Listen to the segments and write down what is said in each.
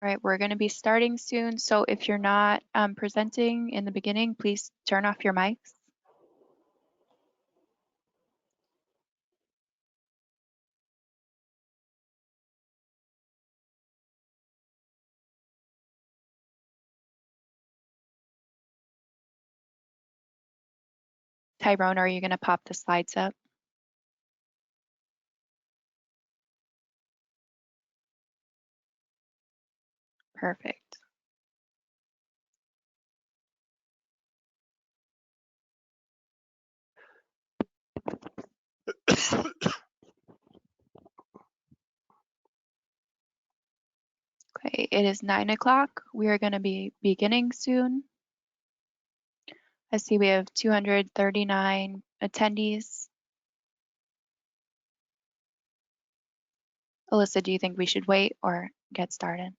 All right, we're going to be starting soon. So if you're not presenting in the beginning, please turn off your mics. Tyrone, are you going to pop the slides up? Perfect. Okay, it is 9 o'clock. We are going to be beginning soon. I see we have 239 attendees. Alyssa, do you think we should wait or get started?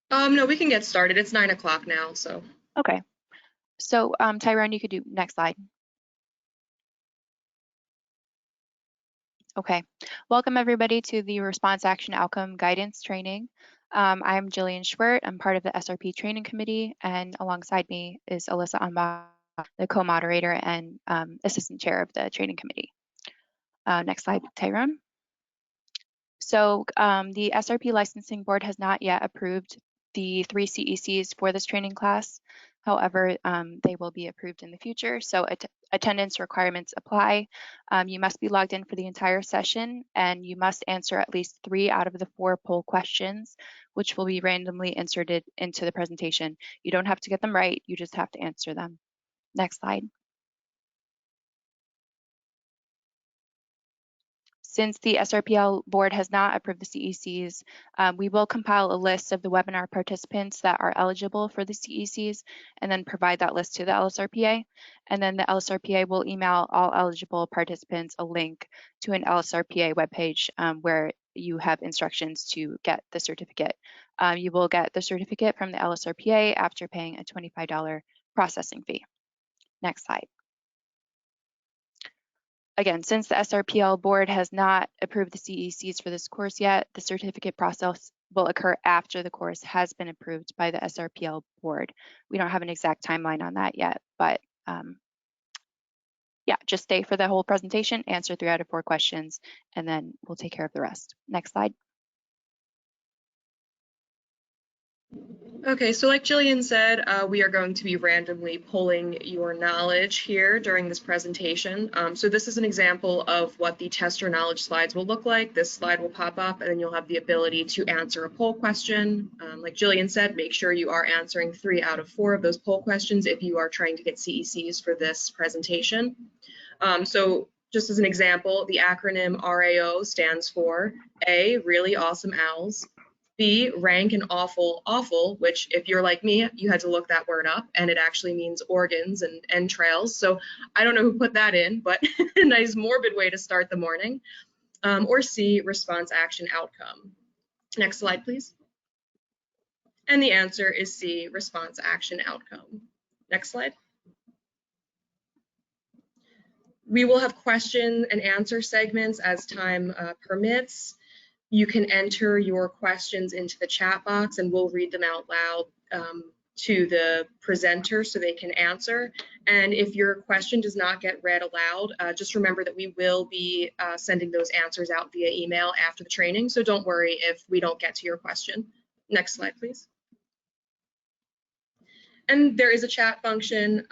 No, we can get started. It's 9 o'clock now, so. Okay. So Tyrone, you could do next slide. Okay. Welcome everybody to the Response Action Outcome Guidance Training. I'm Jillian Schwert. I'm part of the SRP Training Committee, and alongside me is Alyssa Anbach, the co-moderator and assistant chair of the training committee. Next slide, Tyrone. So the SRP Licensing Board has not yet approved the 3 CECs for this training class. However, they will be approved in the future. So attendance requirements apply. You must be logged in for the entire session, and you must answer at least 3 out of the 4 poll questions, which will be randomly inserted into the presentation. You don't have to get them right, you just have to answer them. Next slide. Since the SRPL board has not approved the CECs, we will compile a list of the webinar participants that are eligible for the CECs and then provide that list to the LSRPA. And then the LSRPA will email all eligible participants a link to an LSRPA webpage where you have instructions to get the certificate. You will get the certificate from the LSRPA after paying a $25 processing fee. Next slide. Again, since the SRPL board has not approved the CECs for this course yet, the certificate process will occur after the course has been approved by the SRPL board. We don't have an exact timeline on that yet, but yeah, just stay for the whole presentation, answer 3 out of 4 questions, and then we'll take care of the rest. Next slide. Okay, so like Jillian said, we are going to be randomly pulling your knowledge here during this presentation. So this is an example of what the tester knowledge slides will look like. This slide will pop up and then you'll have the ability to answer a poll question. Like Jillian said, make sure you are answering 3 out of 4 of those poll questions if you are trying to get CECs for this presentation. So just as an example, the acronym RAO stands for A, really awesome owls. B, rank and awful, which if you're like me, you had to look that word up, and it actually means organs and entrails. So I don't know who put that in, but a nice morbid way to start the morning. Or C, response action outcome. Next slide, please. And the answer is C, response action outcome. Next slide. We will have question and answer segments as time permits. You can enter your questions into the chat box and we'll read them out loud to the presenter so they can answer. And if your question does not get read aloud, just remember that we will be sending those answers out via email after the training. So don't worry if we don't get to your question. Next slide, please. And there is a chat function.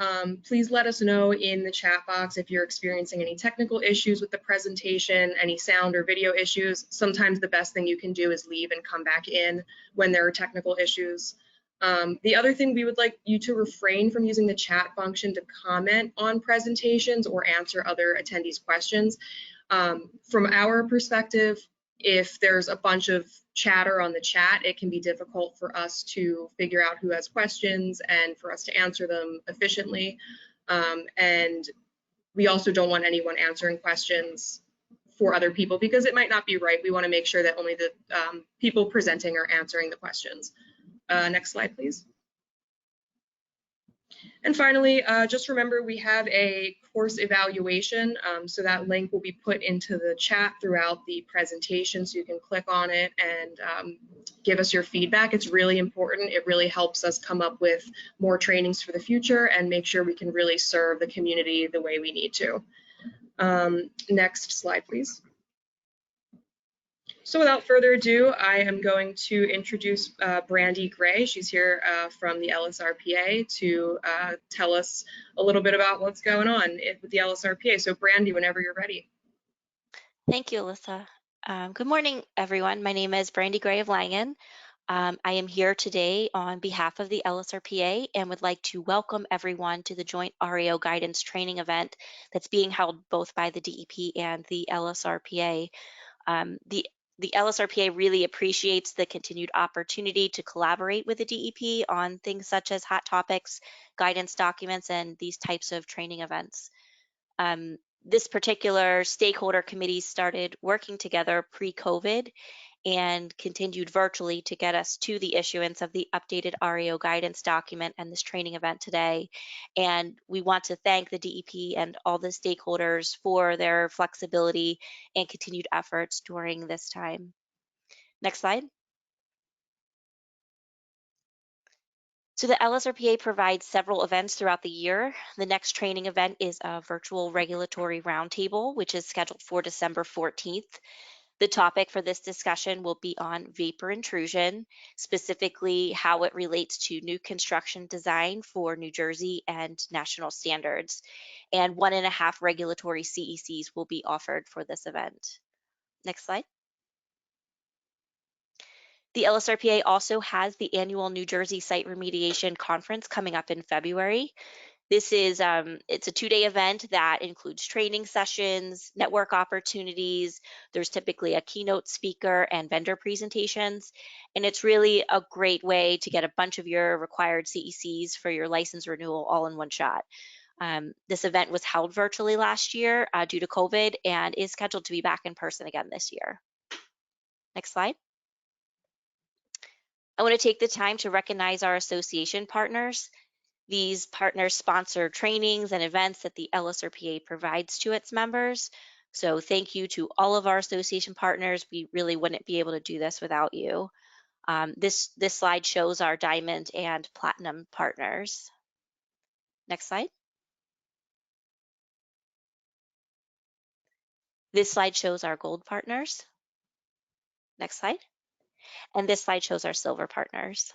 Please let us know in the chat box if you're experiencing any technical issues with the presentation, any sound or video issues. Sometimes the best thing you can do is leave and come back in when there are technical issues. The other thing, we would like you to refrain from using the chat function to comment on presentations or answer other attendees' questions. From our perspective, if there's a bunch of chatter on the chat, it can be difficult for us to figure out who has questions and for us to answer them efficiently. And we also don't want anyone answering questions for other people because it might not be right. We want to make sure that only the people presenting are answering the questions. Next slide, please. And finally, just remember we have a course evaluation, so that link will be put into the chat throughout the presentation, so you can click on it and give us your feedback. It's really important. It really helps us come up with more trainings for the future and make sure we can really serve the community the way we need to. Next slide, please. So without further ado, I am going to introduce Brandy Gray. She's here from the LSRPA to tell us a little bit about what's going on with the LSRPA. So Brandy, whenever you're ready. Thank you, Alyssa. Good morning, everyone. My name is Brandy Gray of Langen. I am here today on behalf of the LSRPA and would like to welcome everyone to the joint REO guidance training event that's being held both by the DEP and the LSRPA. The LSRPA really appreciates the continued opportunity to collaborate with the DEP on things such as hot topics, guidance documents, and these types of training events. This particular stakeholder committee started working together pre-COVID and continued virtually to get us to the issuance of the updated REO guidance document and this training event today. And we want to thank the DEP and all the stakeholders for their flexibility and continued efforts during this time. Next slide. So the LSRPA provides several events throughout the year. The next training event is a virtual regulatory roundtable, which is scheduled for December 14th. The topic for this discussion will be on vapor intrusion, specifically how it relates to new construction design for New Jersey and national standards. And 1.5 regulatory CECs will be offered for this event. Next slide. The LSRPA also has the annual New Jersey Site Remediation Conference coming up in February. This is it's a 2-day event that includes training sessions, network opportunities. There's typically a keynote speaker and vendor presentations, and it's really a great way to get a bunch of your required CECs for your license renewal all in one shot. This event was held virtually last year due to COVID and is scheduled to be back in person again this year. Next slide. I want to take the time to recognize our association partners. These partners sponsor trainings and events that the LSRPA provides to its members. So thank you to all of our association partners. We really wouldn't be able to do this without you. This slide shows our diamond and platinum partners. Next slide. This slide shows our gold partners. Next slide. And this slide shows our silver partners.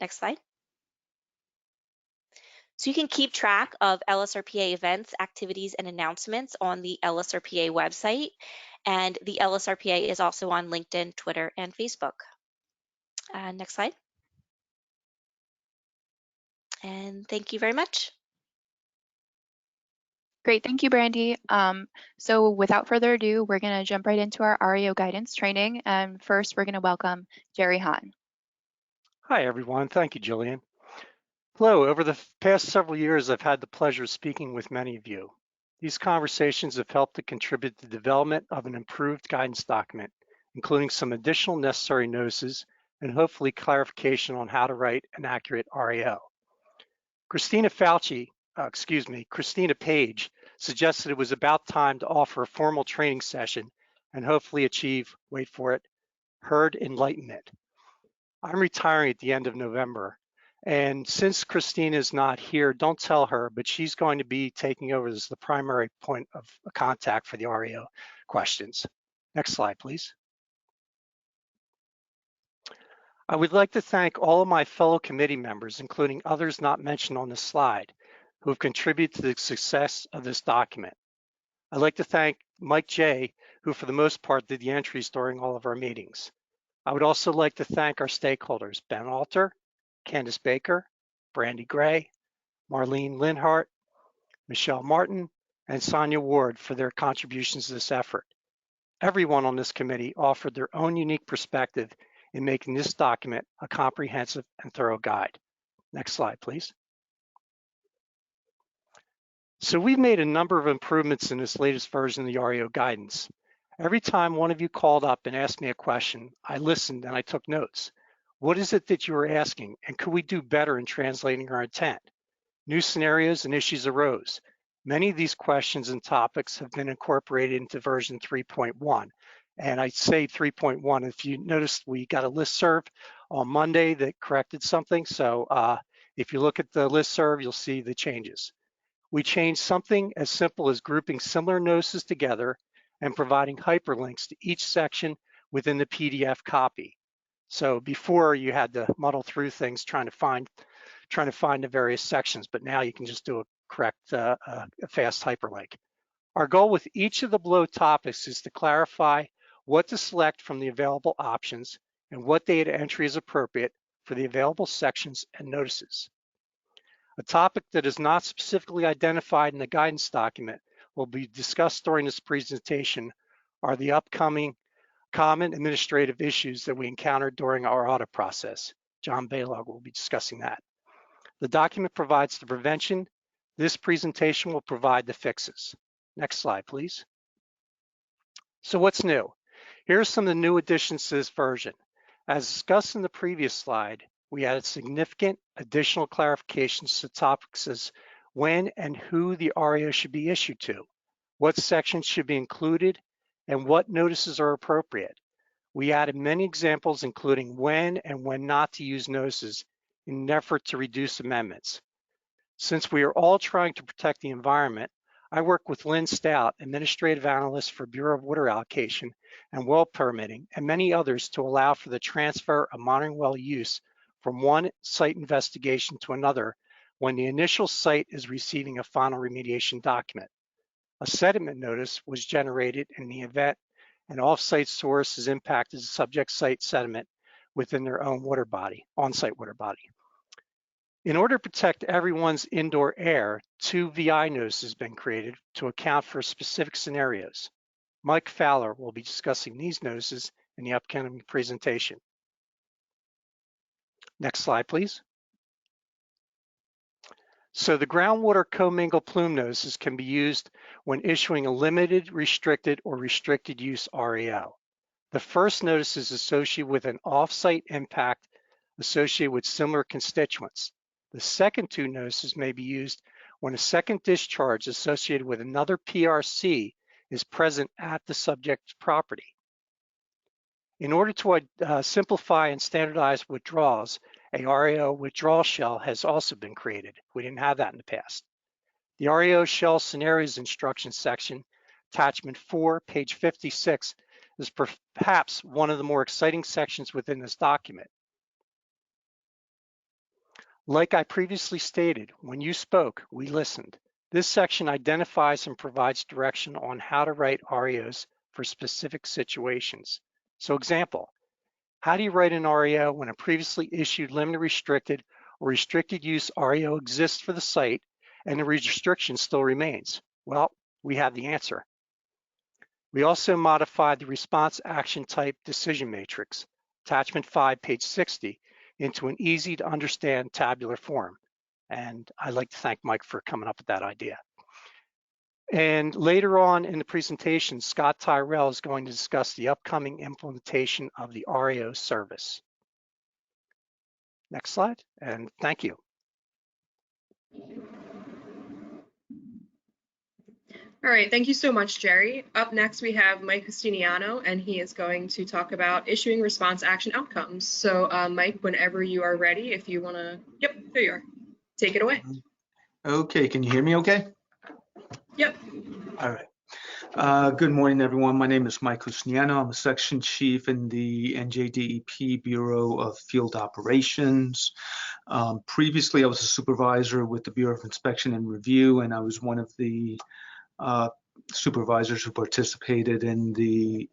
Next slide. So you can keep track of LSRPA events, activities, and announcements on the LSRPA website. And the LSRPA is also on LinkedIn, Twitter, and Facebook. Next slide. And thank you very much. Great, thank you, Brandy. So without further ado, we're going to jump right into our REO guidance training. And first, we're going to welcome Jerry Hahn. Hi, everyone. Thank you, Jillian. Hello. Over the past several years, I've had the pleasure of speaking with many of you. These conversations have helped to contribute to the development of an improved guidance document, including some additional necessary notices and hopefully clarification on how to write an accurate REO. Christina Page suggested it was about time to offer a formal training session and hopefully achieve, wait for it, herd enlightenment. I'm retiring at the end of November. And since Christina is not here, don't tell her, but she's going to be taking over as the primary point of contact for the REO questions. Next slide, please. I would like to thank all of my fellow committee members, including others not mentioned on this slide, who have contributed to the success of this document. I'd like to thank Mike J., who for the most part did the entries during all of our meetings. I would also like to thank our stakeholders, Ben Alter, Candace Baker, Brandy Gray, Marlene Linhart, Michelle Martin, and Sonia Ward for their contributions to this effort. Everyone on this committee offered their own unique perspective in making this document a comprehensive and thorough guide. Next slide, please. So we've made a number of improvements in this latest version of the REO guidance. Every time one of you called up and asked me a question, I listened and I took notes. What is it that you are asking, and could we do better in translating our intent? New scenarios and issues arose. Many of these questions and topics have been incorporated into version 3.1. And I say 3.1, if you noticed, we got a listserv on Monday that corrected something. So if you look at the listserv, you'll see the changes. We changed something as simple as grouping similar notices together and providing hyperlinks to each section within the PDF copy. So before you had to muddle through things trying to find the various sections, but now you can just do a correct, a fast hyperlink. Our goal with each of the below topics is to clarify what to select from the available options and what data entry is appropriate for the available sections and notices. A topic that is not specifically identified in the guidance document will be discussed during this presentation are the upcoming common administrative issues that we encountered during our audit process. John Baylog will be discussing that. The document provides the prevention. This presentation will provide the fixes. Next slide, please. So what's new? Here are some of the new additions to this version. As discussed in the previous slide, we added significant additional clarifications to topics as when and who the Aria should be issued to, what sections should be included, and what notices are appropriate. We added many examples, including when and when not to use notices in an effort to reduce amendments. Since we are all trying to protect the environment, I work with Lynn Stout, Administrative Analyst for Bureau of Water Allocation and Well Permitting, and many others to allow for the transfer of monitoring well use from one site investigation to another when the initial site is receiving a final remediation document. A sediment notice was generated in the event an off-site source has impacted the subject site sediment within their own water body, on-site water body. In order to protect everyone's indoor air, 2 VI notices have been created to account for specific scenarios. Mike Fowler will be discussing these notices in the upcoming presentation. Next slide, please. So the groundwater commingled plume notices can be used when issuing a limited, restricted, or restricted use REO. The first notice is associated with an off-site impact associated with similar constituents. The second 2 notices may be used when a second discharge associated with another PRC is present at the subject's property. In order to simplify and standardize withdrawals, a REO withdrawal shell has also been created. We didn't have that in the past. The REO shell scenarios instruction section, attachment 4, page 56, is perhaps one of the more exciting sections within this document. Like I previously stated, when you spoke, we listened. This section identifies and provides direction on how to write REOs for specific situations. So example, how do you write an REO when a previously issued limited restricted or restricted use REO exists for the site and the restriction still remains? Well, we have the answer. We also modified the response action type decision matrix, attachment 5, page 60, into an easy to understand tabular form. And I'd like to thank Mike for coming up with that idea. And later on in the presentation, Scott Tyrell is going to discuss the upcoming implementation of the REO service. Next slide, and thank you. All right, thank you so much, Jerry. Up next, we have Mike Costiniano, and he is going to talk about issuing response action outcomes. So Mike, whenever you are ready, if you wanna, yep, there you are. Take it away. Okay, can you hear me okay? Yep. All right. Good morning, everyone. My name is Mike Costiniano. I'm a section chief in the Njdp Bureau of Field Operations. Previously, I was a supervisor with the Bureau of Inspection and Review, and I was one of the supervisors who participated in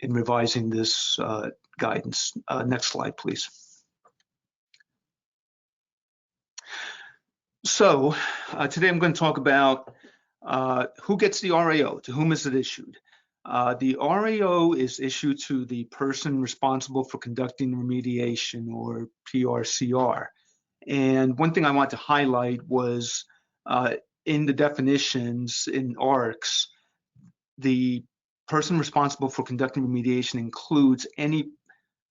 revising this guidance. Next slide, please. So today I'm going to talk about who gets the REO, to whom is it issued. The REO is issued to the person responsible for conducting remediation, or PRCR. And one thing I want to highlight was in the definitions in Aocs, the person responsible for conducting remediation includes any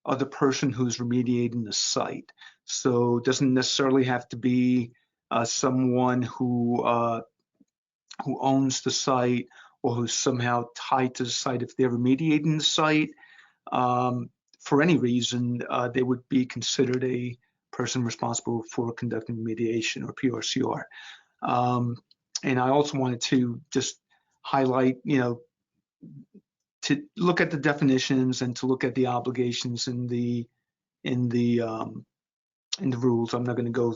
other person who's remediating the site. So it doesn't necessarily have to be someone who owns the site or who's somehow tied to the site. If they're remediating the site, for any reason, they would be considered a person responsible for conducting remediation, or PRCR. And I also wanted to just highlight, to look at the definitions and to look at the obligations in the rules. I'm not going to go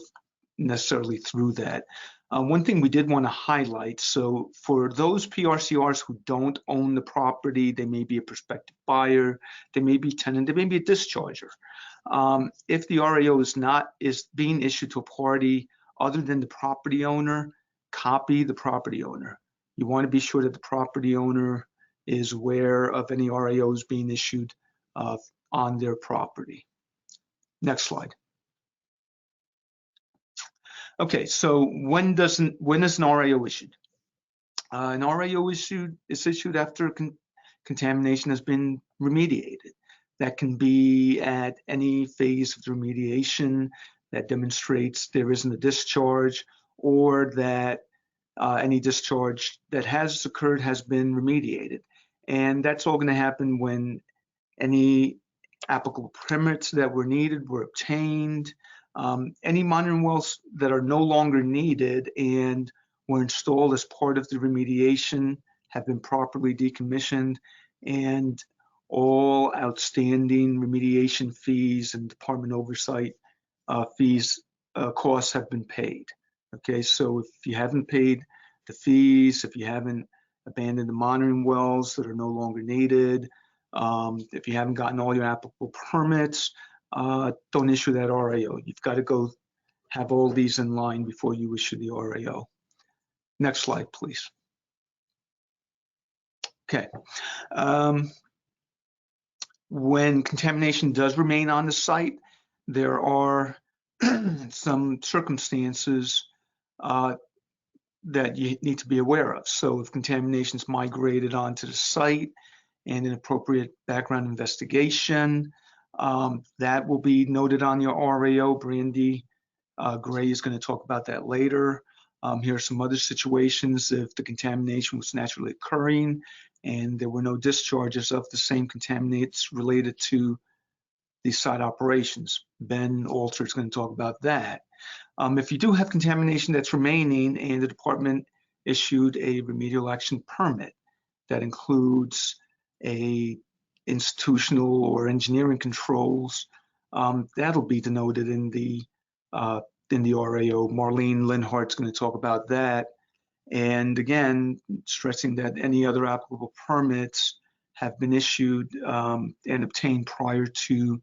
necessarily through that. One thing we did want to highlight, so for those PRCRs who don't own the property, they may be a prospective buyer, they may be tenant, they may be a discharger. If the RAO is being issued to a party other than the property owner, copy the property owner. You want to be sure that the property owner is aware of any RAOs being issued on their property. Next slide. Okay, so when is an RAO issued? An RAO is issued after contamination has been remediated. That can be at any phase of the remediation that demonstrates there isn't a discharge, or that any discharge that has occurred has been remediated. And that's all going to happen when any applicable permits that were needed were obtained, any monitoring wells that are no longer needed and were installed as part of the remediation have been properly decommissioned, and all outstanding remediation fees and department oversight costs have been paid. Okay, so if you haven't paid the fees, if you haven't abandoned the monitoring wells that are no longer needed, if you haven't gotten all your applicable permits, don't issue that RAO. You've got to go have all these in line before you issue the RAO. Next slide, please. Okay. When contamination does remain on the site, there are some circumstances that you need to be aware of. So if contamination is migrated onto the site and an appropriate background investigation, that will be noted on your RAO. Brandy Gray is going to talk about that later. Here are some other situations. If the contamination was naturally occurring and there were no discharges of the same contaminants related to the site operations, Ben Alter is going to talk about that. If you do have contamination that's remaining and the department issued a remedial action permit that includes a institutional or engineering controls, that'll be denoted in the RAO. Marlene Linhart's going to talk about that. And again, stressing that any other applicable permits have been issued and obtained prior to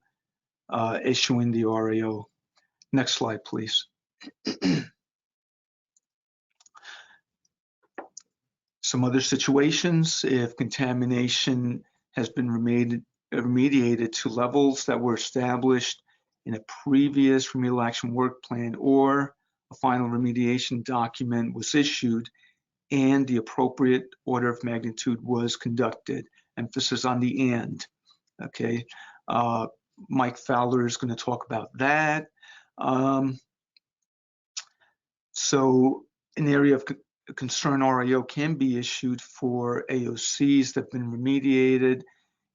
issuing the RAO. Next slide, please. Some other situations, if contamination has been remediated to levels that were established in a previous remedial action work plan, or a final remediation document was issued and the appropriate order of magnitude was conducted. Emphasis on the and. Okay, Mike Fowler is going to talk about that. So an area of concern RAO can be issued for AOCs that have been remediated,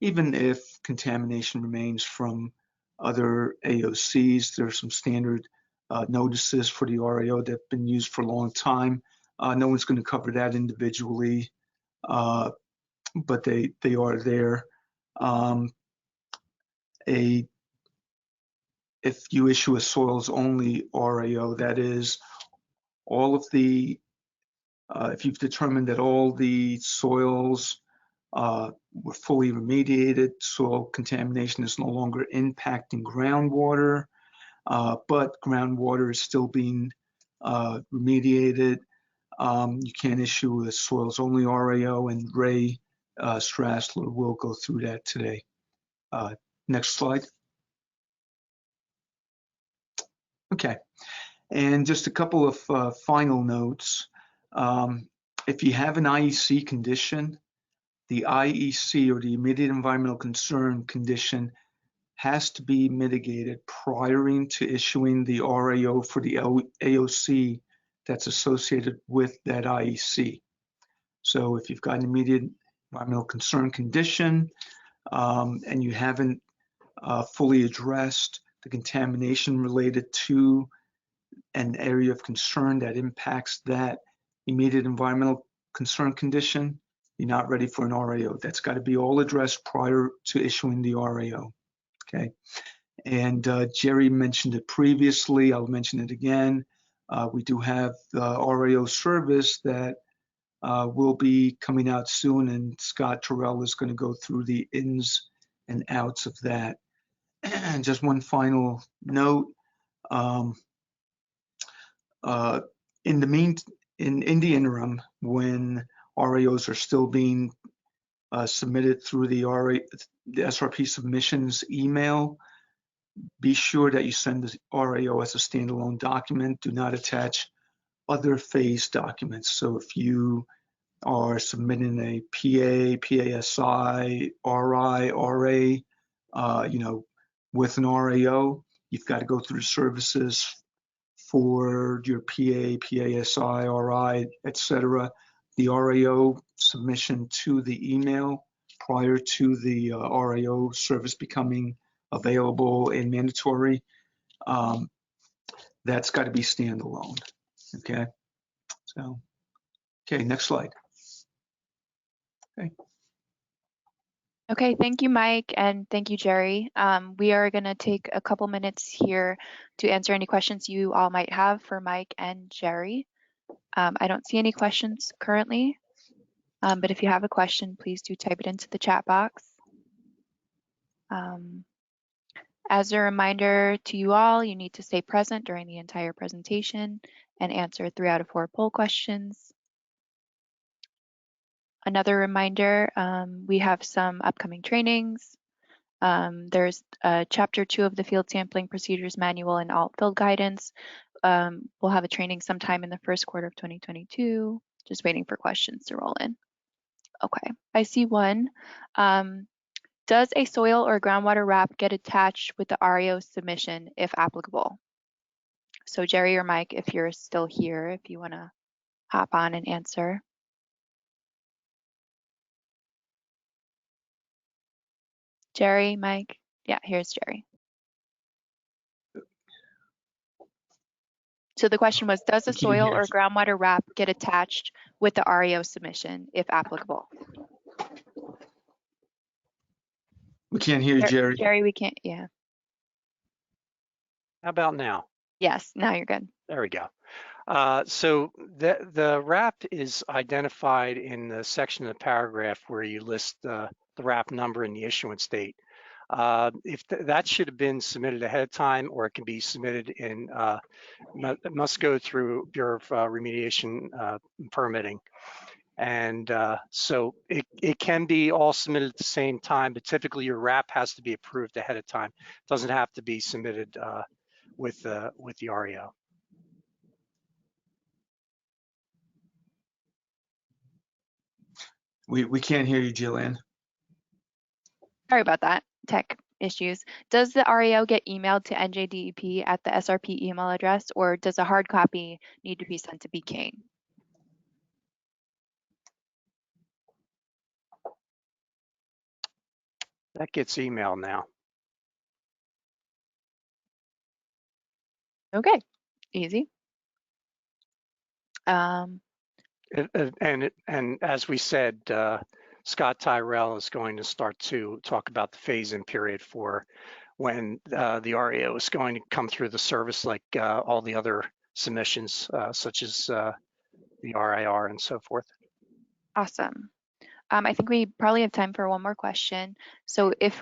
even if contamination remains from other AOCs. There are some standard notices for the RAO that have been used for a long time. No one's going to cover that individually, but they are there. If you issue a soils only RAO, that is, all of the if you've determined that all the soils were fully remediated, soil contamination is no longer impacting groundwater, but groundwater is still being remediated, you can issue a soils only RAO, and Ray Strassler will go through that today. Next slide. Okay, and just a couple of final notes. If you have an IEC condition, the IEC, or the immediate environmental concern condition, has to be mitigated prior to issuing the RAO for the AOC that's associated with that IEC. So if you've got an immediate environmental concern condition and you haven't fully addressed the contamination related to an area of concern that impacts that immediate environmental concern condition, you're not ready for an RAO. That's got to be all addressed prior to issuing the RAO. Okay. And Jerry mentioned it previously. I'll mention it again. We do have the RAO service that will be coming out soon, and Scott Terrell is going to go through the ins and outs of that. And just one final note. In the interim, when RAOs are still being submitted through the SRP submissions email, be sure that you send the RAO as a standalone document. Do not attach other phase documents. So if you are submitting a PA, PASI, RI, RA, with an RAO, you've got to go through the services for your PA, PASI, RI, etc. The RAO submission to the email prior to the RAO service becoming available and mandatory, that's got to be standalone. Okay. So, okay, next slide. Okay. Okay, thank you, Mike, and thank you, Jerry. We are going to take a couple minutes here to answer any questions you all might have for Mike and Jerry. I don't see any questions currently, but if you have a question, please do type it into the chat box. As a reminder to you all, you need to stay present during the entire presentation and answer 3 out of 4 poll questions. Another reminder, we have some upcoming trainings. There's Chapter 2 of the Field Sampling Procedures Manual and Alt Field Guidance. We'll have a training sometime in the first quarter of 2022. Just waiting for questions to roll in. Okay, I see one. Does a soil or groundwater wrap get attached with the RAO submission if applicable? So Jerry or Mike, if you're still here, if you want to hop on and answer. Jerry, Mike? Yeah, here's Jerry. So the question was, does a soil or groundwater wrap get attached with the RAO submission if applicable? We can't hear you, Jerry. Jerry, we can't, yeah. How about now? Yes, now you're good. There we go. So the wrap is identified in the section of the paragraph where you list the wrap number and the issuance date. That should have been submitted ahead of time, or it can be submitted in, it must go through Bureau of Remediation permitting. And so it can be all submitted at the same time, but typically your wrap has to be approved ahead of time. It doesn't have to be submitted with the REO. We can't hear you, Jillian. Sorry about that, tech issues. Does the REO get emailed to Njdp at the SRP email address, or does a hard copy need to be sent to BCANE? That gets emailed now. Okay, easy. And as we said, Scott Tyrell is going to start to talk about the phase-in period for when the REO is going to come through the service, like all the other submissions, such as the RIR and so forth. Awesome. I think we probably have time for one more question. So if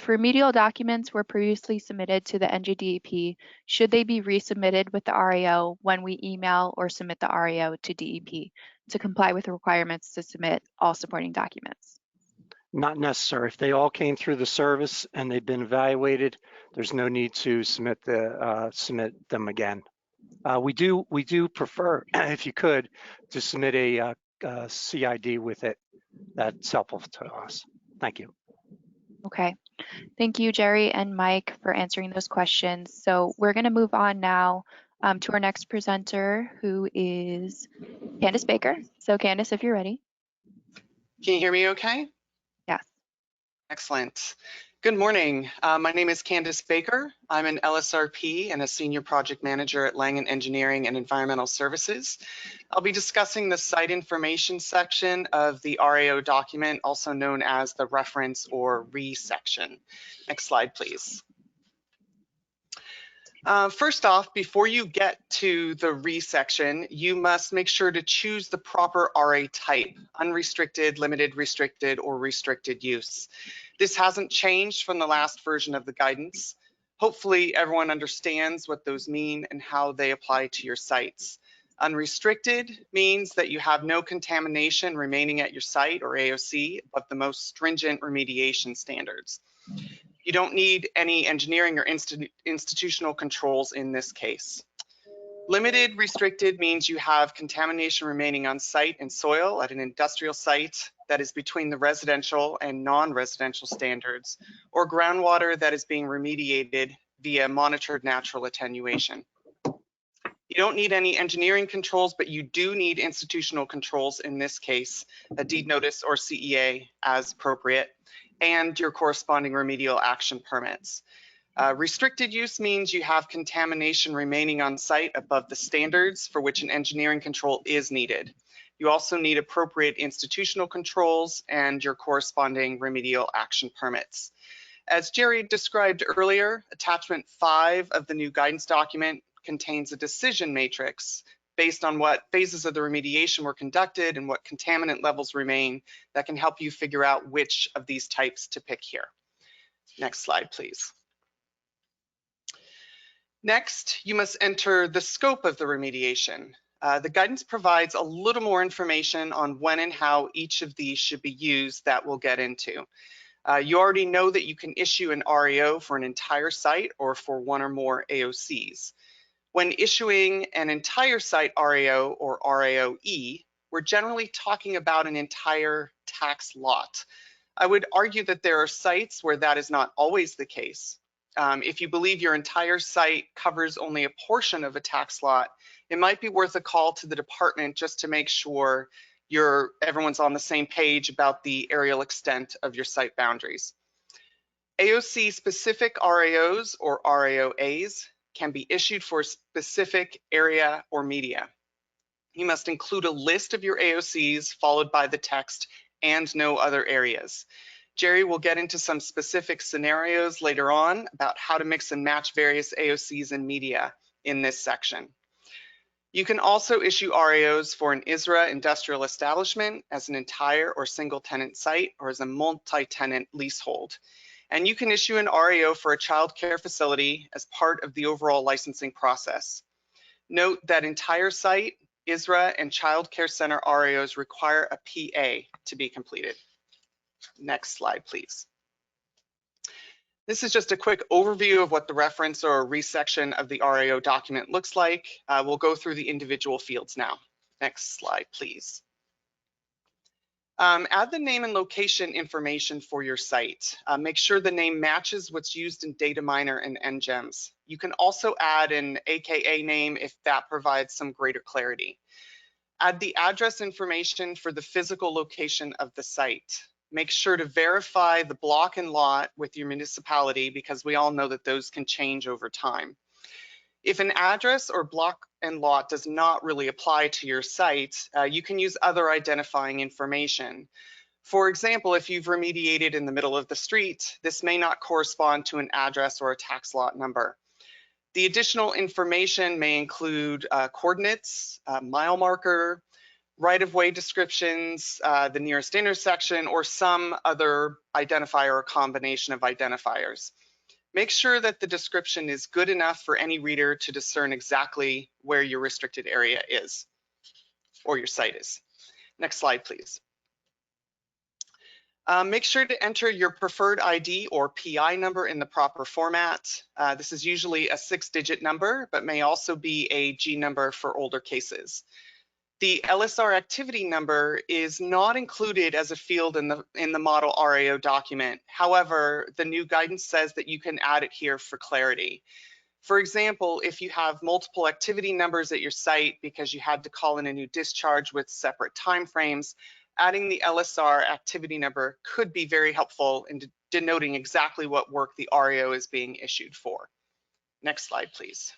remedial documents were previously submitted to the Njdp, should they be resubmitted with the REO when we email or submit the REO to DEP to comply with the requirements to submit all supporting documents? Not necessary. If they all came through the service and they've been evaluated, there's no need to submit them again. We do prefer, if you could, to submit a CID with it. That's helpful to us. Thank you. Okay. Thank you, Jerry and Mike, for answering those questions. So we're going to move on now to our next presenter, who is Candace Baker. So Candace, if you're ready. Can you hear me okay? Yes. Excellent. Good morning. My name is Candace Baker. I'm an LSRP and a senior project manager at Langen Engineering and Environmental Services. I'll be discussing the site information section of the RAO document, also known as the reference or re section. Next slide, please. First off, before you get to the re section, you must make sure to choose the proper RA type: unrestricted, limited, restricted, or restricted use. This hasn't changed from the last version of the guidance. Hopefully everyone understands what those mean and how they apply to your sites. Unrestricted means that you have no contamination remaining at your site or AOC above the most stringent remediation standards. You don't need any engineering or institutional controls in this case. Limited restricted means you have contamination remaining on site and soil at an industrial site that is between the residential and non-residential standards, or groundwater that is being remediated via monitored natural attenuation. You don't need any engineering controls, but you do need institutional controls in this case, a deed notice or CEA as appropriate, and your corresponding remedial action permits. Restricted use means you have contamination remaining on site above the standards for which an engineering control is needed. You also need appropriate institutional controls and your corresponding remedial action permits. As Jerry described earlier, attachment 5 of the new guidance document contains a decision matrix based on what phases of the remediation were conducted and what contaminant levels remain that can help you figure out which of these types to pick here. Next slide, please. Next, you must enter the scope of the remediation. The guidance provides a little more information on when and how each of these should be used that we'll get into. You already know that you can issue an REO for an entire site or for one or more AOCs. When issuing an entire site REO or RAOE, we're generally talking about an entire tax lot. I would argue that there are sites where that is not always the case. If you believe your entire site covers only a portion of a tax lot, it might be worth a call to the department just to make sure everyone's on the same page about the areal extent of your site boundaries. AOC specific RAOs or RAOAs can be issued for a specific area or media. You must include a list of your AOCs followed by the text "and no other areas." Jerry will get into some specific scenarios later on about how to mix and match various AOCs and media in this section. You can also issue RAOs for an ISRA industrial establishment as an entire or single tenant site or as a multi-tenant leasehold. And you can issue an RAO for a child care facility as part of the overall licensing process. Note that entire site, ISRA, and child care center RAOs require a PA to be completed. Next slide, please. This is just a quick overview of what the reference or resection of the RAO document looks like. We'll go through the individual fields now. Next slide, please. Add the name and location information for your site. Make sure the name matches what's used in Data Miner and NGEMS. You can also add an AKA name if that provides some greater clarity. Add the address information for the physical location of the site. Make sure to verify the block and lot with your municipality because we all know that those can change over time. If an address or block and lot does not really apply to your site, you can use other identifying information. For example, if you've remediated in the middle of the street, this may not correspond to an address or a tax lot number. The additional information may include coordinates, mile marker, right-of-way descriptions, the nearest intersection, or some other identifier or combination of identifiers. Make sure that the description is good enough for any reader to discern exactly where your restricted area is or your site is. Next slide, please. Make sure to enter your preferred ID or PI number in the proper format. This is usually a 6-digit number, but may also be a G number for older cases. The LSR activity number is not included as a field in the model RAO document. However, the new guidance says that you can add it here for clarity. For example, if you have multiple activity numbers at your site because you had to call in a new discharge with separate timeframes, adding the LSR activity number could be very helpful in denoting exactly what work the RAO is being issued for. Next slide, please.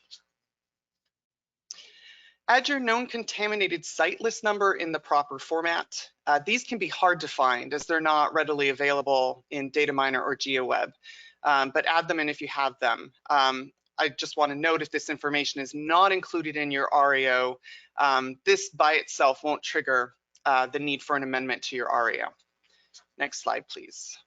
Add your known contaminated site list number in the proper format. These can be hard to find as they're not readily available in Dataminer or GeoWeb, but add them in if you have them. I just want to note, if this information is not included in your RAO, this by itself won't trigger the need for an amendment to your RAO. Next slide, please.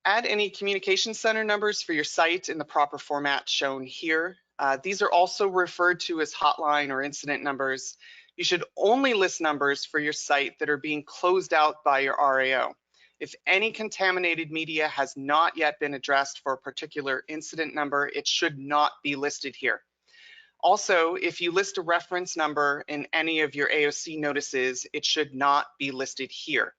Add any communication center numbers for your site in the proper format shown here. These are also referred to as hotline or incident numbers. You should only list numbers for your site that are being closed out by your RAO. If any contaminated media has not yet been addressed for a particular incident number, it should not be listed here. Also, if you list a reference number in any of your AOC notices, it should not be listed here.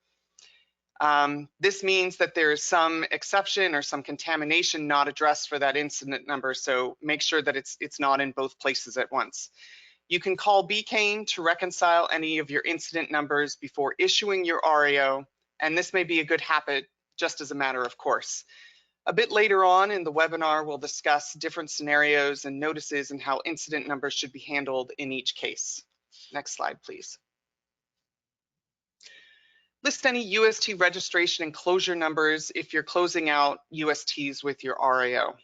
This means that there is some exception or some contamination not addressed for that incident number, so make sure that it's not in both places at once. You can call bcane to reconcile any of your incident numbers before issuing your RAO, and this may be a good habit just as a matter of course. A bit later on in the webinar, we'll discuss different scenarios and notices and how incident numbers should be handled in each case. Next slide, please. List any UST registration and closure numbers if you're closing out USTs with your RAO.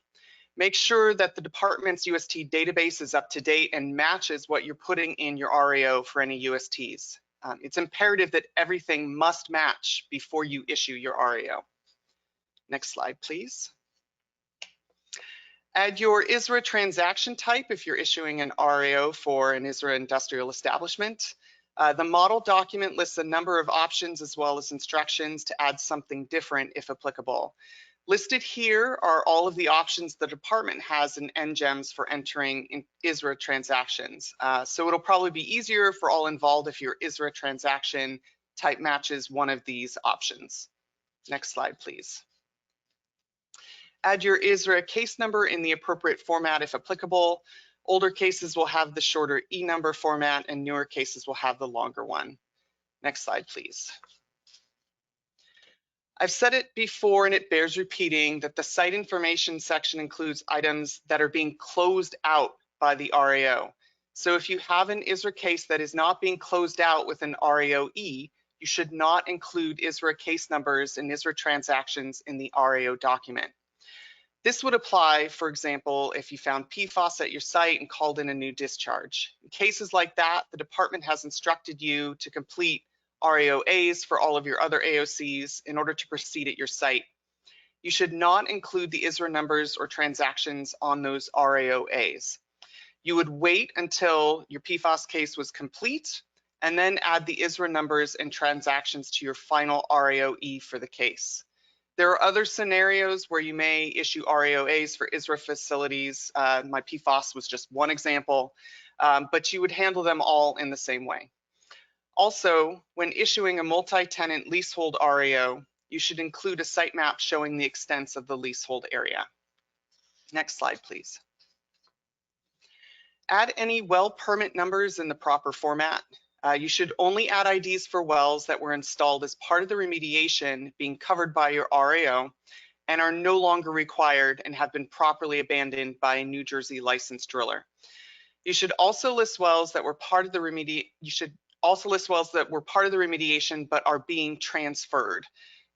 Make sure that the department's UST database is up to date and matches what you're putting in your RAO for any USTs. It's imperative that everything must match before you issue your RAO. Next slide, please. Add your ISRA transaction type if you're issuing an RAO for an ISRA industrial establishment. The model document lists a number of options as well as instructions to add something different if applicable. Listed here are all of the options the department has in NGEMS for entering in ISRA transactions. So it'll probably be easier for all involved if your ISRA transaction type matches one of these options. Next slide, please. Add your ISRA case number in the appropriate format if applicable. Older cases will have the shorter E number format and newer cases will have the longer one. Next slide, please. I've said it before and it bears repeating that the site information section includes items that are being closed out by the RAO. So if you have an ISRA case that is not being closed out with an RAOE, you should not include ISRA case numbers and ISRA transactions in the RAO document. This would apply, for example, if you found PFAS at your site and called in a new discharge. In cases like that, the department has instructed you to complete RAOAs for all of your other AOCs in order to proceed at your site. You should not include the ISRA numbers or transactions on those RAOAs. You would wait until your PFAS case was complete and then add the ISRA numbers and transactions to your final RAOE for the case. There are other scenarios where you may issue RAOAs for ISRA facilities. My PFAS was just one example, but you would handle them all in the same way. Also, when issuing a multi-tenant leasehold RAO, you should include a site map showing the extents of the leasehold area. Next slide, please. Add any well permit numbers in the proper format. You should only add IDs for wells that were installed as part of the remediation being covered by your RAO and are no longer required and have been properly abandoned by a New Jersey licensed driller. You should also list wells that were part of the remediation but are being transferred.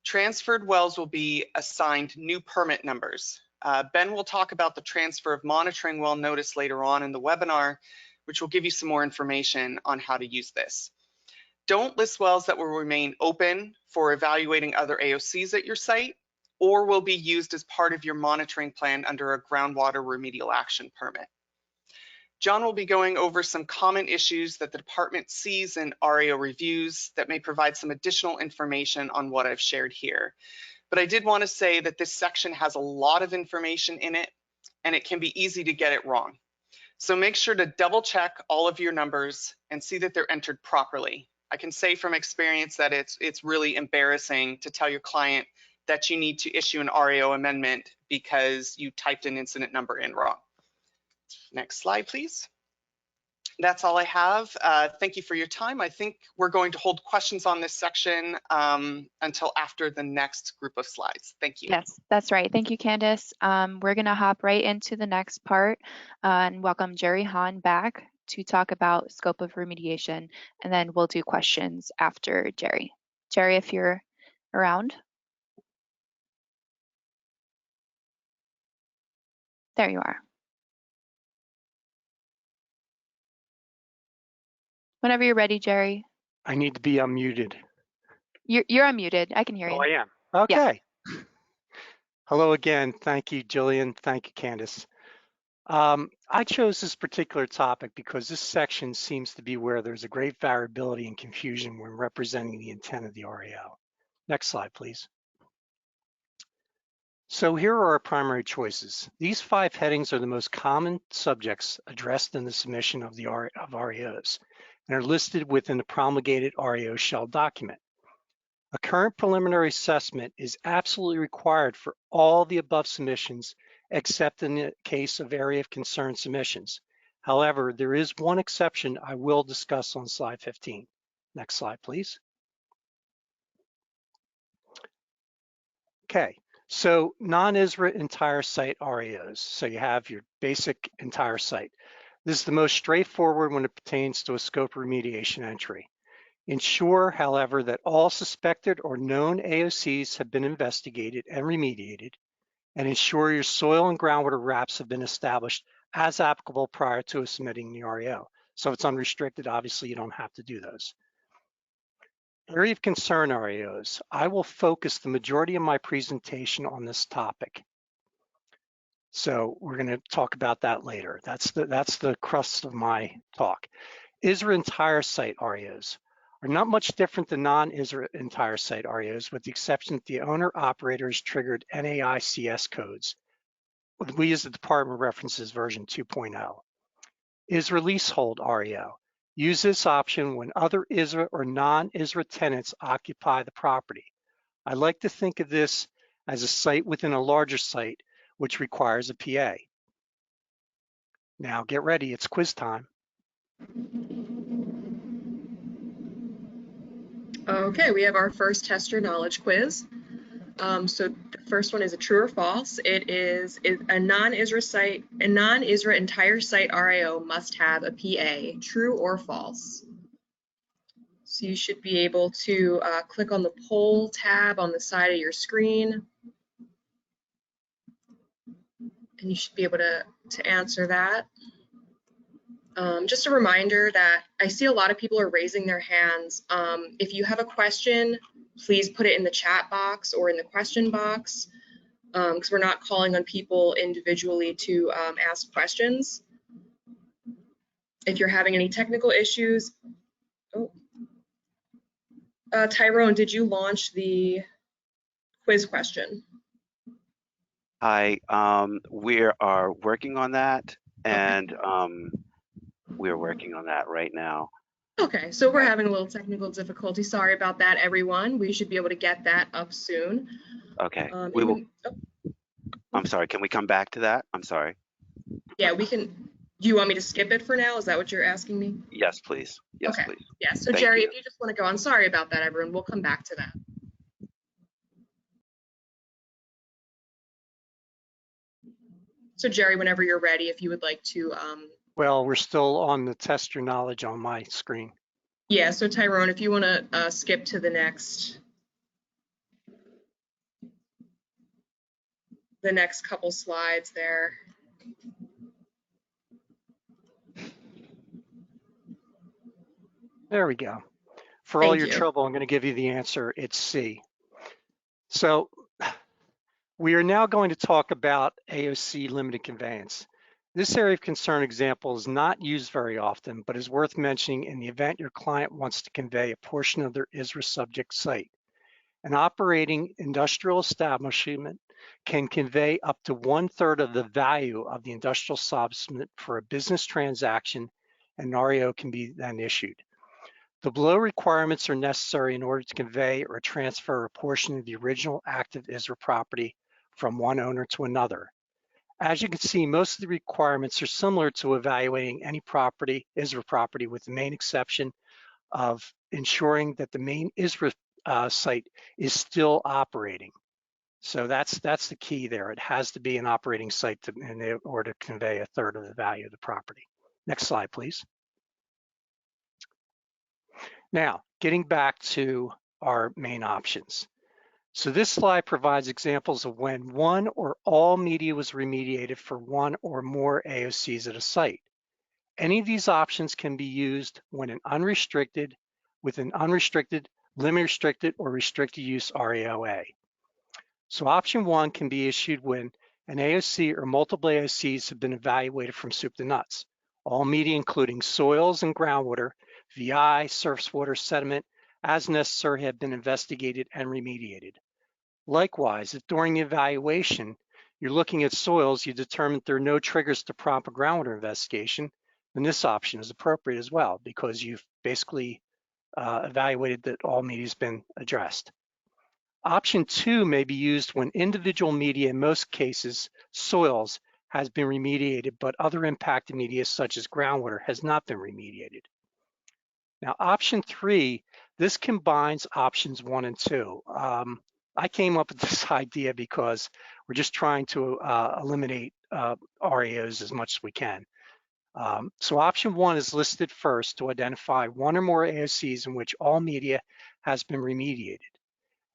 Transferred wells will be assigned new permit numbers. Ben will talk about the transfer of monitoring well notice later on in the webinar, which will give you some more information on how to use this. Don't list wells that will remain open for evaluating other AOCs at your site or will be used as part of your monitoring plan under a groundwater remedial action permit. John will be going over some common issues that the department sees in RAO reviews that may provide some additional information on what I've shared here. But I did want to say that this section has a lot of information in it and it can be easy to get it wrong. So make sure to double check all of your numbers and see that they're entered properly. I can say from experience that it's really embarrassing to tell your client that you need to issue an REO amendment because you typed an incident number in wrong. Next slide, please. That's all I have. Thank you for your time. I think we're going to hold questions on this section until after the next group of slides. Thank you. Yes, that's right. Thank you, Candace. We're going to hop right into the next part and welcome Jerry Hahn back to talk about scope of remediation, and then we'll do questions after Jerry. Jerry, if you're around. There you are. Whenever you're ready, Jerry. I need to be unmuted. You're unmuted. I can hear you. Oh, I am. Okay. Yeah. Hello again. Thank you, Jillian. Thank you, Candace. I chose this particular topic because this section seems to be where there's a great variability and confusion when representing the intent of the REO. Next slide, please. So here are our primary choices. These 5 headings are the most common subjects addressed in the submission of REOs and are listed within the promulgated REO shell document. A current preliminary assessment is absolutely required for all the above submissions, except in the case of area of concern submissions. However, there is one exception I will discuss on slide 15. Next slide, please. Okay, so non-ISRA entire site REOs. So you have your basic entire site. This is the most straightforward when it pertains to a scope remediation entry. Ensure, however, that all suspected or known AOCs have been investigated and remediated, and ensure your soil and groundwater wraps have been established as applicable prior to submitting the REO. So if it's unrestricted, obviously you don't have to do those. Area of concern REOs. I will focus the majority of my presentation on this topic. So we're going to talk about that later. That's the crux of my talk. ISRA entire site REOs are not much different than non-ISRA entire site REOs, with the exception that the owner-operator has triggered NAICS codes. We use the Department References version 2.0. ISRA leasehold REO. Use this option when other ISRA or non-ISRA tenants occupy the property. I like to think of this as a site within a larger site, which requires a PA. Now get ready, it's quiz time. Okay, we have our first tester knowledge quiz. So the first one is a true or false. It is a non-ISRA entire site REO must have a PA. True or false? So you should be able to click on the poll tab on the side of your screen, and you should be able to answer that. Just a reminder that I see a lot of people are raising their hands. If you have a question, please put it in the chat box or in the question box, because we're not calling on people individually to ask questions. If you're having any technical issues, Tyrone, did you launch the quiz question? Hi, we are working on that, and we're working on that right now. Okay, so we're having a little technical difficulty. Sorry about that, everyone. We should be able to get that up soon. Okay, we will. I'm sorry, can we come back to that? I'm sorry. Yeah, we can. Do you want me to skip it for now? Is that what you're asking me? Yes, please. Yes, okay. Please. Yeah, so Thank Jerry, you. if you just want to go on, sorry about that, everyone. We'll come back to that. So Jerry, whenever you're ready, if you would like to. Well, we're still on the test your knowledge on my screen. Yeah, so Tyrone, if you want to skip to the next couple slides there. There we go. For all your trouble, I'm going to give you the answer. It's C. So we are now going to talk about AOC limited conveyance. This area of concern example is not used very often, but is worth mentioning in the event your client wants to convey a portion of their ISRA subject site. An operating industrial establishment can convey up to 1/3 of the value of the industrial substance for a business transaction, and Norio can be then issued. The below requirements are necessary in order to convey or transfer a portion of the original active ISRA property from one owner to another. As you can see, most of the requirements are similar to evaluating any property, ISRA property, with the main exception of ensuring that the main ISRA site is still operating. So that's the key there. It has to be an operating site in order to convey 1/3 of the value of the property. Next slide, please. Now, getting back to our main options. So this slide provides examples of when one or all media was remediated for one or more AOCs at a site. Any of these options can be used when with an unrestricted, limit restricted, or restricted use REOA. So option 1 can be issued when an AOC or multiple AOCs have been evaluated from soup to nuts. All media, including soils and groundwater, VI, surface water, sediment, as necessary, have been investigated and remediated. Likewise, if during the evaluation you're looking at soils, you determine there are no triggers to prompt a groundwater investigation, then this option is appropriate as well, because you've basically evaluated that all media has been addressed. Option 2 may be used when individual media, in most cases soils, has been remediated, but other impacted media such as groundwater has not been remediated. Now option 3, this combines options 1 and 2. I came up with this idea because we're just trying to eliminate REOs as much as we can. So option 1 is listed first to identify one or more AOCs in which all media has been remediated.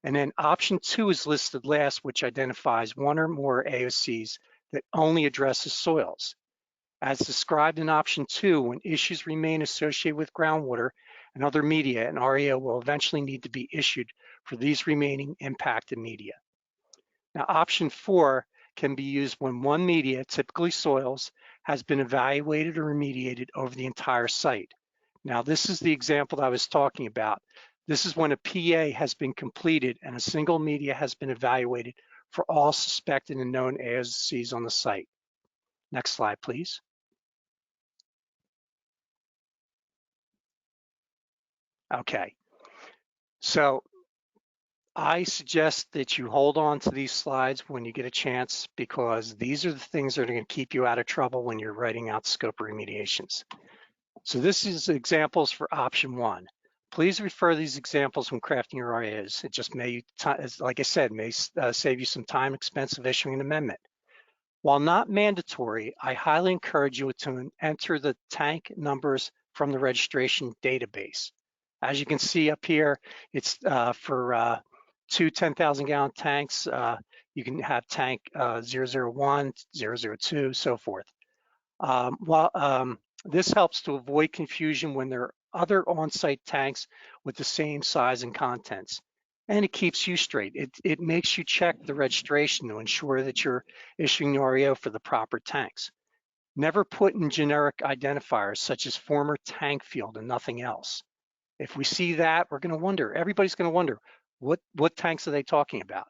And then option 2 is listed last, which identifies one or more AOCs that only addresses soils. As described in option 2, when issues remain associated with groundwater and other media, an REO will eventually need to be issued for these remaining impacted media. Now option 4 can be used when one media, typically soils, has been evaluated or remediated over the entire site. Now this is the example that I was talking about. This is when a PA has been completed and a single media has been evaluated for all suspected and known AOCs on the site. Next slide, please. Okay, so I suggest that you hold on to these slides when you get a chance, because these are the things that are going to keep you out of trouble when you're writing out scope of remediations. So this is examples for option 1. Please refer these examples when crafting your REOs. It just may, like I said, may save you some time, expense of issuing an amendment. While not mandatory, I highly encourage you to enter the tank numbers from the registration database. As you can see up here, it's for 2 10,000 gallon tanks. You can have tank 001, 002, so forth. This helps to avoid confusion when there are other on-site tanks with the same size and contents. And it keeps you straight. It makes you check the registration to ensure that you're issuing the REO for the proper tanks. Never put in generic identifiers such as former tank field and nothing else. If we see that, we're going to wonder, everybody's going to wonder, what tanks are they talking about?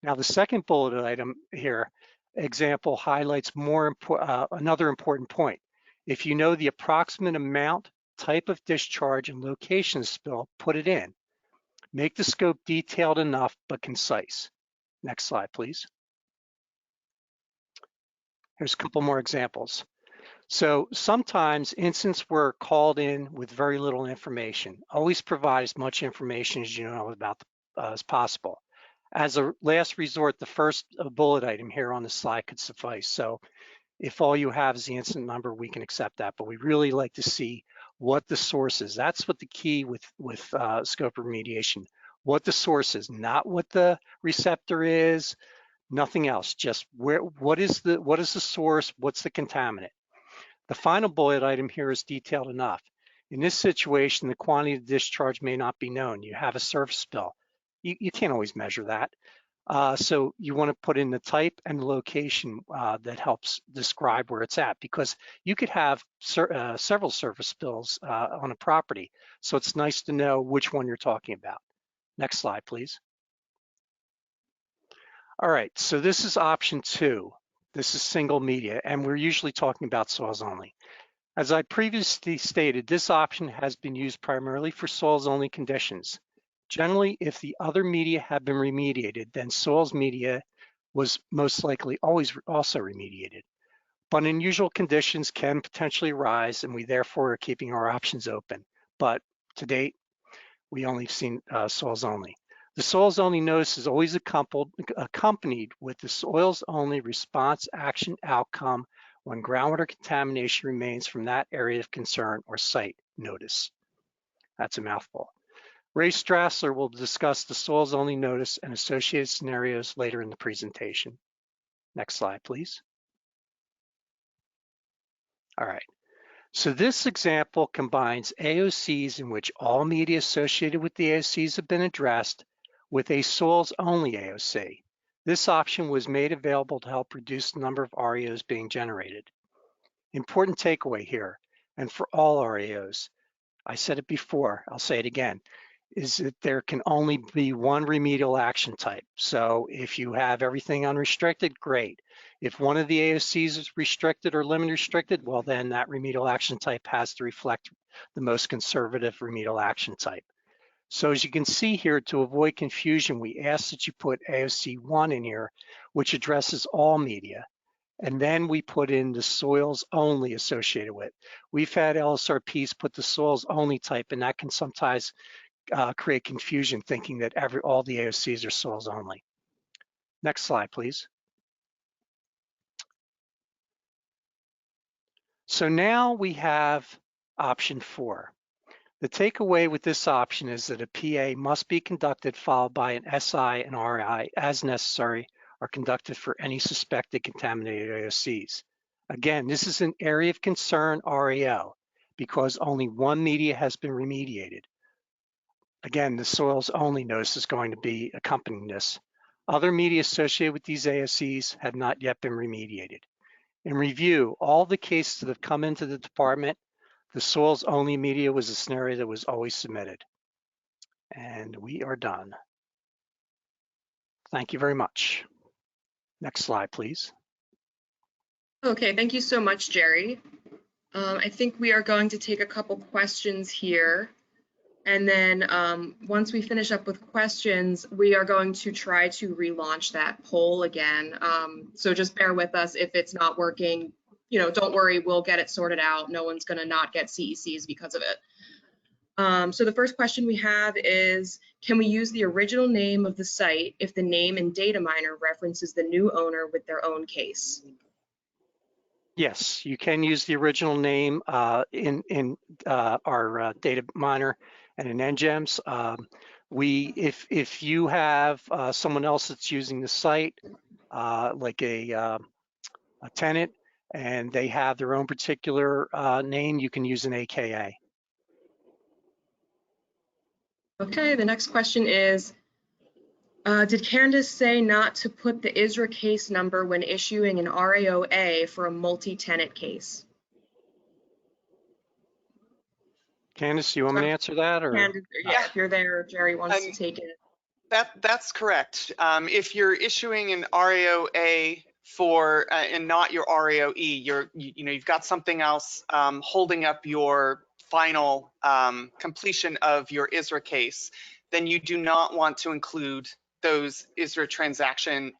Now, the second bullet item here, example, highlights another important point. If you know the approximate amount, type of discharge, and location of spill, put it in. Make the scope detailed enough but concise. Next slide, please. Here's a couple more examples. So sometimes incidents were called in with very little information. Always provide as much information as you know about as possible. As a last resort, the first bullet item here on the slide could suffice. So if all you have is the incident number, we can accept that, but we really like to see what the source is. That's what the key with scope of remediation. What the source is, not what the receptor is, nothing else. Just what is the source? What's the contaminant? The final bullet item here is detailed enough. In this situation, the quantity of discharge may not be known. You have a surface spill. You can't always measure that. So you want to put in the type and the location that helps describe where it's at, because you could have several surface spills on a property. So it's nice to know which one you're talking about. Next slide, please. All right, so this is option 2. This is single media, and we're usually talking about soils only. As I previously stated, this option has been used primarily for soils only conditions. Generally, if the other media have been remediated, then soils media was most likely always also remediated. But unusual conditions can potentially arise, and we therefore are keeping our options open. But to date, we only seen soils only. The soils only notice is always accompanied with the soils only response action outcome when groundwater contamination remains from that area of concern or site notice. That's a mouthful. Ray Strassler will discuss the soils only notice and associated scenarios later in the presentation. Next slide, please. All right. So this example combines AOCs in which all media associated with the AOCs have been addressed with a soils only AOC. This option was made available to help reduce the number of REOs being generated. Important takeaway here, and for all REOs, I said it before, I'll say it again, is that there can only be one remedial action type. So if you have everything unrestricted, great. If one of the AOCs is restricted or limit restricted, well then that remedial action type has to reflect the most conservative remedial action type. So as you can see here, to avoid confusion, we ask that you put AOC 1 in here, which addresses all media. And then we put in the soils only associated with. We've had LSRPs put the soils only type, and that can sometimes create confusion thinking that all the AOCs are soils only. Next slide, please. So now we have option 4. The takeaway with this option is that a PA must be conducted followed by an SI and RI as necessary are conducted for any suspected contaminated AOCs. Again, this is an area of concern REO because only one media has been remediated. Again, the soils only notice is going to be accompanying this. Other media associated with these AOCs have not yet been remediated. In review, all the cases that have come into the department, the soils only media was a scenario that was always submitted. And we are done. Thank you very much. Next slide, please. Okay, thank you so much, Jerry. I think we are going to take a couple questions here. And then once we finish up with questions, we are going to try to relaunch that poll again. So just bear with us if it's not working. You know, don't worry, we'll get it sorted out. No one's going to not get CECs because of it. So the first question we have is, can we use the original name of the site if the name in data miner references the new owner with their own case? Yes, you can use the original name in our data miner and in NGEMS. If you have someone else that's using the site, like a tenant, and they have their own particular name, you can use an AKA. Okay, the next question is, did Candace say not to put the ISRA case number when issuing an Raoe for a multi-tenant case? Candace, you want me to answer that? Or? Candace, yeah, if you're there, Jerry wants to take it. That's correct. If you're issuing an Raoe for and not your RAOE, you've got something else holding up your final completion of your ISRA case, then you do not want to include those ISRA transaction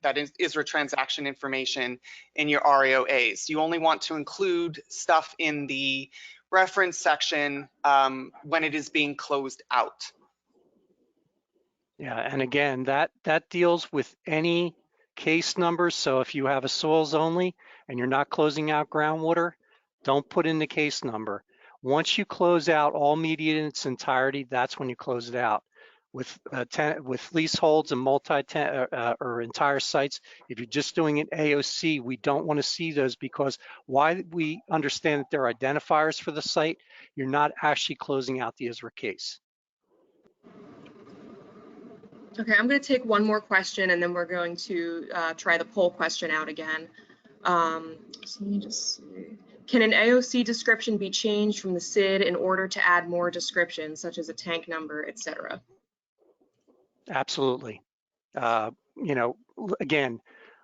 information in your RAOAs. You only want to include stuff in the reference section when it is being closed out. Yeah, and again, that deals with any case number. So if you have a soils only and you're not closing out groundwater, don't put in the case number. Once you close out all media in its entirety, that's when you close it out. With leaseholds and or entire sites, if you're just doing an AOC, we don't want to see those because while we understand that there are identifiers for the site, you're not actually closing out the ISRA case. Okay, I'm going to take one more question and then we're going to try the poll question out again. So let me just see. Can an AOC description be changed from the SID in order to add more descriptions, such as a tank number, etc.? Absolutely. again,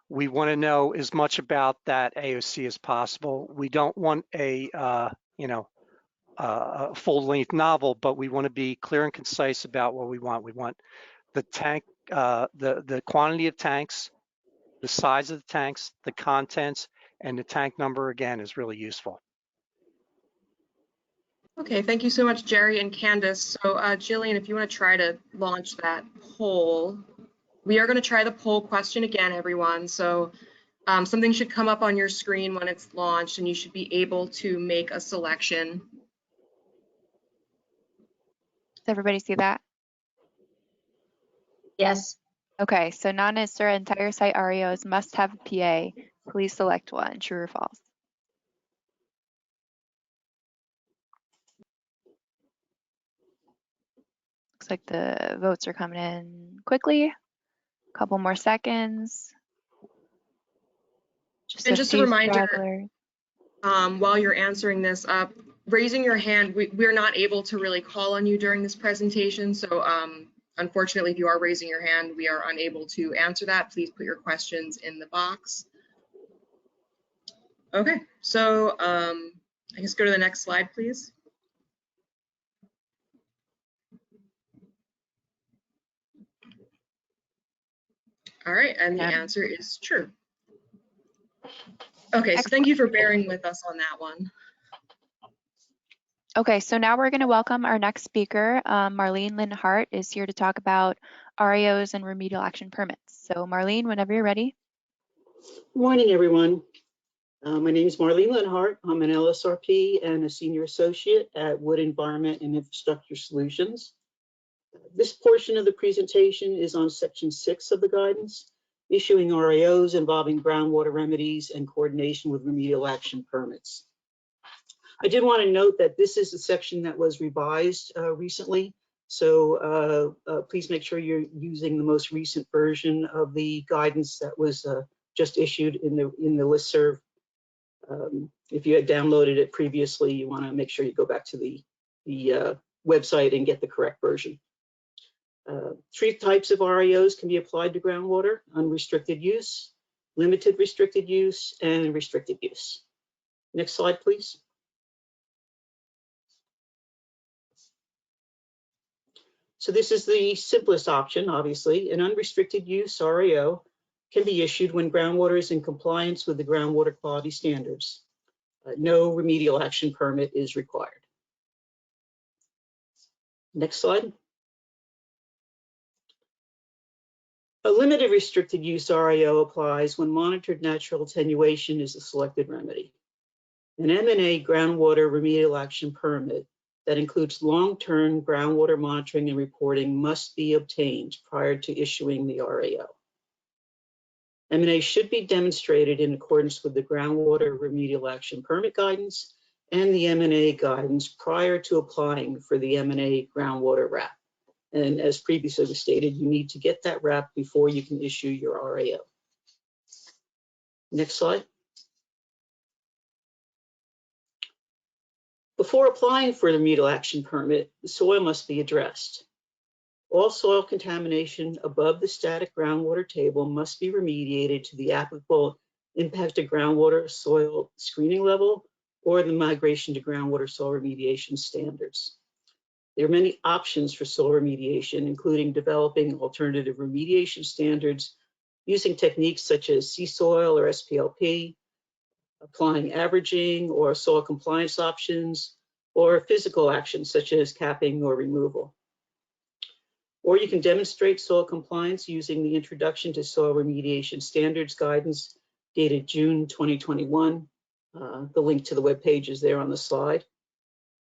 we want to know as much about that AOC as possible. We don't want a full-length novel, but we want to be clear and concise about what we want. We want the tank, the quantity of tanks, the size of the tanks, the contents, and the tank number again is really useful. Okay, thank you so much, Jerry and Candace. So Jillian, if you want to try to launch that poll. We are going to try the poll question again, everyone. So something should come up on your screen when it's launched, and you should be able to make a selection. Does everybody see that? Yes. Okay, so non-ISR entire site REOs must have a PA. Please select one, true or false. Looks like the votes are coming in quickly. A couple more seconds. Just a reminder, while you're answering this, raising your hand, we're not able to really call on you during this presentation. So unfortunately, if you are raising your hand, we are unable to answer that. Please put your questions in the box. Okay, so I guess go to the next slide, please. All right, and the answer is true. Okay, so thank you for bearing with us on that one. Okay, so now we're going to welcome our next speaker. Marlene Lynn Hart is here to talk about REOs and remedial action permits. So Marlene, whenever you're ready. Good morning, everyone. My name is Marlene Lynn Hart. I'm an LSRP and a senior associate at Wood Environment and Infrastructure Solutions. This portion of the presentation is on section 6 of the guidance, issuing REOs involving groundwater remedies and coordination with remedial action permits. I did want to note that this is a section that was revised recently, so please make sure you're using the most recent version of the guidance that was just issued in the listserv. If you had downloaded it previously, you want to make sure you go back to the website and get the correct version. 3 types of REOs can be applied to groundwater: unrestricted use, limited restricted use, and restricted use. Next slide, please. So this is the simplest option, obviously. An unrestricted use REO can be issued when groundwater is in compliance with the groundwater quality standards. No remedial action permit is required. Next slide. A limited restricted use REO applies when monitored natural attenuation is the selected remedy. An M&A groundwater remedial action permit that includes long-term groundwater monitoring and reporting must be obtained prior to issuing the REO. M&A should be demonstrated in accordance with the groundwater remedial action permit guidance and the M&A guidance prior to applying for the M&A groundwater RAP. And as previously stated, you need to get that RAP before you can issue your REO. Next slide. Before applying for the remedial action permit, the soil must be addressed. All soil contamination above the static groundwater table must be remediated to the applicable impacted groundwater soil screening level or the migration to groundwater soil remediation standards. There are many options for soil remediation, including developing alternative remediation standards using techniques such as sea soil or SPLP, applying averaging or soil compliance options, or physical actions such as capping or removal. Or you can demonstrate soil compliance using the Introduction to Soil Remediation Standards guidance dated June 2021. The link to the web page is there on the slide.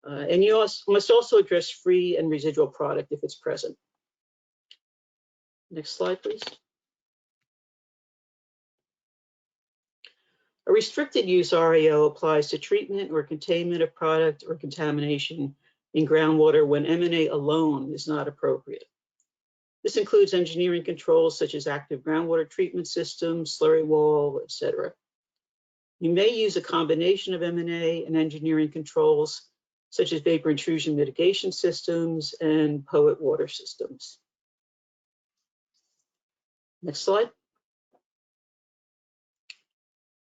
And you must also address free and residual product if it's present. Next slide, please. A restricted use REO applies to treatment or containment of product or contamination in groundwater when M&A alone is not appropriate. This includes engineering controls such as active groundwater treatment systems, slurry wall, etc. You may use a combination of M&A and engineering controls such as vapor intrusion mitigation systems and POET water systems. Next slide.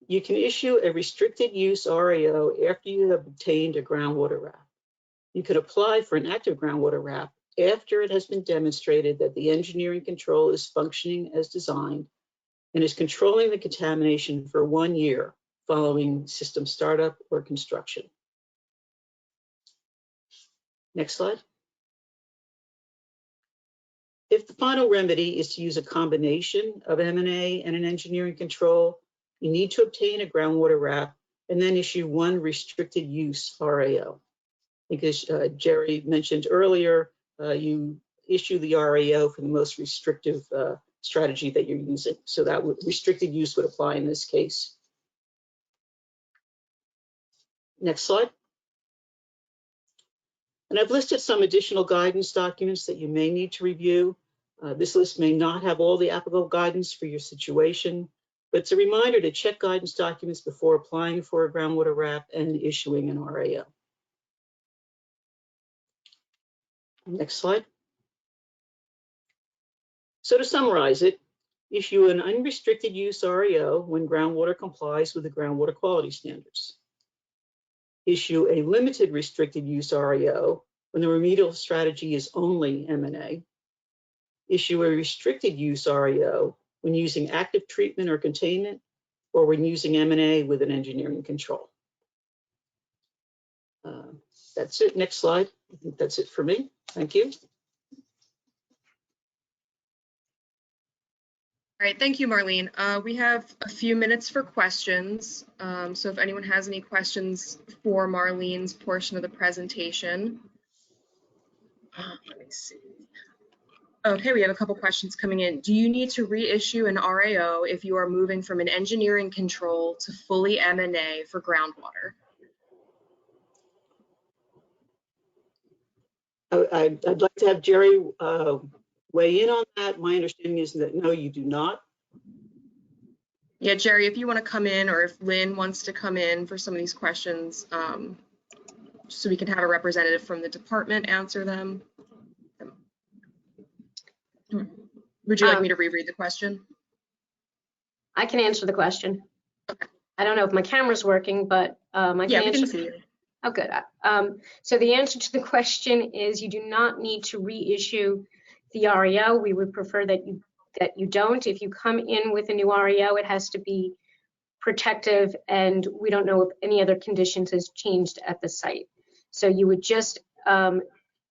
You can issue a restricted use RAO after you have obtained a groundwater RAP. You can apply for an active groundwater RAP after it has been demonstrated that the engineering control is functioning as designed and is controlling the contamination for 1 year following system startup or construction. Next slide. If the final remedy is to use a combination of M&A and an engineering control, you need to obtain a groundwater RAP and then issue one restricted use RAO. Because Jerry mentioned earlier, you issue the RAO for the most restrictive strategy that you're using. So that restricted use would apply in this case. Next slide. And I've listed some additional guidance documents that you may need to review. This list may not have all the applicable guidance for your situation, but it's a reminder to check guidance documents before applying for a groundwater RAP and issuing an RAO. Next slide. So to summarize it, issue an unrestricted use RAO when groundwater complies with the groundwater quality standards. Issue a limited restricted use RAO when the remedial strategy is only M&A. Issue a restricted use RAO when using active treatment or containment, or when using M&A with an engineering control. That's it. Next slide. I think that's it for me. Thank you. All right, thank you, Marlene. We have a few minutes for questions. So if anyone has any questions for Marlene's portion of the presentation. Let me see. Okay, we have a couple questions coming in. Do you need to reissue an RAO if you are moving from an engineering control to fully M&A for groundwater? I'd like to have Jerry weigh in on that. My understanding is that no, you do not. Yeah, Jerry, if you want to come in, or if Lynn wants to come in for some of these questions, so we can have a representative from the department answer them. Would you like me to reread the question? I can answer the question. Okay. I don't know if my camera's working, but I can Yeah, we answer. can see you. Oh, good. So the answer to the question is you do not need to reissue the REO. We would prefer that you don't. If you come in with a new REO, it has to be protective, and we don't know if any other conditions has changed at the site. So you would just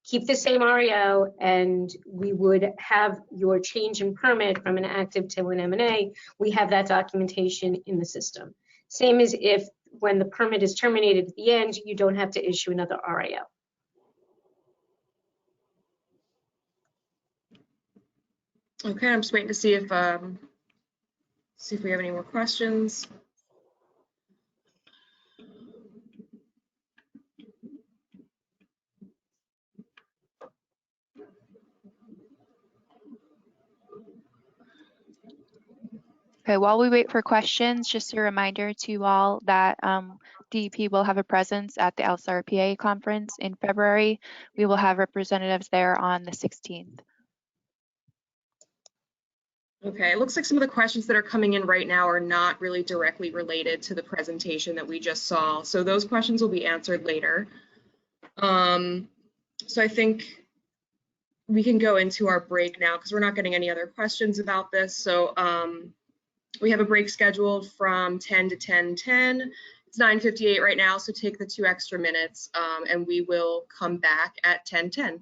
keep the same REO, and we would have your change in permit from an active to an M&A. We have that documentation in the system. Same as if when the permit is terminated at the end, you don't have to issue another REO. Okay, I'm just waiting to see if we have any more questions. Okay, while we wait for questions, just a reminder to you all that DEP will have a presence at the LSRPA conference in February. We will have representatives there on the 16th. Okay, it looks like some of the questions that are coming in right now are not really directly related to the presentation that we just saw. So those questions will be answered later. So I think we can go into our break now because we're not getting any other questions about this. So we have a break scheduled from 10 to 10:10. It's 9:58 right now, so take the 2 extra minutes and we will come back at 10:10.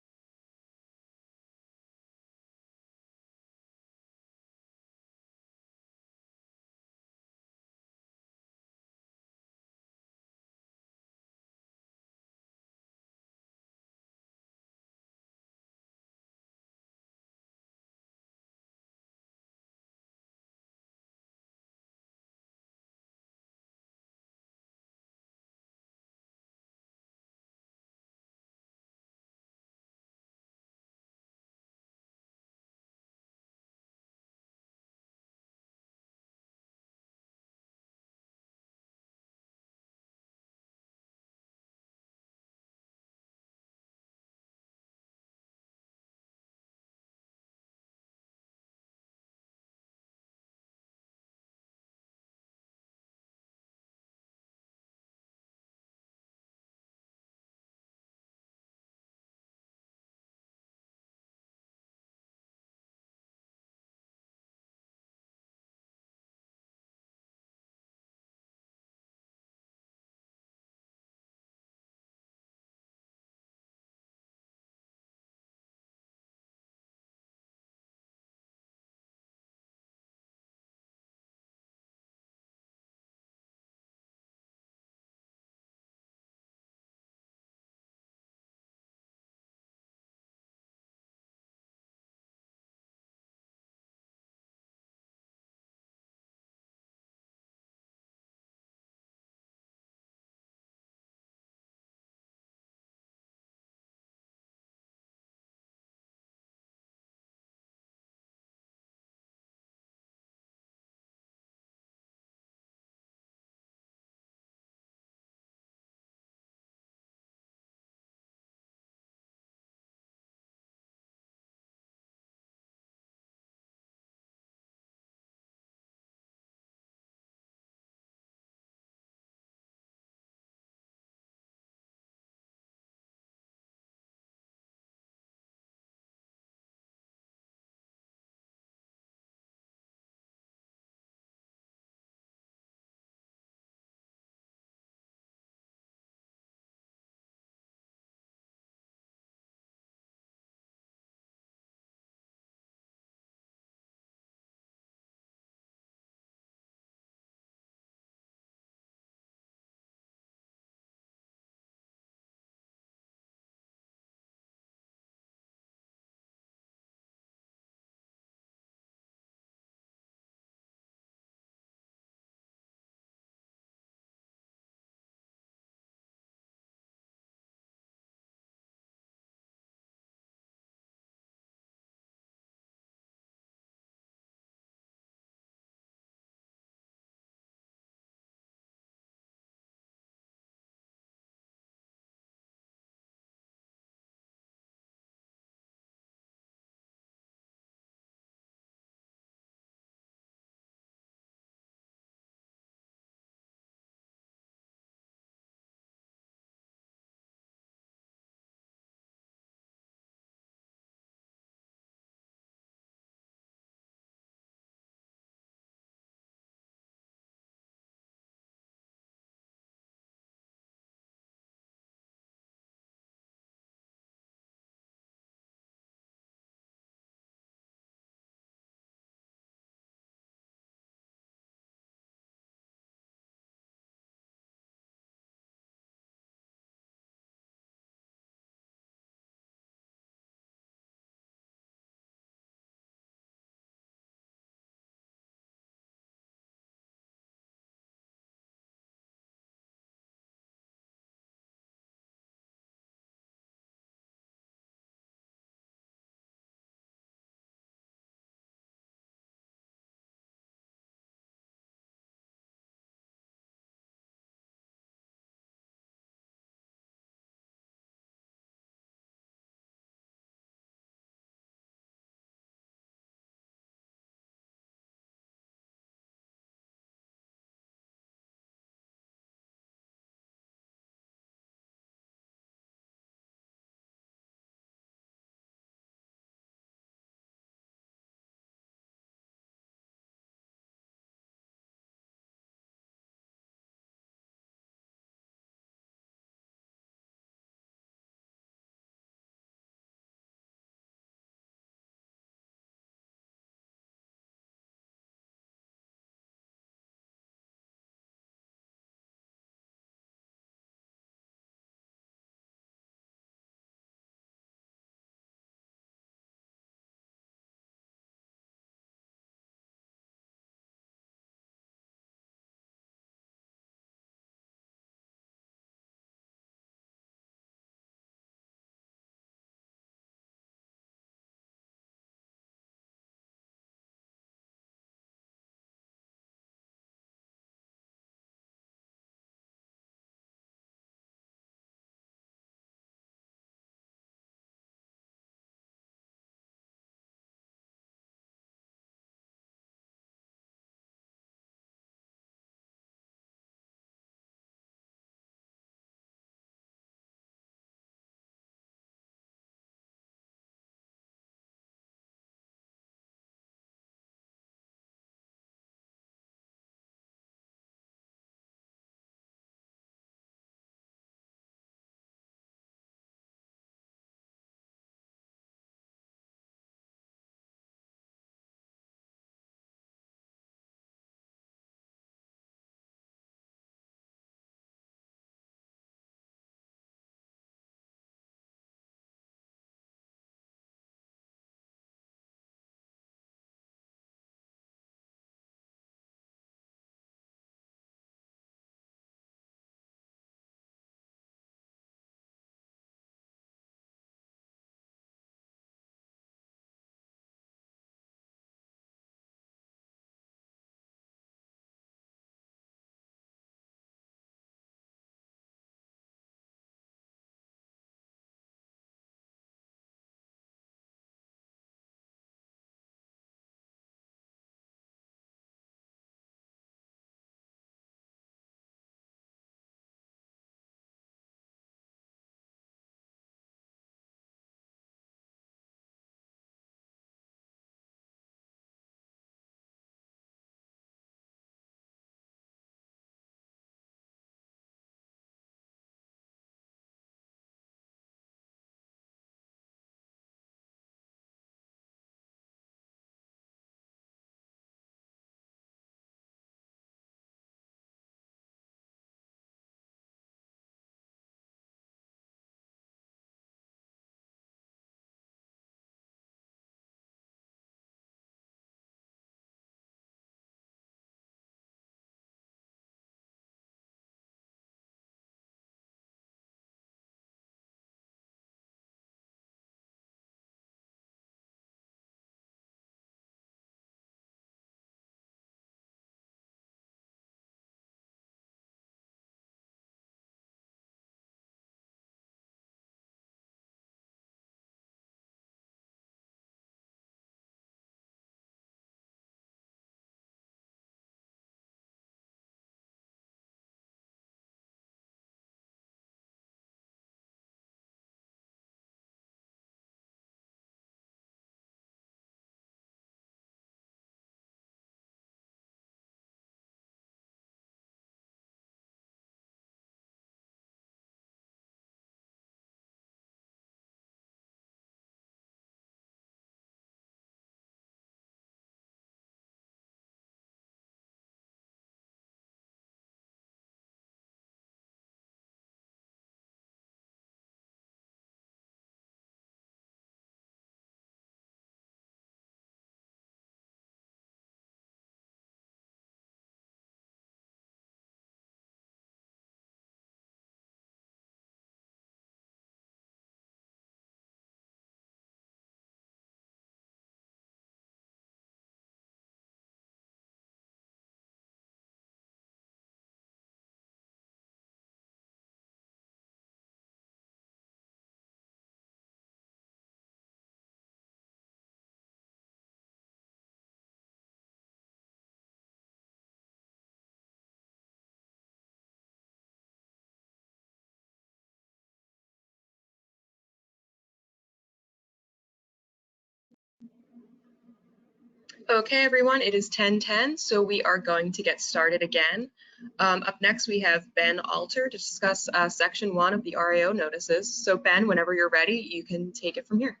Okay, everyone, it is 10:10, so we are going to get started again. Up next, we have Ben Alter to discuss Section 1 of the Reo Notices. So Ben, whenever you're ready, you can take it from here.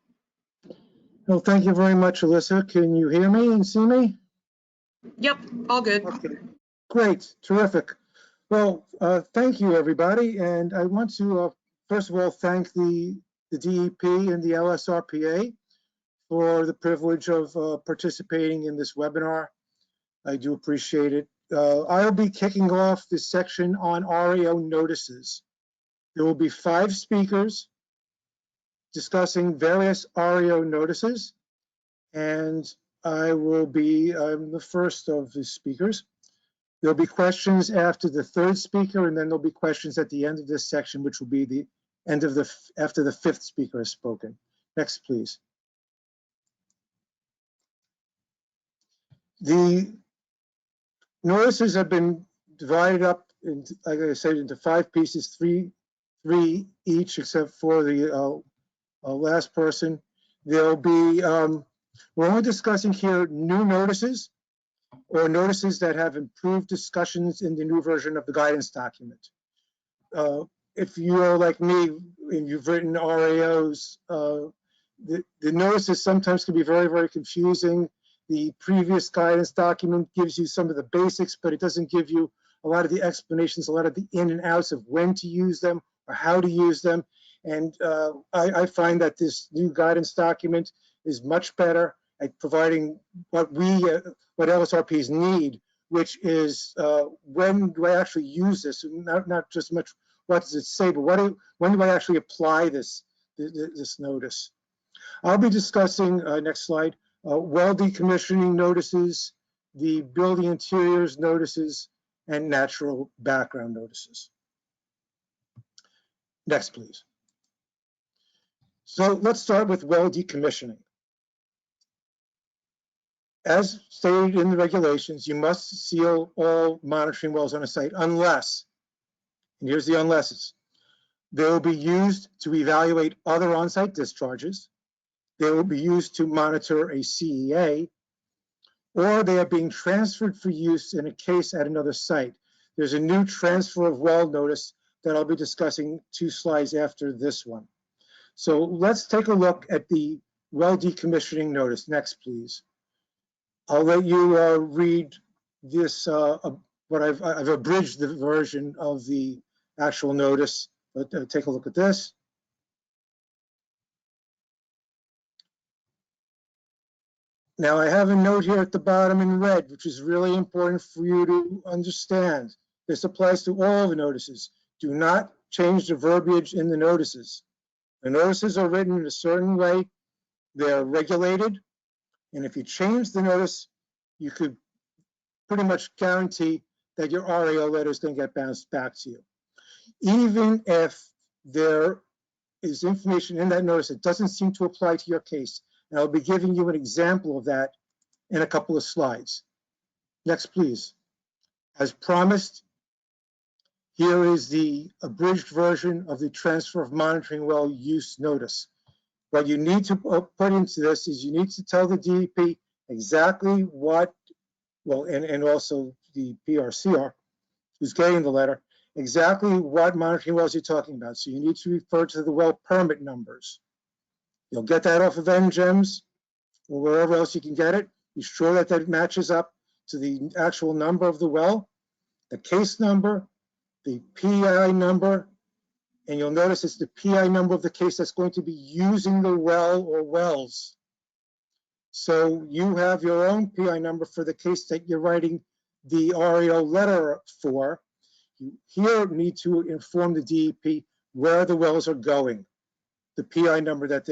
Well, thank you very much, Alyssa. Can you hear me and see me? Yep, all good. Okay, great, terrific. Well, thank you, everybody. And I want to, first of all, thank the DEP and the LSRPA for the privilege of participating in this webinar. I do appreciate it. I'll be kicking off this section on Reo notices. There will be 5 speakers discussing various Reo notices, and I'm the first of the speakers. There'll be questions after the 3rd speaker, and then there'll be questions at the end of this section, which will be the end of after the 5th speaker has spoken. Next, please. The notices have been divided up, like I said, into 5 pieces, three each, except for the last person. There'll be, we're only discussing here new notices or notices that have improved discussions in the new version of the guidance document. If you're like me and you've written RAOs, the notices sometimes can be very, very confusing. The previous guidance document gives you some of the basics, but it doesn't give you a lot of the explanations, a lot of the in and outs of when to use them or how to use them. And I find that this new guidance document is much better at providing what LSRPs need, which is when do I actually use this? Not just much what does it say, but when do I actually apply this notice? I'll be discussing, next slide, well decommissioning notices, the building interiors notices, and natural background notices. Next, please. So let's start with well decommissioning. As stated in the regulations, you must seal all monitoring wells on a site unless, and here's the unlesses, they will be used to evaluate other on-site discharges, they will be used to monitor a CEA, or they are being transferred for use in a case at another site. There's a new transfer of well notice that I'll be discussing 2 slides after this one. So let's take a look at the well decommissioning notice. Next, please. I'll let you read this, what I've abridged the version of the actual notice, but take a look at this. Now I have a note here at the bottom in red, which is really important for you to understand. This applies to all the notices. Do not change the verbiage in the notices. The notices are written in a certain way. They're regulated. And if you change the notice, you could pretty much guarantee that your RAO letter is going to get bounced back to you. Even if there is information in that notice that doesn't seem to apply to your case. And I'll be giving you an example of that in a couple of slides. Next, please. As promised, here is the abridged version of the transfer of monitoring well use notice. What you need to put into this is you need to tell the DEP exactly what, well, and also the PRCR, who's getting the letter, exactly what monitoring wells you're talking about. So you need to refer to the well permit numbers. You'll get that off of NGEMS or wherever else you can get it. Be sure that that matches up to the actual number of the well, the case number, the PI number, and you'll notice it's the PI number of the case that's going to be using the well or wells. So you have your own PI number for the case that you're writing the RAO letter for. You here need to inform the DEP where the wells are going, the PI number that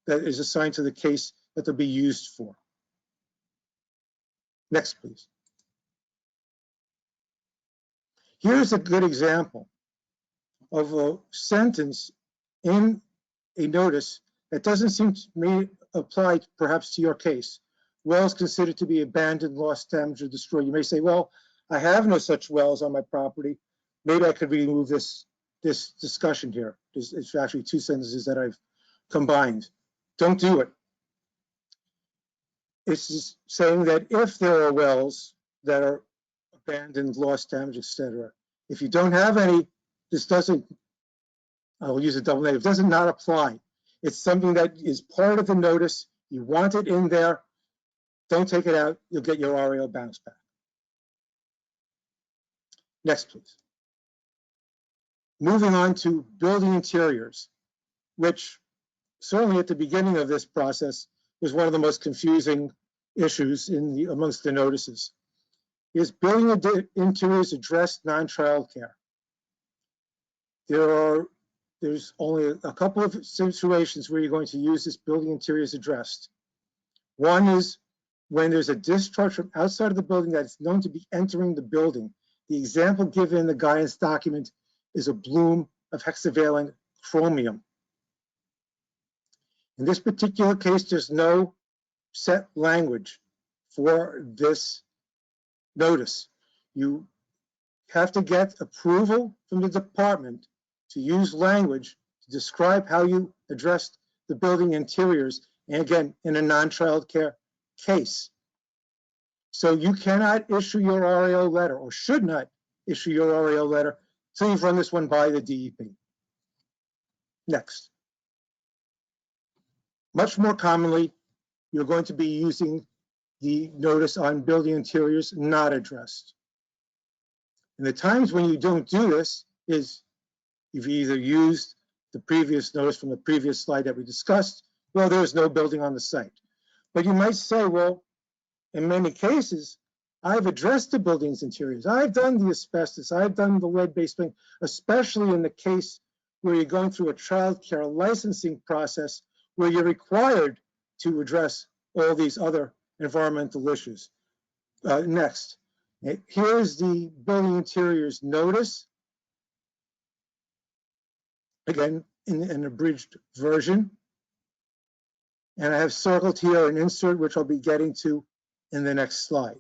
is assigned to the case that they'll be used for. Next, please. Here's a good example of a sentence in a notice that doesn't seem to me apply perhaps to your case. Wells considered to be abandoned, lost, damaged, or destroyed. You may say, well, I have no such wells on my property. Maybe I could remove this discussion here. It's actually 2 sentences that I've combined. Don't do it. It's just saying that if there are wells that are abandoned, lost, damaged, etc., if you don't have any, this doesn't, I'll use a double negative, does not apply. It's something that is part of the notice. You want it in there. Don't take it out. You'll get your REO bounce back. Next, please. Moving on to building interiors, which certainly at the beginning of this process was one of the most confusing issues amongst the notices. Is building interiors addressed non-childcare? There's only a couple of situations where you're going to use this building interiors addressed. One is when there's a discharge from outside of the building that is known to be entering the building. The example given in the guidance document is a bloom of hexavalent chromium. In this particular case, there's no set language for this notice. You have to get approval from the department to use language to describe how you addressed the building interiors, and again, in a non-childcare case. So you cannot issue your REO letter, or should not issue your REO letter, until you've run this one by the DEP. Next. Much more commonly, you're going to be using the notice on building interiors not addressed. And the times when you don't do this is you've either used the previous notice from the previous slide that we discussed, well, there's no building on the site. But you might say, well, in many cases, I've addressed the building's interiors. I've done the asbestos. I've done the lead-based thing, especially in the case where you're going through a child care licensing process where you're required to address all these other environmental issues. Next, here's the building interiors notice. Again, in an abridged version. And I have circled here an insert, which I'll be getting to in the next slide.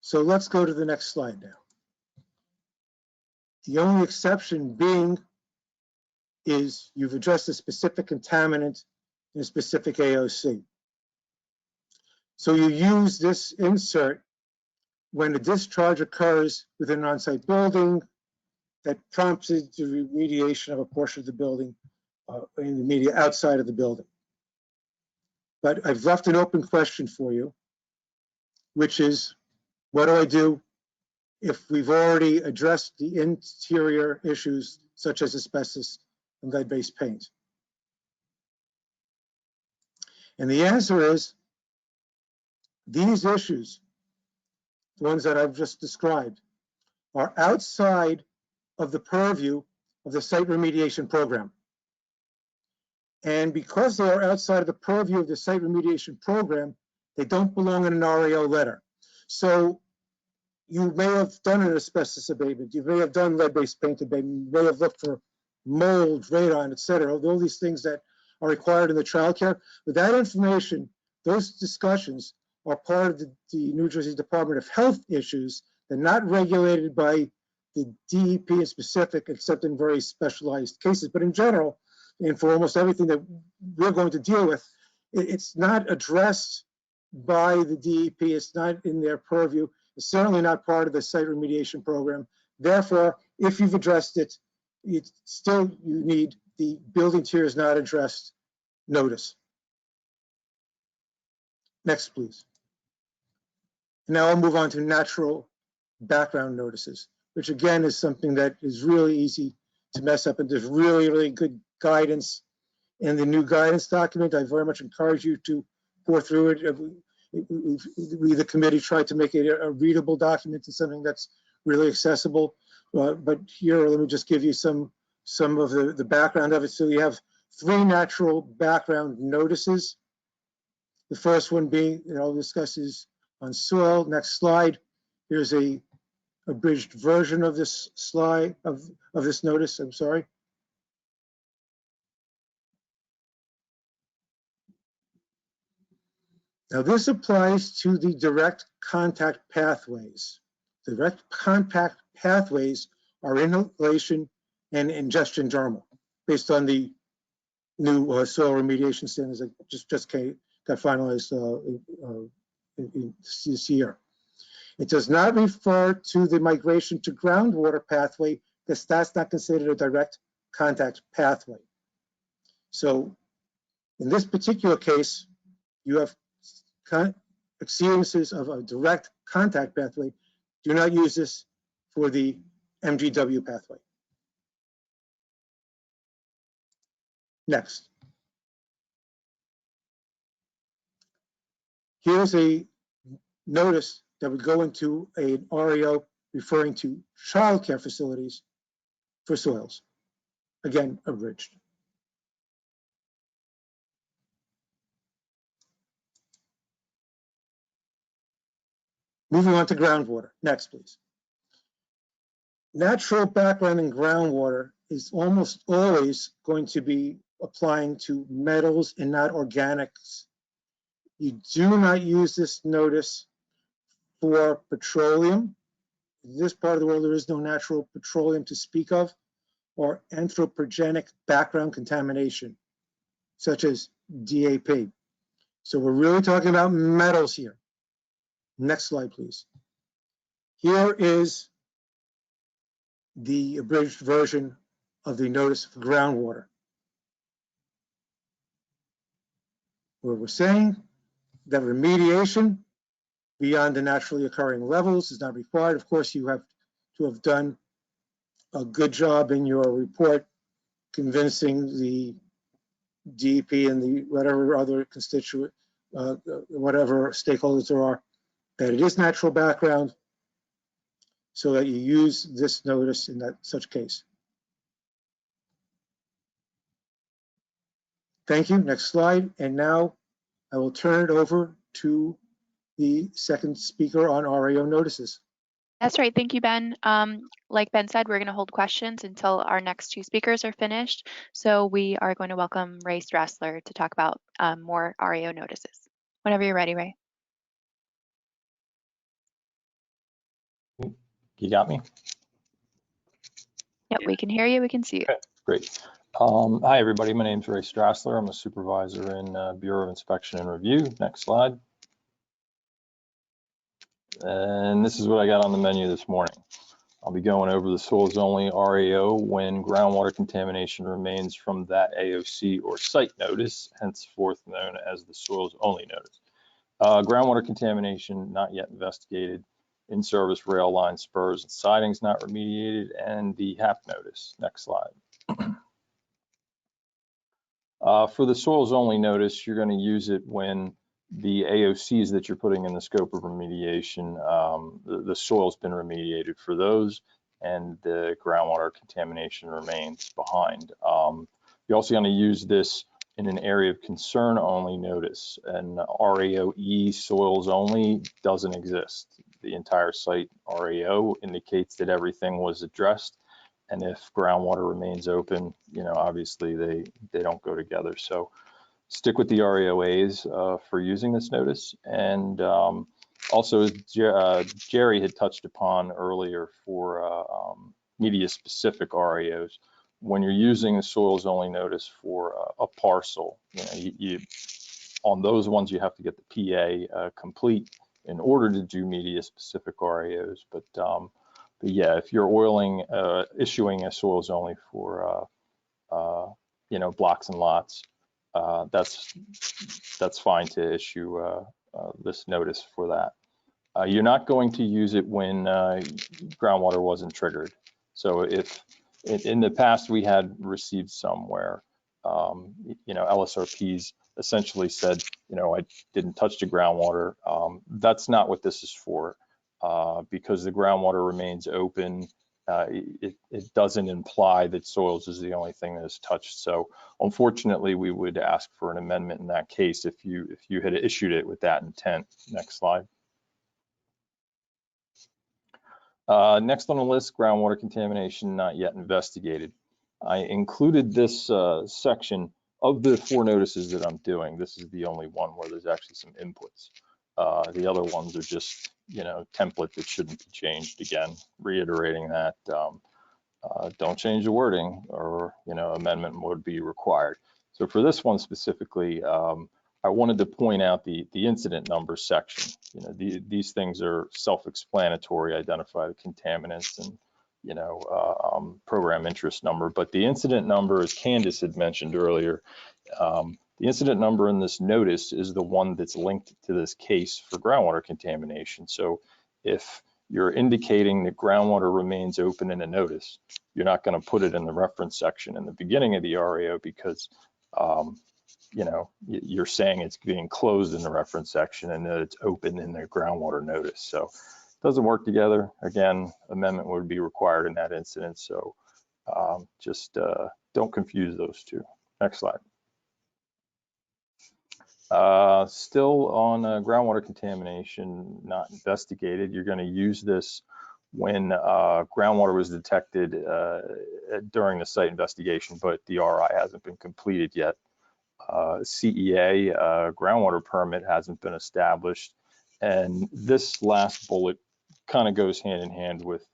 So let's go to the next slide now. The only exception being is you've addressed a specific contaminant in a specific AOC. So you use this insert when a discharge occurs within an on-site building that prompted the remediation of a portion of the building in the media outside of the building. But I've left an open question for you, which is, what do I do if we've already addressed the interior issues such as asbestos and lead-based paint? And the answer is, these issues, the ones that I've just described, are outside of the purview of the site remediation program. And because they are outside of the purview of the site remediation program, they don't belong in an REO letter. So you may have done an asbestos abatement, you may have done lead-based paint abatement, you may have looked for mold, radon, et cetera, all these things that are required in the childcare. But that information, those discussions are part of the New Jersey Department of Health issues. They're not regulated by the DEP in specific, except in very specialized cases. But in general, and for almost everything that we're going to deal with, it's not addressed by the DEP. It's not in their purview. It's certainly not part of the site remediation program. Therefore, if you've addressed it, you need the building interiors not addressed notice. Next, please. Now I'll move on to natural background notices, which again is something that is really easy to mess up, and there's really, really good guidance in the new guidance document. I very much encourage you to pour through it. We, the committee, tried to make it a readable document and something that's really accessible. But here, let me just give you some of the background of it. So you have 3 natural background notices. The first one being, I'll discuss, is on soil. Next slide. Here's a abridged version of this slide, of this notice, I'm sorry. Now this applies to the direct contact pathways. Direct contact pathways are inhalation and ingestion dermal, based on the new soil remediation standards that just got finalized this year. It does not refer to the migration to groundwater pathway because that's not considered a direct contact pathway. So in this particular case, you have exceedances of a direct contact pathway. Do not use this for the MGW pathway. Next. Here's a notice that would go into an REO referring to childcare facilities for soils. Again, abridged. Moving on to groundwater. Next, please. Natural background in groundwater is almost always going to be applying to metals and not organics. You do not use this notice for petroleum. In this part of the world, there is no natural petroleum to speak of, or anthropogenic background contamination, such as DAP. So we're really talking about metals here. Next slide, please. Here is the abridged version of the notice for groundwater, where we're saying that remediation beyond the naturally occurring levels is not required. Of course, you have to have done a good job in your report convincing the DEP and the whatever other constituent, whatever stakeholders there are, that it is natural background, so that you use this notice in that such case. Thank you. Next slide. And now I will turn it over to the second speaker on Reo Notices. That's right. Thank you, Ben. Like Ben said, we're going to hold questions until our next two speakers are finished. So we are going to welcome Ray Strassler to talk about more Reo notices. Whenever you're ready, Ray. You got me? Yep, we can hear you. We can see you. Okay, great. Hi, everybody. My name is Ray Strassler. I'm a supervisor in Bureau of Inspection and Review. Next slide. And this is what I got on the menu this morning. I'll be going over the soils only REO when groundwater contamination remains from that AOC or site notice, henceforth known as the soils only notice. Groundwater contamination not yet investigated, in-service rail line spurs and sidings not remediated, and the HAP notice. Next slide. For the soils only notice, you're going to use it when the AOCs that you're putting in the scope of remediation, the soil's been remediated for those, and the groundwater contamination remains behind. You're also going to use this in an area of concern only notice, and REOE soils only doesn't exist. The entire site REO indicates that everything was addressed, and if groundwater remains open, you know, obviously they don't go together. So stick with the REOAs for using this notice. And also, as Jerry had touched upon earlier, for media-specific REOs, when you're using the soils only notice for a parcel, you know, on those ones you have to get the PA complete in order to do media-specific REOs. But yeah, if you're oiling, issuing a soils only for you know, blocks and lots, that's fine to issue this notice for that. You're not going to use it when groundwater wasn't triggered. So if in the past we had received somewhere, you know, LSRPs essentially said, you know, I didn't touch the groundwater. That's not what this is for, because the groundwater remains open. It doesn't imply that soils is the only thing that is touched. So unfortunately, we would ask for an amendment in that case if you had issued it with that intent. Next slide. Next on the list, groundwater contamination not yet investigated. I included this section of the 4 notices that I'm doing. This is the only one where there's actually some inputs. The other ones are just, you know, template that shouldn't be changed. Again, reiterating that don't change the wording, or, you know, amendment would be required. So for this one specifically, I wanted to point out the incident number section. You know, these things are self-explanatory, identify the contaminants and, you know, program interest number. But the incident number, as Candace had mentioned earlier, the incident number in this notice is the one that's linked to this case for groundwater contamination. So if you're indicating that groundwater remains open in a notice, you're not going to put it in the reference section in the beginning of the REO because you know, you're saying it's being closed in the reference section and that it's open in the groundwater notice. So it doesn't work together. Again, amendment would be required in that instance. So just don't confuse those two. Next slide. Still on groundwater contamination not investigated, you're going to use this when groundwater was detected during the site investigation, but the RI hasn't been completed yet. CEA groundwater permit hasn't been established, and this last bullet kind of goes hand in hand with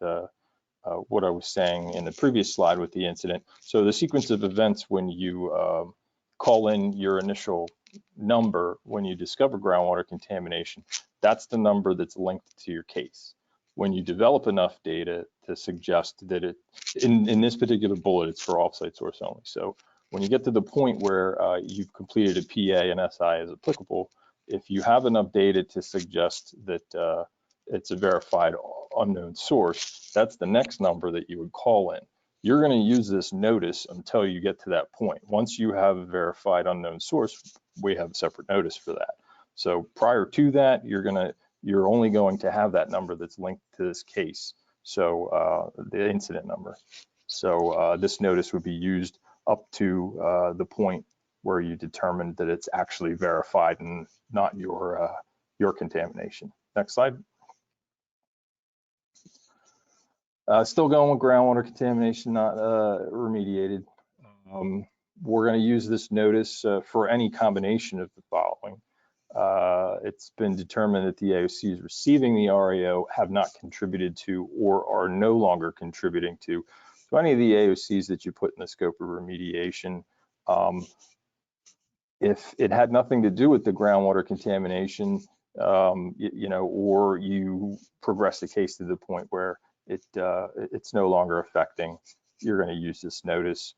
what I was saying in the previous slide with the incident. So the sequence of events when you call in your initial number when you discover groundwater contamination, that's the number that's linked to your case. When you develop enough data to suggest that it, in this particular bullet, it's for offsite source only. So when you get to the point where you've completed a PA and SI as applicable, if you have enough data to suggest that it's a verified unknown source, that's the next number that you would call in. You're going to use this notice until you get to that point. Once you have a verified unknown source, we have a separate notice for that. So prior to that, you're only going to have that number that's linked to this case. So the incident number. So this notice would be used up to the point where you determine that it's actually verified and not your contamination. Next slide. Still going with groundwater contamination not remediated. We're going to use this notice for any combination of the following. It's been determined that the Aocs receiving the REO have not contributed to or are no longer contributing to any of the Aocs that you put in the scope of remediation. If it had nothing to do with the groundwater contamination, you know, or you progress the case to the point where it's no longer affecting, you're going to use this notice.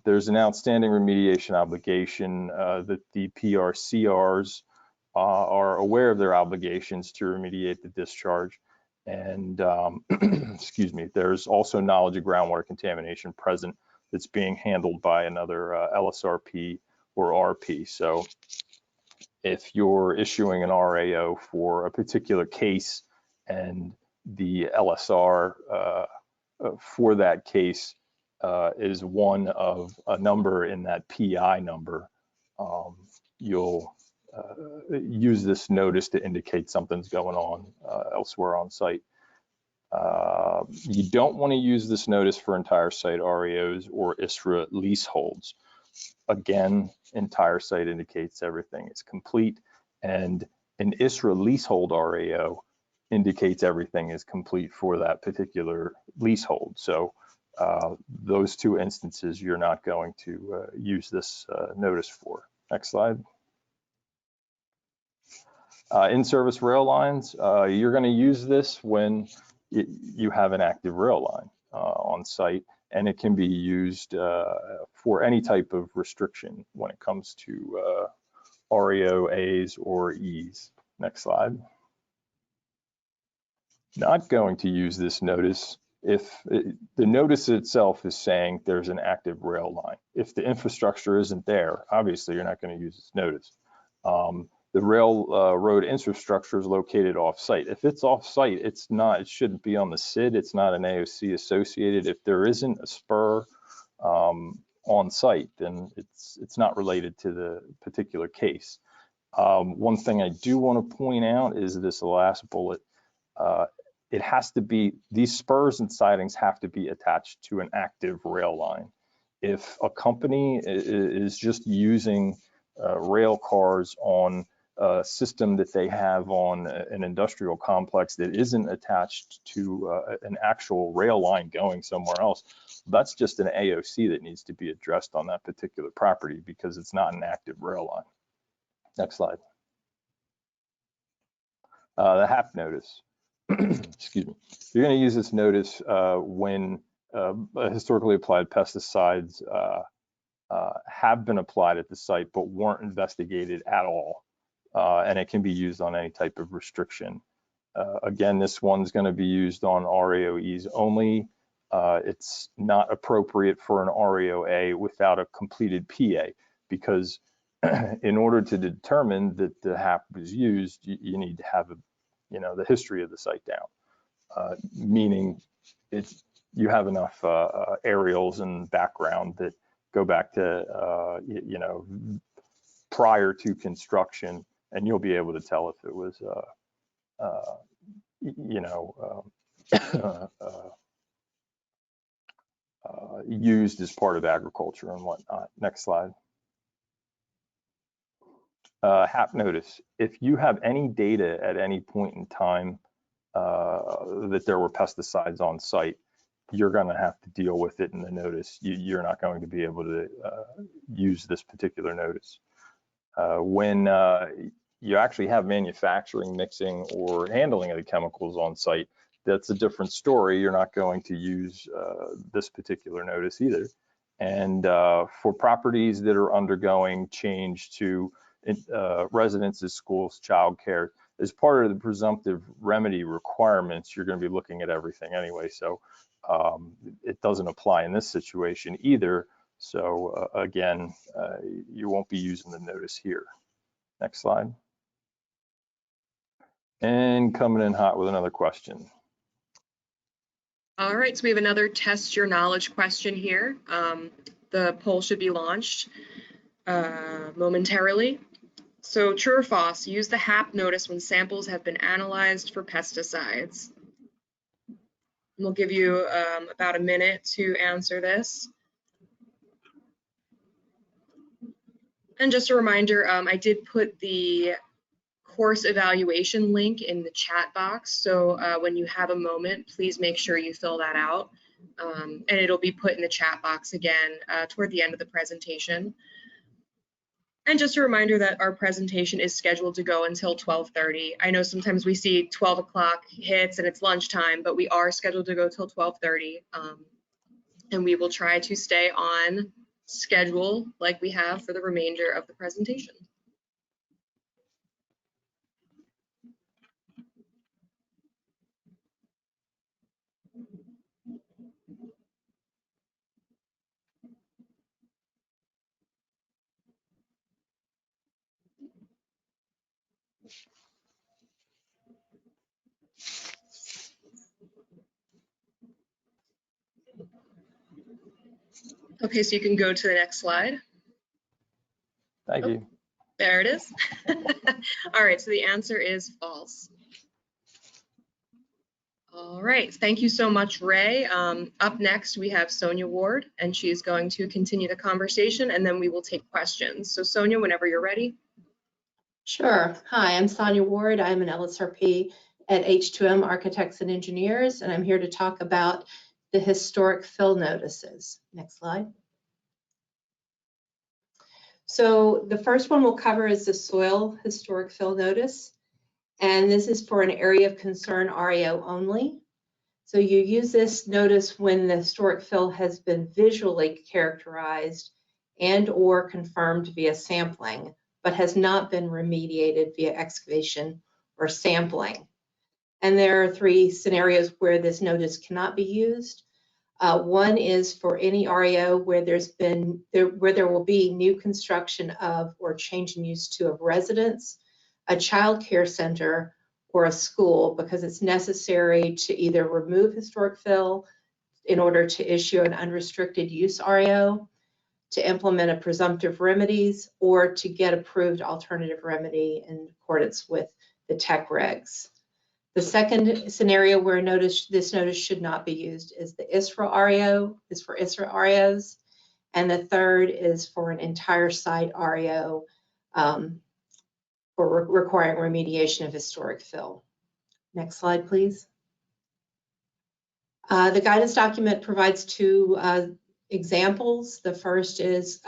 There's an outstanding remediation obligation that the PRCRs are aware of their obligations to remediate the discharge. And excuse me, there's also knowledge of groundwater contamination present that's being handled by another LSRP or RP. So if you're issuing an REO for a particular case and the LSR for that case is one of a number in that PI number, you'll use this notice to indicate something's going on elsewhere on site. You don't want to use this notice for entire site REOs or ISRA leaseholds. Again, entire site indicates everything is complete, and an ISRA leasehold REO indicates everything is complete for that particular leasehold. So those two instances you're not going to use this notice for. Next slide. In-service rail lines, you're going to use this when you have an active rail line on site, and it can be used for any type of restriction when it comes to REO A's or E's. Next slide. Not going to use this notice if the notice itself is saying there's an active rail line. If the infrastructure isn't there, obviously you're not going to use this notice. The railroad infrastructure is located off-site. If it's off-site, it's not. It shouldn't be on the SID. It's not an AOC associated. If there isn't a spur on site, then it's not related to the particular case. One thing I do want to point out is this last bullet. It has to be, these spurs and sidings have to be attached to an active rail line. If a company is just using rail cars on system that they have on an industrial complex that isn't attached to an actual rail line going somewhere else, that's just an AOC that needs to be addressed on that particular property because it's not an active rail line. Next slide. The HAP notice. Excuse me. You're going to use this notice when historically applied pesticides have been applied at the site but weren't investigated at all. And it can be used on any type of restriction. Again, this one's going to be used on RAOEs only. It's not appropriate for an RAOA without a completed PA because in order to determine that the HAP was used, you need to have the history of the site down, meaning you have enough aerials and background that go back to prior to construction, and you'll be able to tell if it was used as part of agriculture and whatnot. Next slide. HAP notice. If you have any data at any point in time that there were pesticides on site, you're going to have to deal with it in the notice. You're not going to be able to use this particular notice. When you actually have manufacturing, mixing, or handling of the chemicals on site, that's a different story. You're not going to use this particular notice either. And for properties that are undergoing change to residences, schools, childcare, as part of the presumptive remedy requirements, you're going to be looking at everything anyway. So it doesn't apply in this situation either. So again, you won't be using the notice here. Next slide. And coming in hot with another question. All right, so we have another test your knowledge question here. The poll should be launched momentarily. So true or false, use the HAP notice when samples have been analyzed for pesticides. We'll give you about a minute to answer this. And just a reminder, I did put the course evaluation link in the chat box. So when you have a moment, please make sure you fill that out. And it'll be put in the chat box again toward the end of the presentation. And just a reminder that our presentation is scheduled to go until 12:30. I know sometimes we see 12 o'clock hits and it's lunchtime, but we are scheduled to go till 12:30. And we will try to stay on schedule like we have for the remainder of the presentation. Okay, so you can go to the next slide. Thank you. There it is. All right, so the answer is false. All right, thank you so much, Ray. Up next, we have Sonia Ward, and she's going to continue the conversation, and then we will take questions. So Sonia, whenever you're ready. Sure. Hi, I'm Sonia Ward. I'm an LSRP at H2M Architects and Engineers, and I'm here to talk about the historic fill notices. Next slide. So the first one we'll cover is the soil historic fill notice, and this is for an area of concern REO only. So you use this notice when the historic fill has been visually characterized and or confirmed via sampling, but has not been remediated via excavation or sampling. And there are three scenarios where this notice cannot be used. One is for any REO where there will be new construction of or change in use to of residence, a child care center, or a school, because it's necessary to either remove historic fill in order to issue an unrestricted use REO, to implement a presumptive remedies, or to get approved alternative remedy in accordance with the tech regs. The second scenario where this notice should not be used is the ISRA REO, is for ISRA REOs, and the third is for an entire site REO for requiring remediation of historic fill. Next slide, please. The guidance document provides two examples. The first is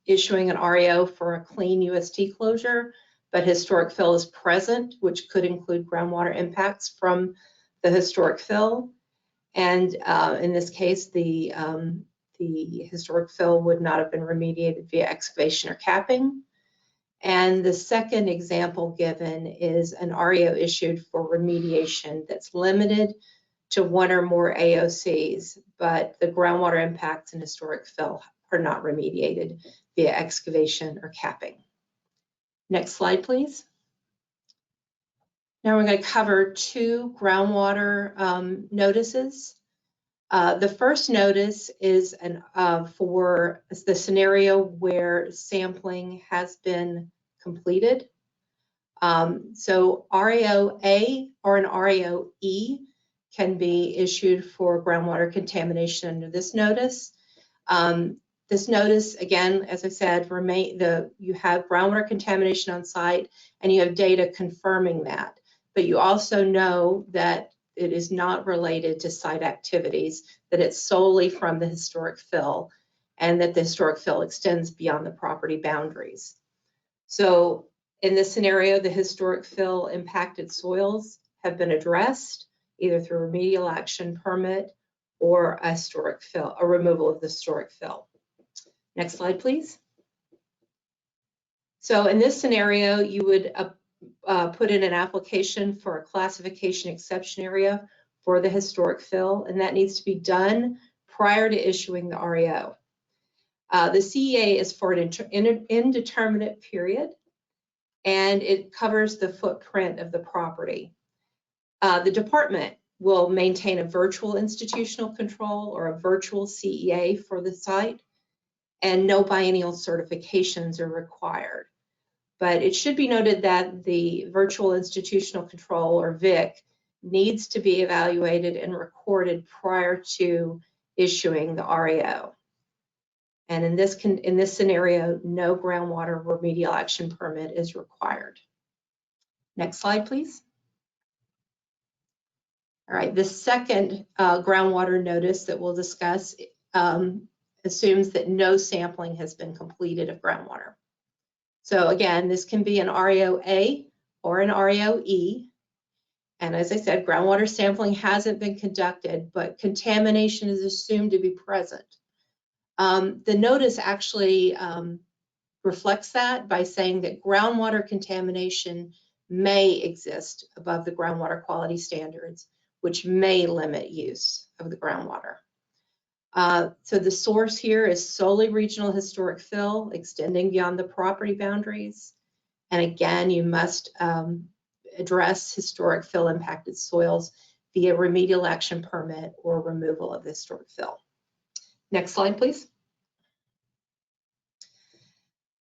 issuing an REO for a clean UST closure, but historic fill is present, which could include groundwater impacts from the historic fill. And in this case, the historic fill would not have been remediated via excavation or capping. And the second example given is an REO issued for remediation that's limited to one or more AOCs, but the groundwater impacts and historic fill are not remediated via excavation or capping. Next slide, please. Now we're going to cover two groundwater notices. The first notice is for the scenario where sampling has been completed. So REO A or an REO E can be issued for groundwater contamination under this notice. This notice, again, as I said, you have groundwater contamination on site and you have data confirming that. But you also know that it is not related to site activities, that it's solely from the historic fill, and that the historic fill extends beyond the property boundaries. So in this scenario, the historic fill impacted soils have been addressed either through remedial action permit or a historic fill, a removal of the historic fill. Next slide, please. So in this scenario, you would put in an application for a classification exception area for the historic fill, and that needs to be done prior to issuing the REO. The CEA is for an indeterminate period, and it covers the footprint of the property. The department will maintain a virtual institutional control or a virtual CEA for the site, and no biennial certifications are required. But it should be noted that the virtual institutional control, or VIC, needs to be evaluated and recorded prior to issuing the REO. And in this scenario, no groundwater remedial action permit is required. Next slide, please. All right, the second groundwater notice that we'll discuss assumes that no sampling has been completed of groundwater. So again, this can be an REO A or an REO E. And as I said, groundwater sampling hasn't been conducted, but contamination is assumed to be present. The notice actually reflects that by saying that groundwater contamination may exist above the groundwater quality standards, which may limit use of the groundwater. So the source here is solely regional historic fill extending beyond the property boundaries. And again, you must address historic fill impacted soils via remedial action permit or removal of the historic fill. Next slide, please.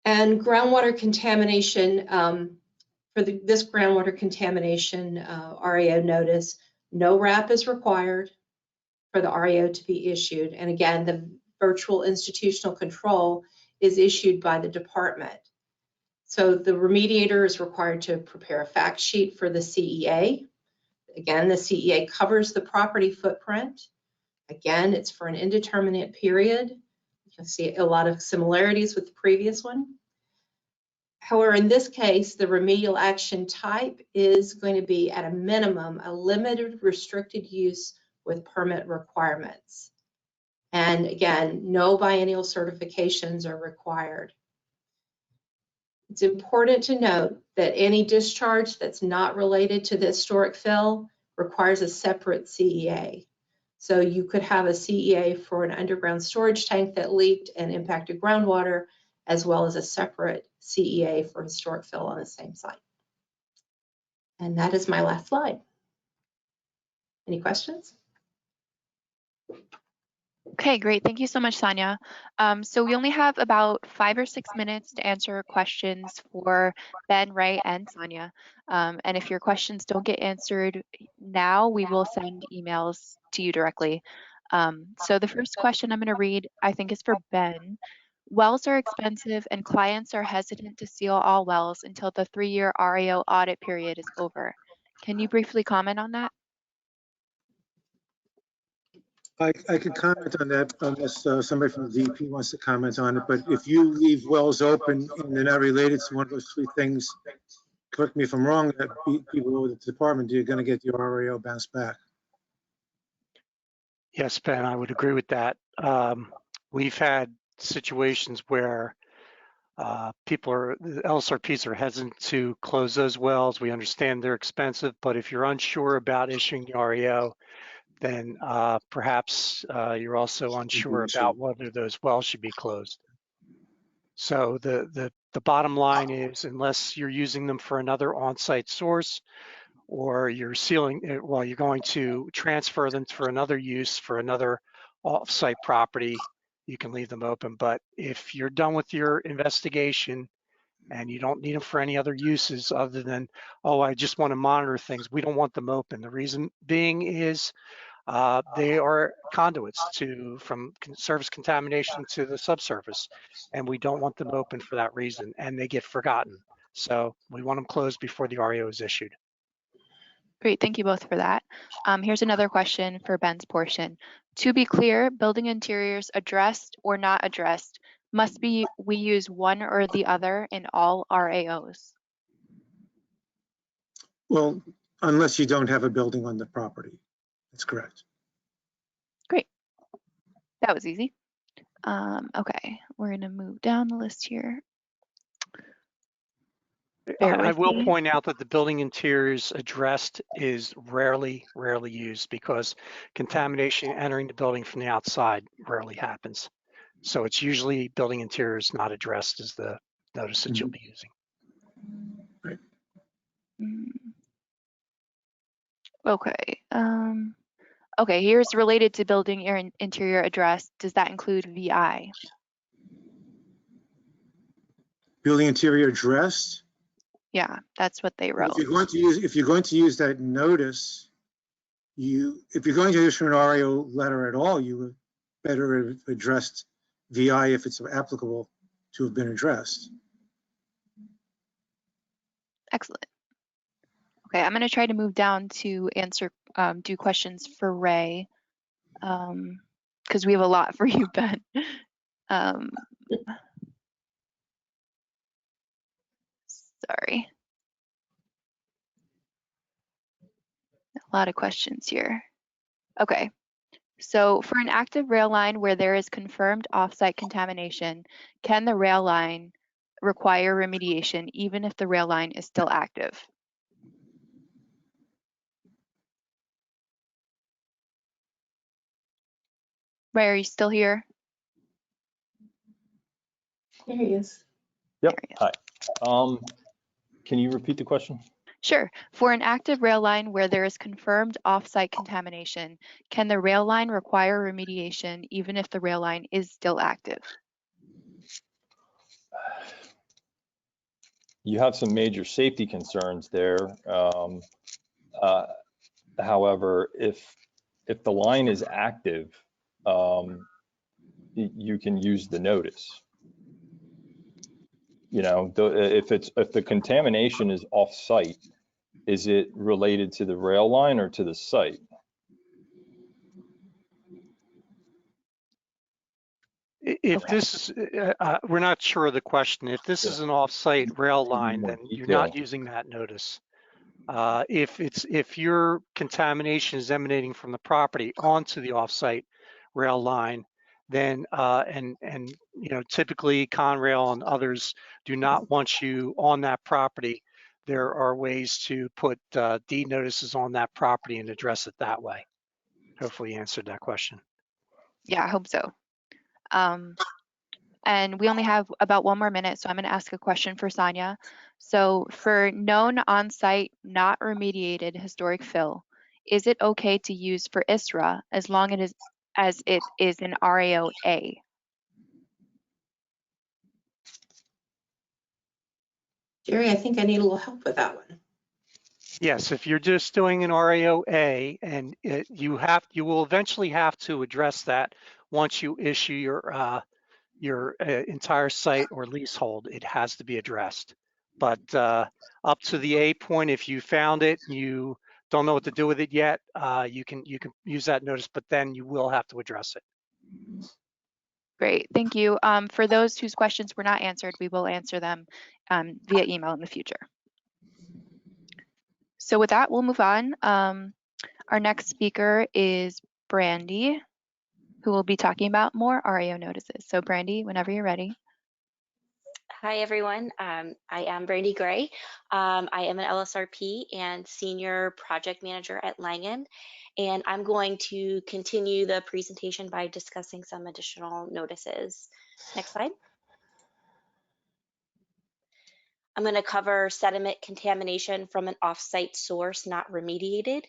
And groundwater contamination, for this groundwater contamination REO notice, no RAP is required for the REO to be issued. And again, the virtual institutional control is issued by the department. So the remediator is required to prepare a fact sheet for the CEA. Again, the CEA covers the property footprint. Again, it's for an indeterminate period. You can see a lot of similarities with the previous one. However, in this case, the remedial action type is going to be at a minimum a limited restricted use with permit requirements. And again, no biennial certifications are required. It's important to note that any discharge that's not related to the historic fill requires a separate CEA. So you could have a CEA for an underground storage tank that leaked and impacted groundwater, as well as a separate CEA for historic fill on the same site. And that is my last slide. Any questions? Okay, great. Thank you so much, Sonia. So we only have about 5 or 6 minutes to answer questions for Ben, Ray, and Sonia. And if your questions don't get answered now, we will send emails to you directly. So the first question I'm going to read, I think, is for Ben. Wells are expensive and clients are hesitant to seal all wells until the 3-year RAO audit period is over. Can you briefly comment on that? I could comment on that unless somebody from the DP wants to comment on it. But if you leave wells open and they're not related to one of those three things, correct me if I'm wrong, that people with the department, you're going to get your RAO bounced back. Yes, Ben, I would agree with that. We've had situations where the LSRPs are hesitant to close those wells. We understand they're expensive, but if you're unsure about issuing the REO, then perhaps you're also unsure about whether those wells should be closed. So the bottom line is, unless you're using them for another on-site source, or you're sealing, well, you're going to transfer them for another use for another off-site property, you can leave them open. But if you're done with your investigation and you don't need them for any other uses other than, oh, I just want to monitor things, we don't want them open. The reason being is they are conduits from surface contamination to the subsurface, and we don't want them open for that reason, and they get forgotten. So we want them closed before the REO is issued. Great, thank you both for that. Here's another question for Ben's portion. To be clear, building interiors addressed or not addressed, we use one or the other in all RAOs? Well, unless you don't have a building on the property. That's correct. Great, that was easy. Okay, we're gonna move down the list here. I will point out that the building interiors addressed is rarely used because contamination entering the building from the outside rarely happens. So it's usually building interiors not addressed is the notice that you'll be using. Right. Okay. Okay, here's related to building interior address. Does that include VI? Building interior addressed? Yeah, that's what they wrote. If you're going to use that notice, if you're going to issue an RAO letter at all, you would better have addressed VI if it's applicable to have been addressed. Excellent. Okay, I'm going to try to move down to do questions for Ray, because we have a lot for you, Ben. Sorry. A lot of questions here. Okay, so for an active rail line where there is confirmed offsite contamination, can the rail line require remediation even if the rail line is still active? Ray, are you still here? There he is. Yep. Hi. Can you repeat the question? Sure. For an active rail line where there is confirmed offsite contamination, can the rail line require remediation even if the rail line is still active? You have some major safety concerns there. However, if the line is active, you can use the notice. You know, if the contamination is off-site, is it related to the rail line or to the site? If this is, we're not sure of the question. If this is an off-site rail line, then you're not using that notice. If your contamination is emanating from the property onto the off-site rail line, then and you know, typically Conrail and others do not want you on that property. There are ways to put deed notices on that property and address it that way. Hopefully you answered that question. Yeah, I hope so. And we only have about 1 more minute, so I'm going to ask a question for Sonia. So for known on-site, not remediated historic fill, is it okay to use for ISRA as long as it is an RAO-A? Jerry, I think I need a little help with that one. Yes, if you're just doing an RAO-A, and you will eventually have to address that once you issue your entire site or leasehold, it has to be addressed. But up to the A point, if you found it, you don't know what to do with it yet, you can use that notice, but then you will have to address it. Great, thank you. For those whose questions were not answered, we will answer them via email in the future. So with that, we'll move on. Our next speaker is Brandy, who will be talking about more Reo notices. So Brandy, whenever you're ready. Hi, everyone. I am Brandy Gray. I am an LSRP and Senior Project Manager at Langen, and I'm going to continue the presentation by discussing some additional notices. Next slide. I'm going to cover sediment contamination from an off-site source not remediated.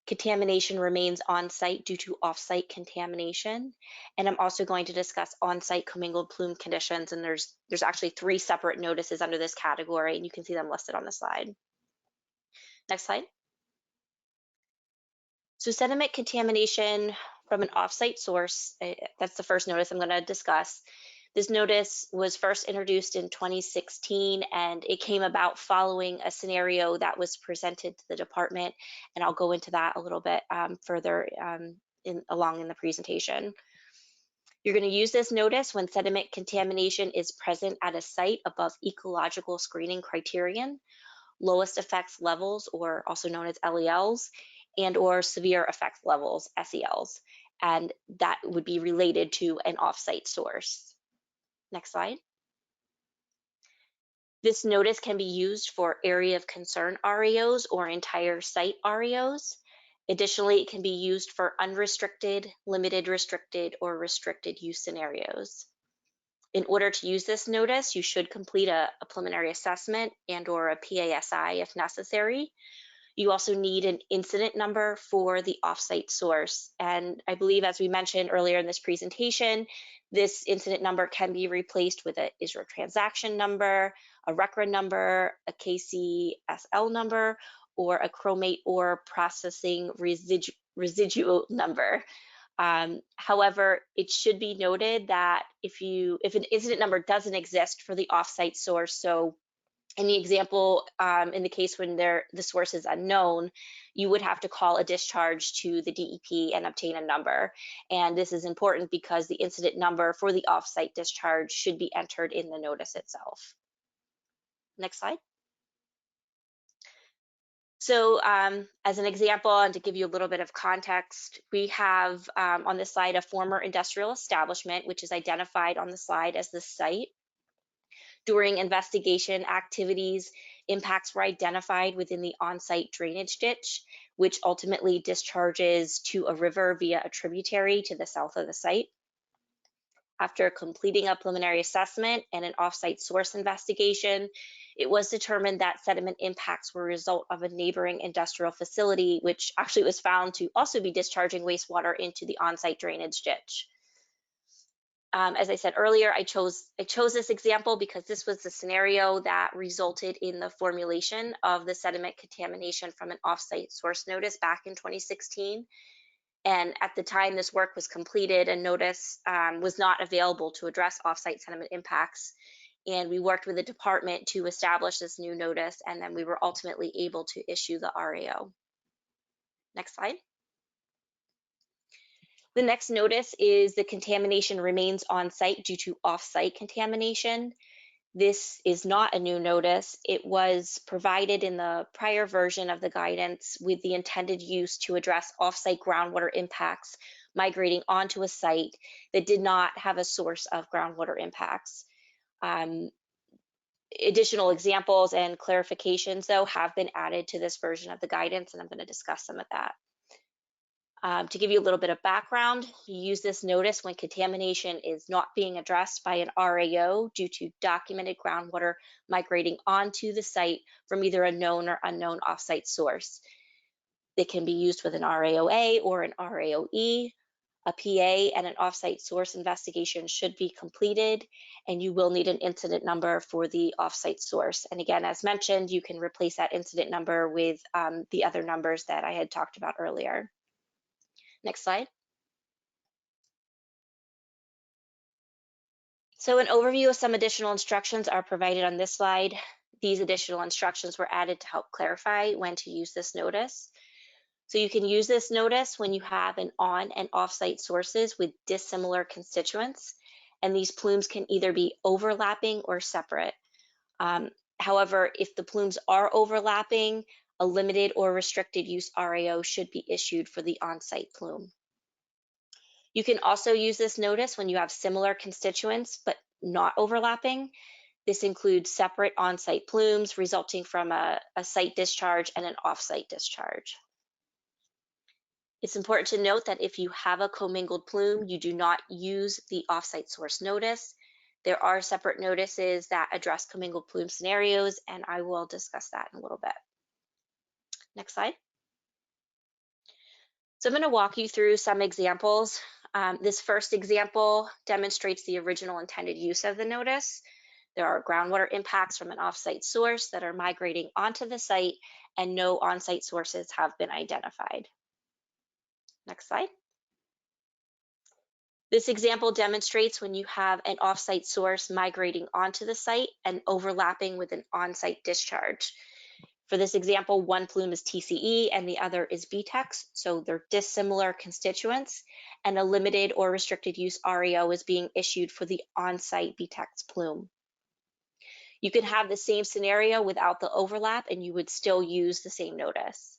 Contamination remains on-site due to off-site contamination. And I'm also going to discuss on-site commingled plume conditions. And there's actually 3 separate notices under this category, and you can see them listed on the slide. Next slide. So sediment contamination from an off-site source, that's the first notice I'm going to discuss. This notice was first introduced in 2016, and it came about following a scenario that was presented to the department, and I'll go into that a little bit further along in the presentation. You're going to use this notice when sediment contamination is present at a site above ecological screening criterion, lowest effects levels, or also known as LELs, and or severe effects levels, SELs, and that would be related to an off-site source. Next slide. This notice can be used for area of concern REOs or entire site REOs. Additionally, it can be used for unrestricted, limited restricted, or restricted use scenarios. In order to use this notice, you should complete a preliminary assessment and or a PASI if necessary. You also need an incident number for the offsite source. And I believe, as we mentioned earlier in this presentation, this incident number can be replaced with a ISRO transaction number, a RECRA number, a KCSL number, or a chromate or processing residual number. However, it should be noted that if an incident number doesn't exist for the offsite source, so in the example, in the case when the source is unknown, you would have to call a discharge to the DEP and obtain a number. And this is important because the incident number for the offsite discharge should be entered in the notice itself. Next slide. So as an example, and to give you a little bit of context, we have on this slide a former industrial establishment, which is identified on the slide as the site. During investigation activities, impacts were identified within the on-site drainage ditch, which ultimately discharges to a river via a tributary to the south of the site. After completing a preliminary assessment and an off-site source investigation, it was determined that sediment impacts were a result of a neighboring industrial facility, which actually was found to also be discharging wastewater into the on-site drainage ditch. As I said earlier, I chose this example because this was the scenario that resulted in the formulation of the sediment contamination from an offsite source notice back in 2016. And at the time this work was completed, a notice was not available to address offsite sediment impacts. And we worked with the department to establish this new notice, and then we were ultimately able to issue the REO. Next slide. The next notice is the contamination remains on site due to off-site contamination. This is not a new notice. It was provided in the prior version of the guidance with the intended use to address off-site groundwater impacts migrating onto a site that did not have a source of groundwater impacts. Additional examples and clarifications, though, have been added to this version of the guidance, and I'm going to discuss some of that. To give you a little bit of background, you use this notice when contamination is not being addressed by an REO due to documented groundwater migrating onto the site from either a known or unknown offsite source. It can be used with an RAOA or an RAOE. A PA and an offsite source investigation should be completed, and you will need an incident number for the offsite source. And again, as mentioned, you can replace that incident number with the other numbers that I had talked about earlier. Next slide. So an overview of some additional instructions are provided on this slide. These additional instructions were added to help clarify when to use this notice. So you can use this notice when you have an on and off-site sources with dissimilar constituents, and these plumes can either be overlapping or separate. However, if the plumes are overlapping, a limited or restricted use RAO should be issued for the on-site plume. You can also use this notice when you have similar constituents but not overlapping. This includes separate on-site plumes resulting from a site discharge and an off-site discharge. It's important to note that if you have a commingled plume, you do not use the off-site source notice. There are separate notices that address commingled plume scenarios, and I will discuss that in a little bit. Next slide. So I'm going to walk you through some examples. This first example demonstrates the original intended use of the notice. There are groundwater impacts from an off-site source that are migrating onto the site, and no on-site sources have been identified. Next slide. This example demonstrates when you have an off-site source migrating onto the site and overlapping with an on-site discharge. For this example, one plume is TCE and the other is BTEX, so they're dissimilar constituents, and a limited or restricted use REO is being issued for the on-site BTEX plume. You can have the same scenario without the overlap and you would still use the same notice.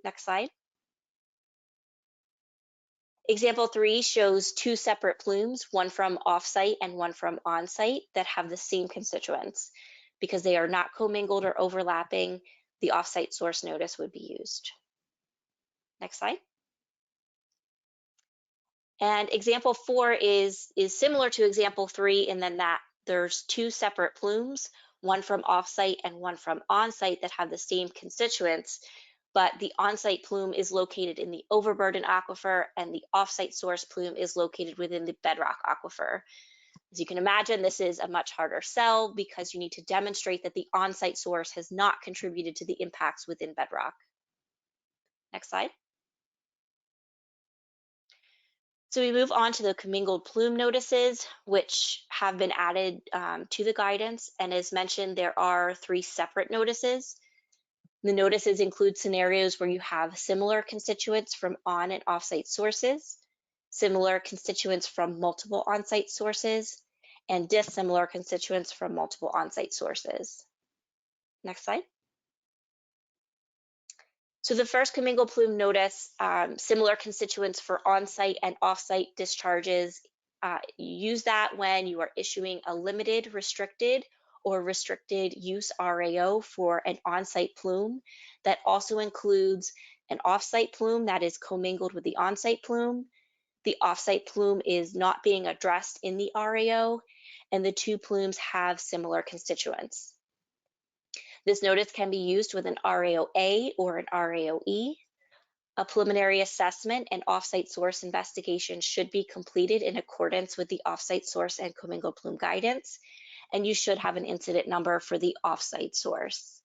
Next slide. Example 3 shows two separate plumes, one from off-site and one from on-site, that have the same constituents. Because they are not commingled or overlapping, the off-site source notice would be used. Next slide. And example 4 is similar to example 3 in that there's two separate plumes, one from off-site and one from on-site, that have the same constituents, but the on-site plume is located in the overburden aquifer and the off-site source plume is located within the bedrock aquifer. As you can imagine, this is a much harder sell because you need to demonstrate that the on-site source has not contributed to the impacts within bedrock. Next slide. So we move on to the commingled plume notices, which have been added to the guidance. And as mentioned, there are 3 separate notices. The notices include scenarios where you have similar constituents from on and off-site sources, similar constituents from multiple on-site sources, and dissimilar constituents from multiple on-site sources. Next slide. So the first commingled plume notice, similar constituents for on-site and off-site discharges. You use that when you are issuing a limited, restricted, or restricted use RAO for an on-site plume that also includes an off-site plume that is commingled with the on-site plume. The off-site plume is not being addressed in the RAO, and the two plumes have similar constituents. This notice can be used with an RAOA or an RAOE. A preliminary assessment and off-site source investigation should be completed in accordance with the off-site source and commingled plume guidance, and you should have an incident number for the off-site source.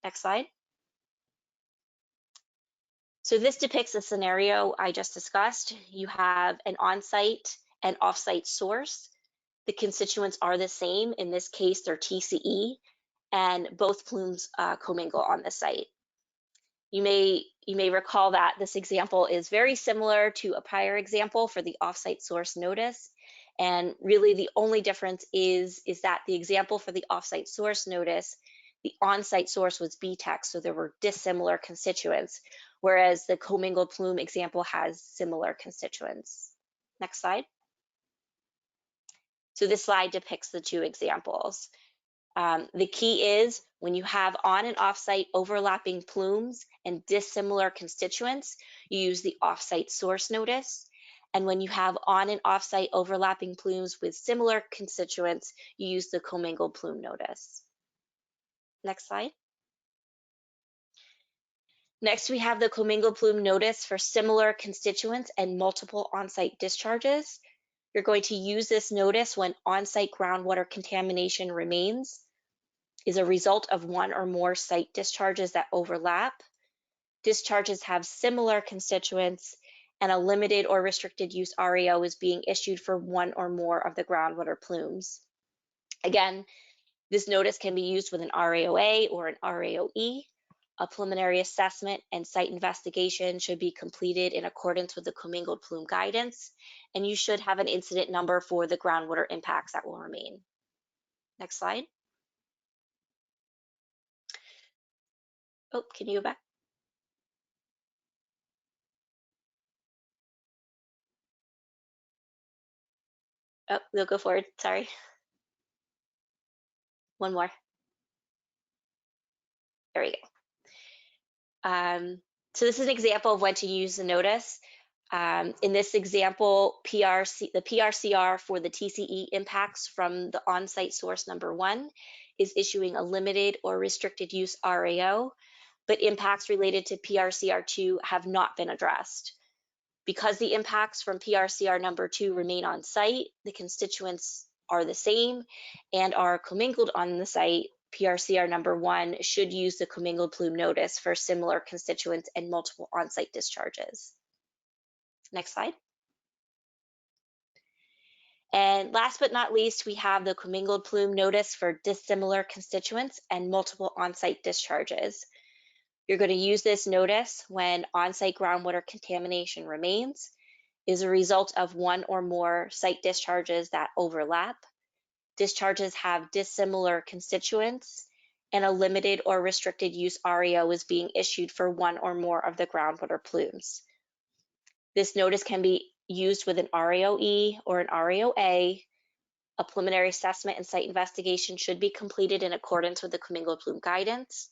Next slide. So this depicts a scenario I just discussed. You have an on-site and off-site source. The constituents are the same. In this case, they're TCE, and both plumes commingle on the site. You may recall that this example is very similar to a prior example for the off-site source notice. And really the only difference is that the example for the off-site source notice, the on-site source was BTEX, so there were dissimilar constituents, whereas the commingled plume example has similar constituents. Next slide. So this slide depicts the two examples. The key is when you have on and off-site overlapping plumes and dissimilar constituents, you use the off-site source notice. And when you have on and off-site overlapping plumes with similar constituents, you use the commingled plume notice. Next slide. Next, we have the commingled plume notice for similar constituents and multiple on-site discharges. You're going to use this notice when on-site groundwater contamination remains, is a result of one or more site discharges that overlap. Discharges have similar constituents and a limited or restricted use REO is being issued for one or more of the groundwater plumes. Again, this notice can be used with an RAOA or an RAOE. A preliminary assessment and site investigation should be completed in accordance with the Commingled Plume guidance, and you should have an incident number for the groundwater impacts that will remain. Next slide. Oh, can you go back? Oh, we'll go forward, sorry. One more. There we go. So this is an example of when to use the notice. In this example, the PRCR for the TCE impacts from the on-site source number 1 is issuing a limited or restricted use RAO, but impacts related to PRCR2 have not been addressed. Because the impacts from PRCR number 2 remain on site, the constituents are the same and are commingled on the site, PRCR number 1 should use the commingled plume notice for similar constituents and multiple on-site discharges. Next slide. And last but not least, we have the commingled plume notice for dissimilar constituents and multiple on-site discharges. You're going to use this notice when on-site groundwater contamination remains, is a result of one or more site discharges that overlap, discharges have dissimilar constituents, and a limited or restricted use REO is being issued for one or more of the groundwater plumes. This notice can be used with an RAOE or an RAOA. A preliminary assessment and site investigation should be completed in accordance with the Commingled Plume guidance,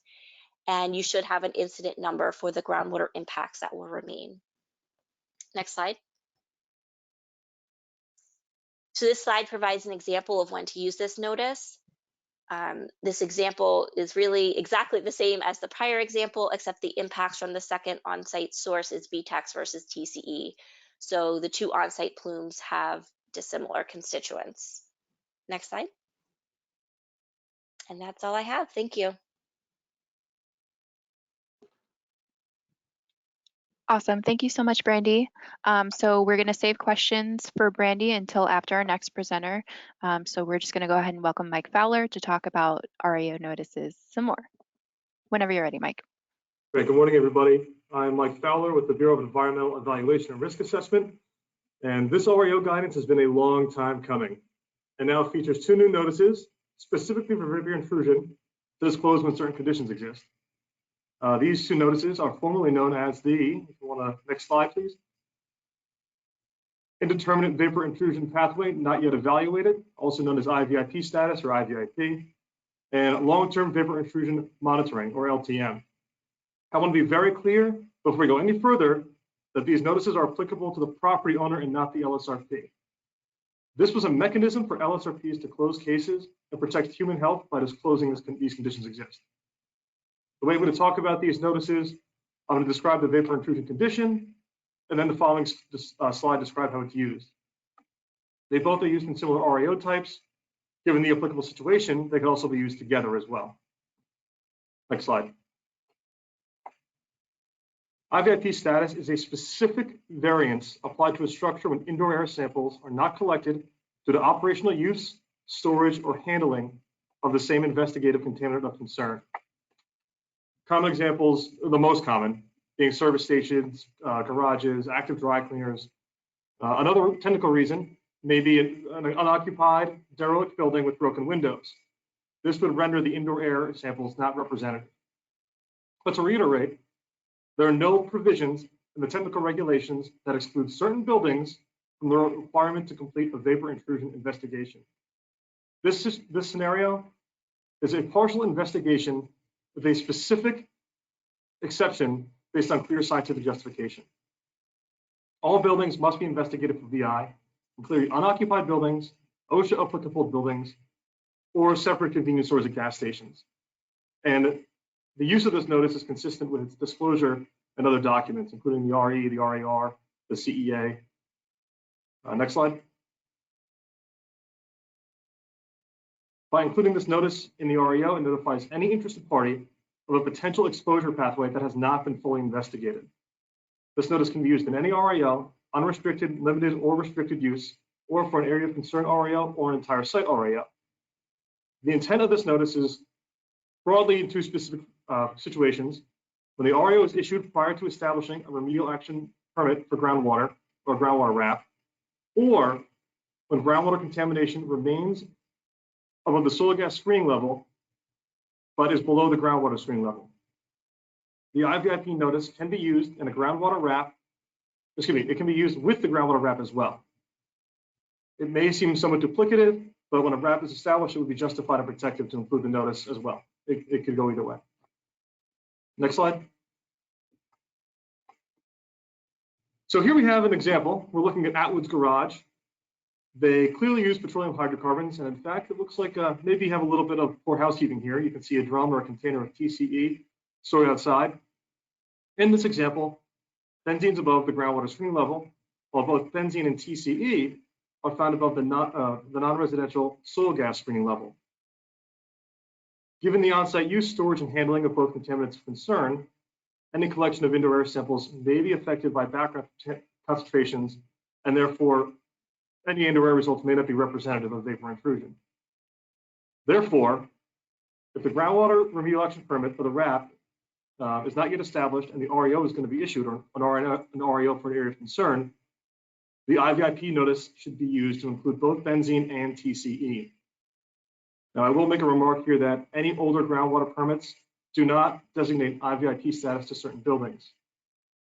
and you should have an incident number for the groundwater impacts that will remain. Next slide. So this slide provides an example of when to use this notice. This example is really exactly the same as the prior example, except the impacts from the second on-site source is BTEX versus TCE. So the two on-site plumes have dissimilar constituents. Next slide. And that's all I have. Thank you. Awesome. Thank you so much, Brandy. So we're going to save questions for Brandy until after our next presenter. So we're just going to go ahead and welcome Mike Fowler to talk about Reo notices some more. Whenever you're ready, Mike. Great. Good morning, everybody. I'm Mike Fowler with the Bureau of Environmental Evaluation and Risk Assessment. And this REO guidance has been a long time coming and now features 2 new notices specifically for river intrusion to disclose when certain conditions exist. These 2 notices are formally known as the, if you want to, next slide, please. Indeterminate vapor intrusion pathway not yet evaluated, also known as Ivip status or Ivip, and long-term vapor intrusion monitoring or LTM. I want to be very clear before we go any further that these notices are applicable to the property owner and not the LSRP. This was a mechanism for LSRPs to close cases and protect human health by disclosing these conditions exist. The way we're going to talk about these notices, I'm going to describe the vapor intrusion condition, and then the following slide describe how it's used. They both are used in similar REO types. Given the applicable situation, they can also be used together as well. Next slide. Ivip status is a specific variance applied to a structure when indoor air samples are not collected due to operational use, storage, or handling of the same investigative contaminant of concern. Common examples, the most common, being service stations, garages, active dry cleaners. Another technical reason may be an unoccupied, derelict building with broken windows. This would render the indoor air samples not representative. But to reiterate, there are no provisions in the technical regulations that exclude certain buildings from the requirement to complete a vapor intrusion investigation. This scenario is a partial investigation with a specific exception based on clear scientific justification. All buildings must be investigated for VI, including unoccupied buildings, OSHA applicable buildings, or separate convenience stores at gas stations. And the use of this notice is consistent with its disclosure and other documents, including the RE, the RAR, the CEA. Next slide. By including this notice in the REO, it notifies any interested party of a potential exposure pathway that has not been fully investigated. This notice can be used in any RAO, unrestricted, limited, or restricted use, or for an area of concern RAO or an entire site RAO. The intent of this notice is broadly in two specific situations: when the RAO is issued prior to establishing a remedial action permit for groundwater or groundwater RAP, or when groundwater contamination remains above the soil gas screening level, but is below the groundwater screening level. The IVIP notice can be used in a groundwater RAP, it can be used with the groundwater RAP as well. It may seem somewhat duplicative, but when a RAP is established, it would be justified and protective to include the notice as well. It could go either way. Next slide. So here we have an example. We're looking at Atwood's garage. They clearly use petroleum hydrocarbons, and in fact, it looks like maybe you have a little bit of poor housekeeping here. You can see a drum or a container of TCE stored outside. In this example, benzene's above the groundwater screening level, while both benzene and TCE are found above the non-residential soil gas screening level. Given the on-site use, storage, and handling of both contaminants of concern, any collection of indoor air samples may be affected by background concentrations, and therefore any indoor air results may not be representative of vapor intrusion. Therefore, if the groundwater remedial action permit for the RAP is not yet established and the REO is going to be issued, or an REO for an area of concern, the IVIP notice should be used to include both benzene and TCE. Now, I will make a remark here that any older groundwater permits do not designate IVIP status to certain buildings.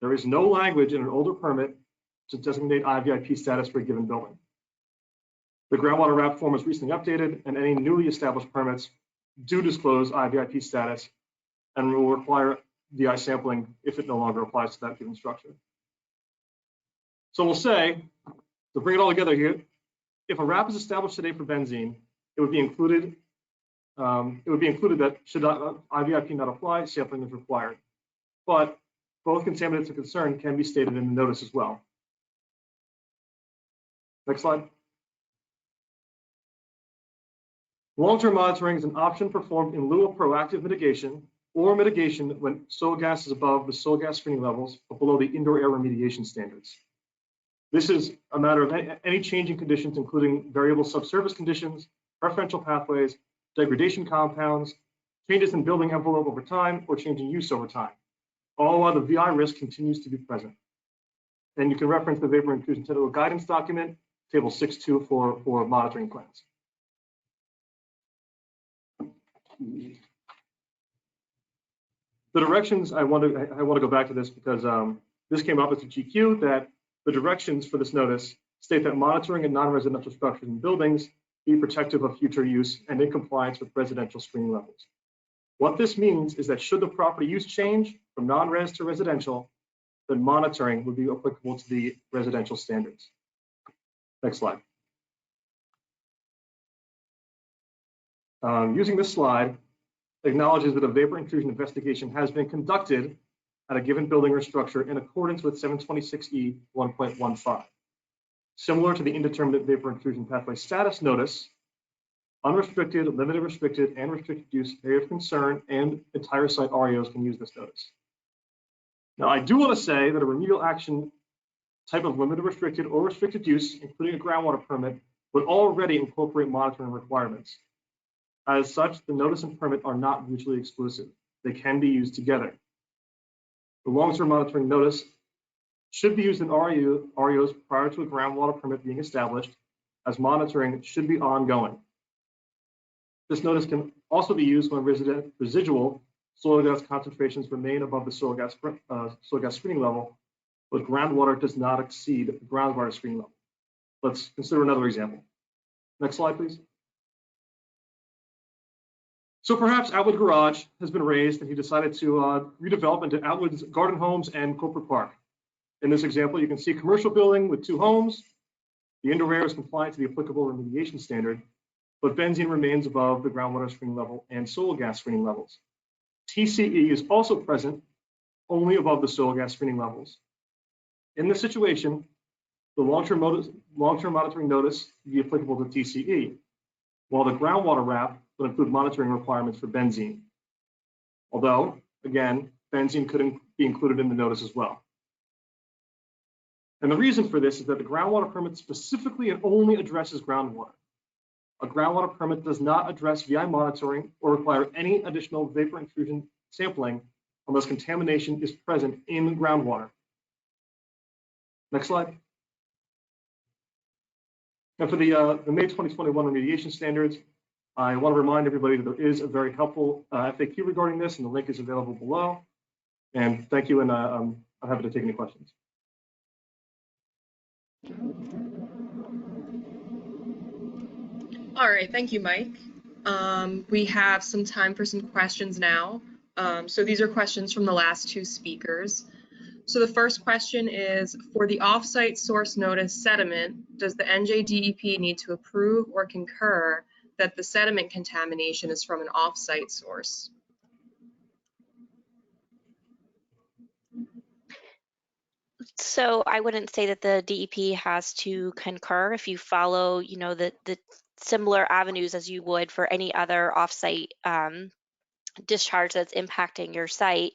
There is no language in an older permit to designate IVIP status for a given building. The groundwater RAP form is recently updated, and any newly established permits do disclose IVIP status and will require DI sampling if it no longer applies to that given structure. So we'll say, to bring it all together here, if a RAP is established today for benzene, it would be included that should IVIP not apply, sampling is required. But both contaminants of concern can be stated in the notice as well. Next slide. Long-term monitoring is an option performed in lieu of proactive mitigation or mitigation when soil gas is above the soil gas screening levels but below the indoor air remediation standards. This is a matter of any changing conditions, including variable subsurface conditions, preferential pathways, degradation compounds, changes in building envelope over time, or changing use over time, all while the VI risk continues to be present. And you can reference the Vapor Intrusion Technical Guidance document, Table 6.2 for monitoring plans. The directions, I want to go back to this because this came up as a GQ, that the directions for this notice state that monitoring in non-residential structures and buildings be protective of future use and in compliance with residential screening levels. What this means is that should the property use change from non-res to residential, then monitoring would be applicable to the residential standards. Next slide. Using this slide acknowledges that a vapor intrusion investigation has been conducted at a given building or structure in accordance with 726E 1.15. Similar to the indeterminate vapor intrusion pathway status notice, unrestricted, limited restricted, and restricted use area of concern and entire site REOs can use this notice. Now, I do want to say that a remedial action type of limited restricted or restricted use, including a groundwater permit, would already incorporate monitoring requirements. As such, the notice and permit are not mutually exclusive. They can be used together. The long-term monitoring notice should be used in REOs prior to a groundwater permit being established, as monitoring should be ongoing. This notice can also be used when residual soil gas concentrations remain above the soil gas screening level, but groundwater does not exceed the groundwater screening level. Let's consider another example. Next slide, please. So perhaps Atwood Garage has been raised and he decided to redevelop into Atwood's Garden Homes and Corporate Park. In this example, you can see a commercial building with 2 homes. The indoor air is compliant to the applicable remediation standard, but benzene remains above the groundwater screening level and soil gas screening levels. TCE is also present, only above the soil gas screening levels. In this situation, the long-term monitoring notice would be applicable to TCE, while the groundwater RAP would include monitoring requirements for benzene. Although, again, benzene could be included in the notice as well. And the reason for this is that the groundwater permit specifically and only addresses groundwater. A groundwater permit does not address VI monitoring or require any additional vapor intrusion sampling unless contamination is present in groundwater. Next slide. And for the May 2021 remediation standards, I want to remind everybody that there is a very helpful FAQ regarding this, and the link is available below. And thank you, and I'm happy to take any questions. All right, thank you, Mike. We have some time for some questions now. So these are questions from the last two speakers. So the first question is, for the offsite source notice sediment, does the Njdp need to approve or concur that the sediment contamination is from an offsite source? So I wouldn't say that the DEP has to concur if you follow, the similar avenues as you would for any other offsite discharge that's impacting your site.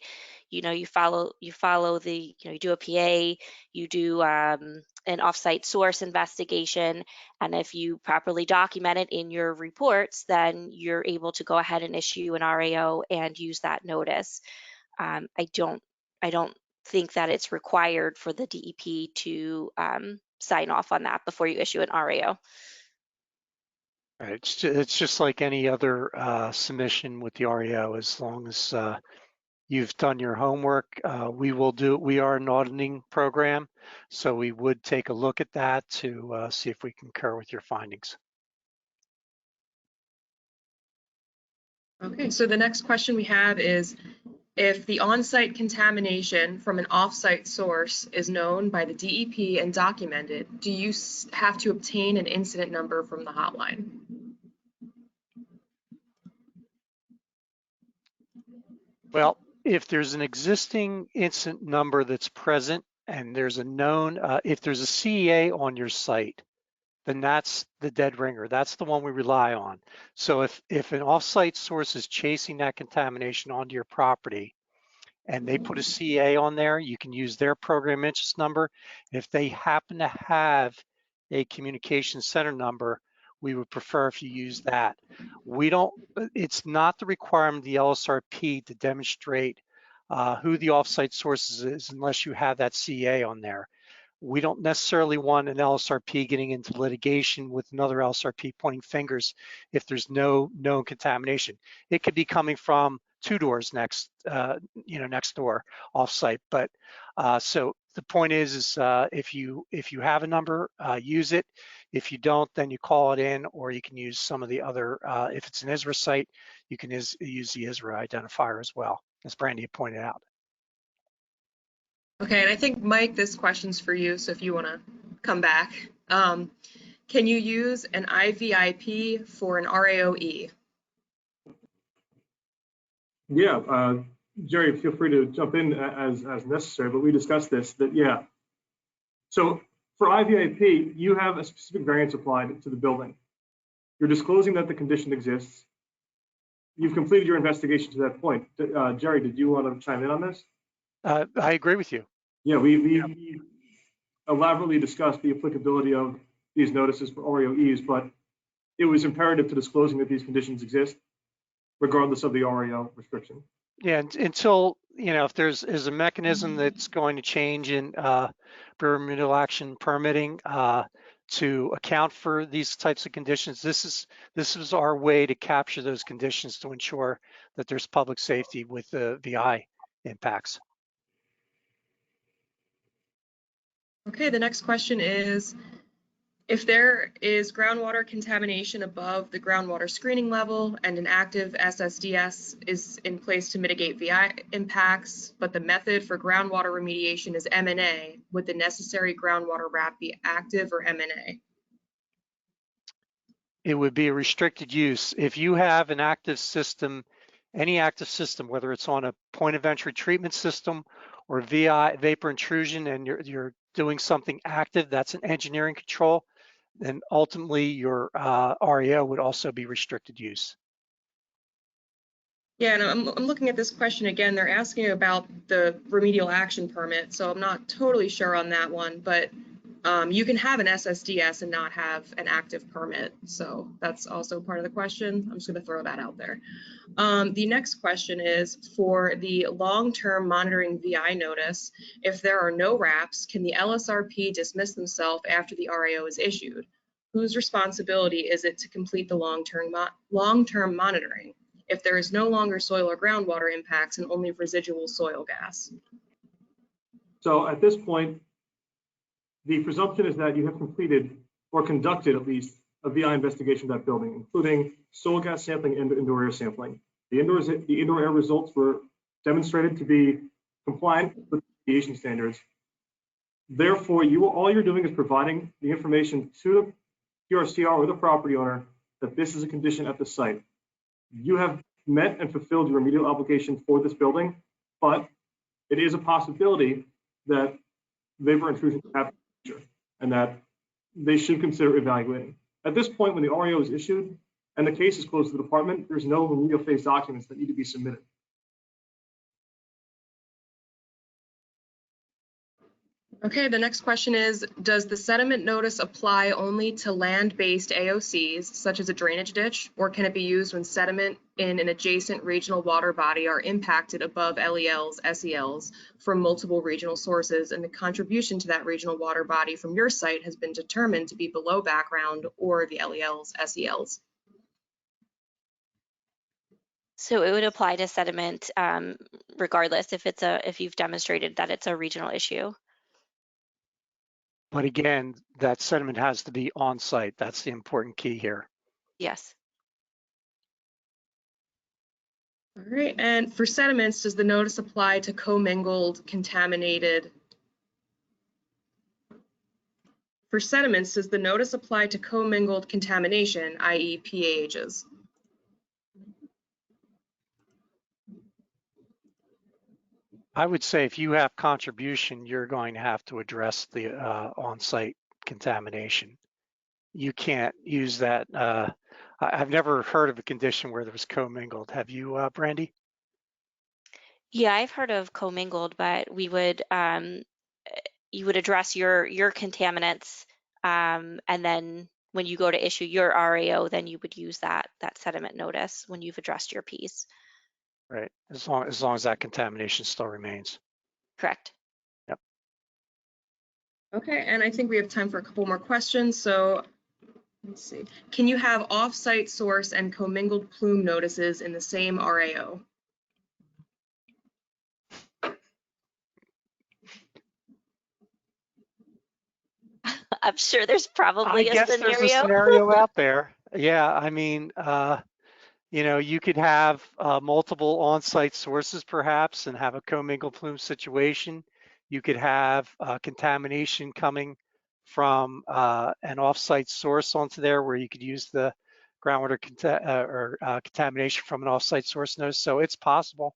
You follow the, you do a PA, you do an offsite source investigation, and if you properly document it in your reports, then you're able to go ahead and issue an RAO and use that notice. I don't think that it's required for the DEP to sign off on that before you issue an RAO. Right. It's just like any other submission with the REO. As long as you've done your homework, we are an auditing program, so we would take a look at that to see if we concur with your findings. Okay, so the next question we have is, if the on-site contamination from an off-site source is known by the DEP and documented, do you have to obtain an incident number from the hotline? Well, if there's an existing incident number that's present and there's a known, if there's a CEA on your site, then that's the dead ringer. That's the one we rely on. So if an off-site source is chasing that contamination onto your property and they put a CEA on there, you can use their program interest number. If they happen to have a communication center number, we would prefer if you use that. It's not the requirement of the LSRP to demonstrate who the offsite source is unless you have that CEA on there. We don't necessarily want an LSRP getting into litigation with another LSRP pointing fingers if there's no known contamination. It could be coming from 2 doors next door offsite. But so the point is if you have a number, use it. If you don't, then you call it in, or you can use some of the other. If it's an ISRA site, you can use the ISRA identifier as well, as Brandy had pointed out. Okay, and I think, Mike, this question's for you, so if you want to come back. Can you use an IVIP for an RAOE? Yeah, Jerry, feel free to jump in as necessary, but we discussed this, yeah. So for IVIP, you have a specific variance applied to the building. You're disclosing that the condition exists. You've completed your investigation to that point. Jerry, did you want to chime in on this? I agree with you. Yeah, we elaborately discussed the applicability of these notices for RAOEs, but it was imperative to disclosing that these conditions exist, regardless of the RAO restriction. Yeah, until, if there's a mechanism that's going to change in remedial action permitting to account for these types of conditions, this is our way to capture those conditions to ensure that there's public safety with the VI impacts. Okay, the next question is, if there is groundwater contamination above the groundwater screening level and an active SSDS is in place to mitigate VI impacts, but the method for groundwater remediation is M&A, would the necessary groundwater wrap be active or M&A? It would be a restricted use. If you have an active system, any active system, whether it's on a point of entry treatment system or VI vapor intrusion, and you're doing something active, that's an engineering control, then ultimately your REO would also be restricted use. Yeah, and I'm looking at this question again. They're asking about the remedial action permit, so I'm not totally sure on that one, but you can have an SSDS and not have an active permit. So that's also part of the question. I'm just going to throw that out there. The next question is for the long-term monitoring VI notice. If there are no wraps, can the LSRP dismiss themselves after the RAO is issued? Whose responsibility is it to complete the long-term monitoring if there is no longer soil or groundwater impacts and only residual soil gas? So at this point, the presumption is that you have completed or conducted at least a VI investigation of that building, including soil gas sampling and indoor air sampling. The indoor air results were demonstrated to be compliant with remediation standards. Therefore, all you're doing is providing the information to the QRCR or the property owner that this is a condition at the site. You have met and fulfilled your remedial obligation for this building, but it is a possibility that vapor intrusion can happen in the future and that they should consider evaluating. At this point, when the REO is issued and the case is closed to the department, there's no remedial phase documents that need to be submitted. Okay, the next question is, does the sediment notice apply only to land-based AOCs, such as a drainage ditch, or can it be used when sediment in an adjacent regional water body are impacted above LELs, SELs from multiple regional sources, and the contribution to that regional water body from your site has been determined to be below background or the LELs, SELs? So it would apply to sediment regardless if you've demonstrated that it's a regional issue. But again, that sediment has to be on site. That's the important key here. Yes. All right, and for sediments, does the notice apply to commingled contaminated? For sediments, does the notice apply to commingled contamination, i.e. PAHs? I would say if you have contribution, you're going to have to address the on-site contamination. You can't use that. I've never heard of a condition where there was commingled. Have you, Brandy? Yeah, I've heard of commingled, but we would you would address your contaminants, and then when you go to issue your RAO, then you would use that sediment notice when you've addressed your piece. Right, as long as that contamination still remains. Correct. Yep. Okay, and I think we have time for a couple more questions. So let's see. Can you have off-site source and commingled plume notices in the same RAO? I'm sure there's probably I a guess scenario. there's a scenario out there. Yeah, I mean, you know, you could have multiple on-site sources perhaps and have a commingled plume situation. You could have contamination coming from an off-site source onto there where you could use the groundwater contamination from an off-site source notice. So it's possible.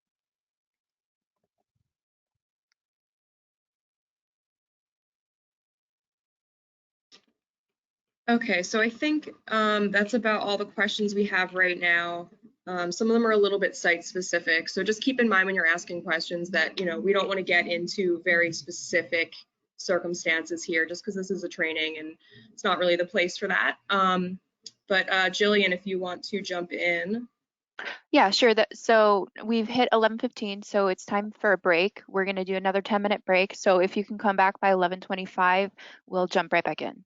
Okay, so I think that's about all the questions we have right now. Some of them are a little bit site specific, so just keep in mind when you're asking questions that, you know, we don't want to get into very specific circumstances here just because this is a training and it's not really the place for that. But Jillian, if you want to jump in. Yeah, sure. So we've hit 11:15, so it's time for a break. We're going to do another 10-minute break. So if you can come back by 11:25, we'll jump right back in.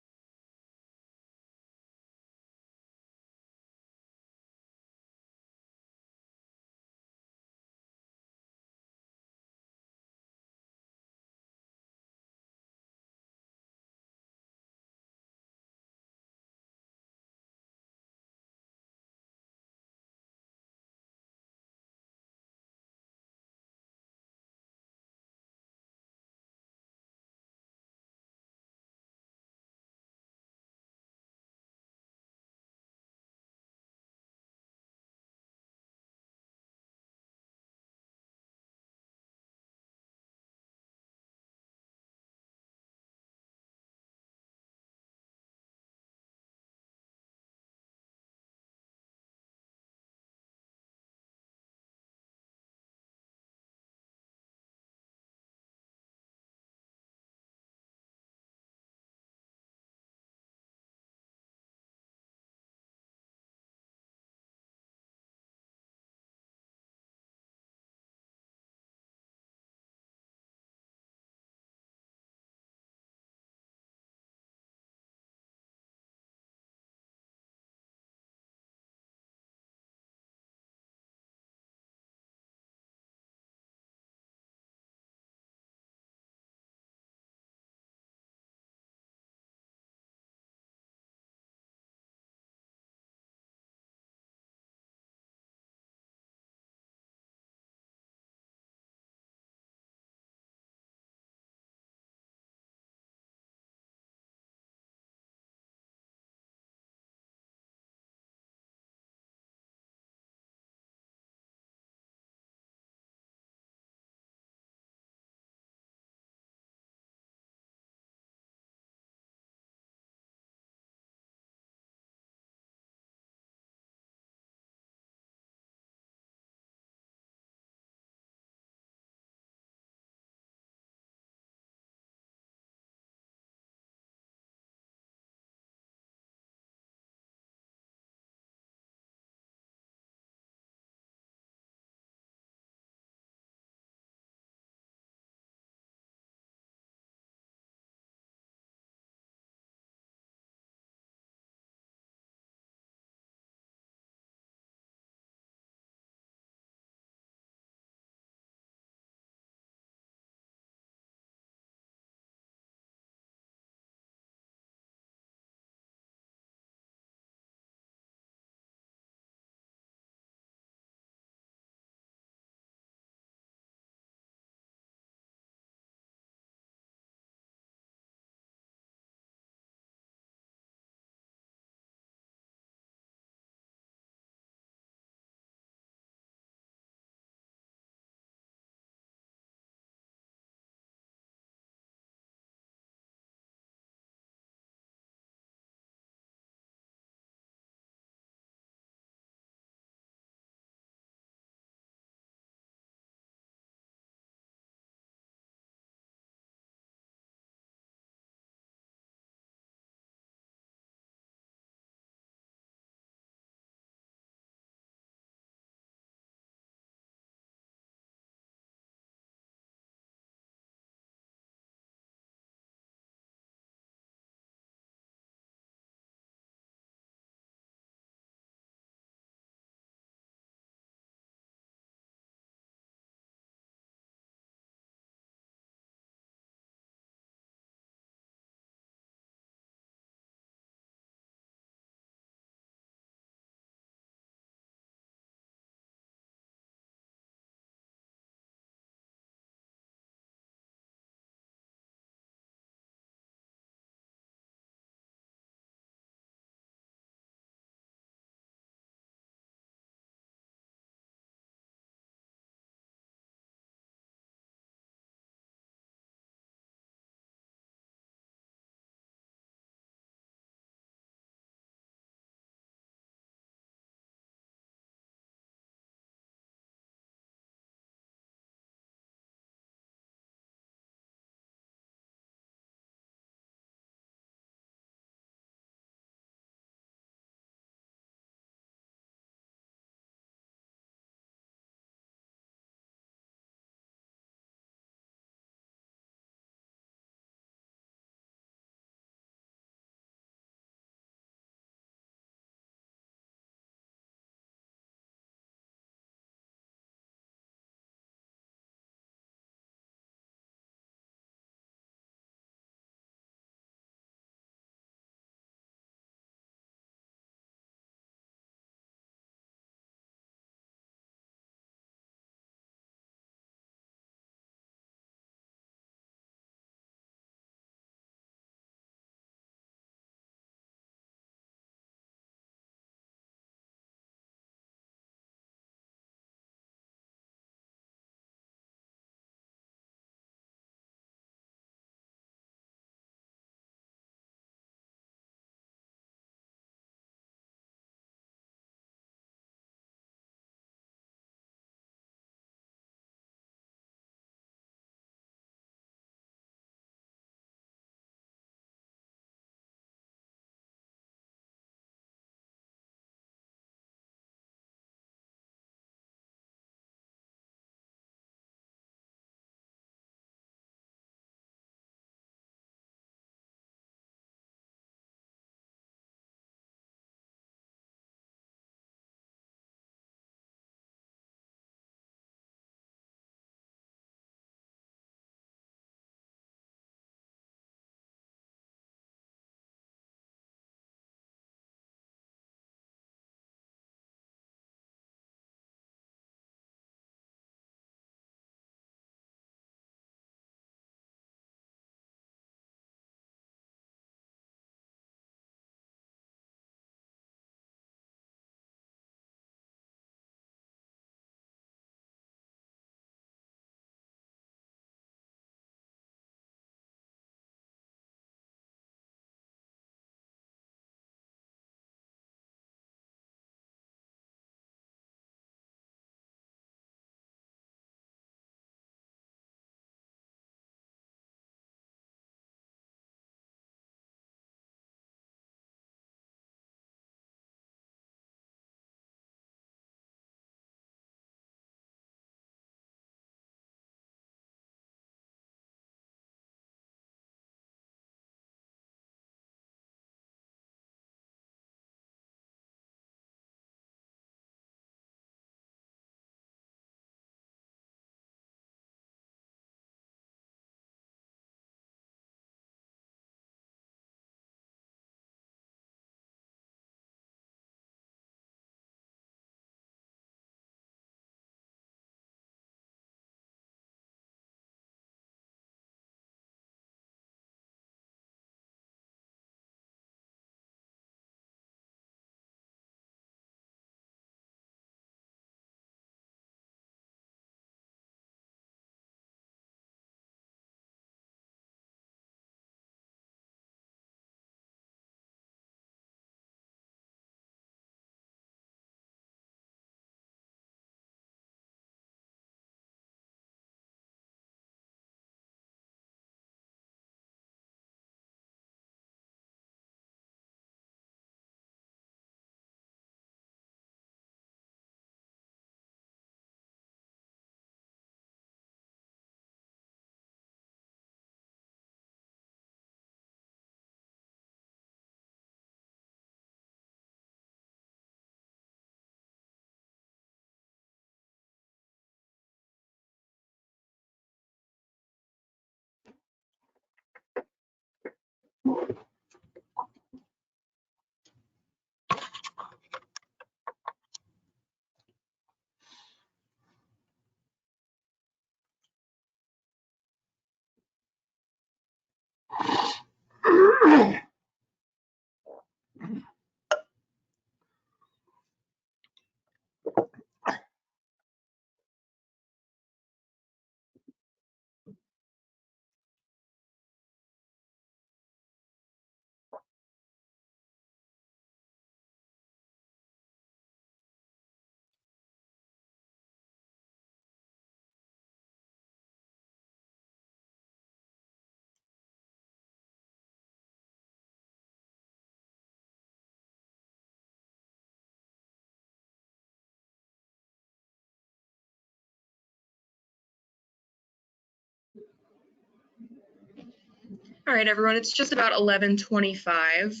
All right, everyone, it's just about 11:25.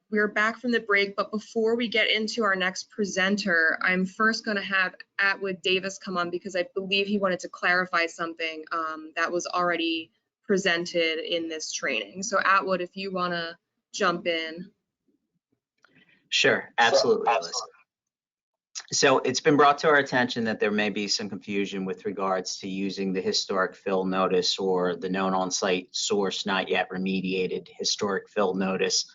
We're back from the break, but before we get into our next presenter, I'm first going to have Atwood Davis come on because I believe he wanted to clarify something that was already presented in this training. So Atwood, if you want to jump in. Sure, absolutely, Alyssa. So it's been brought to our attention that there may be some confusion with regards to using the historic fill notice or the known on-site source not yet remediated historic fill notice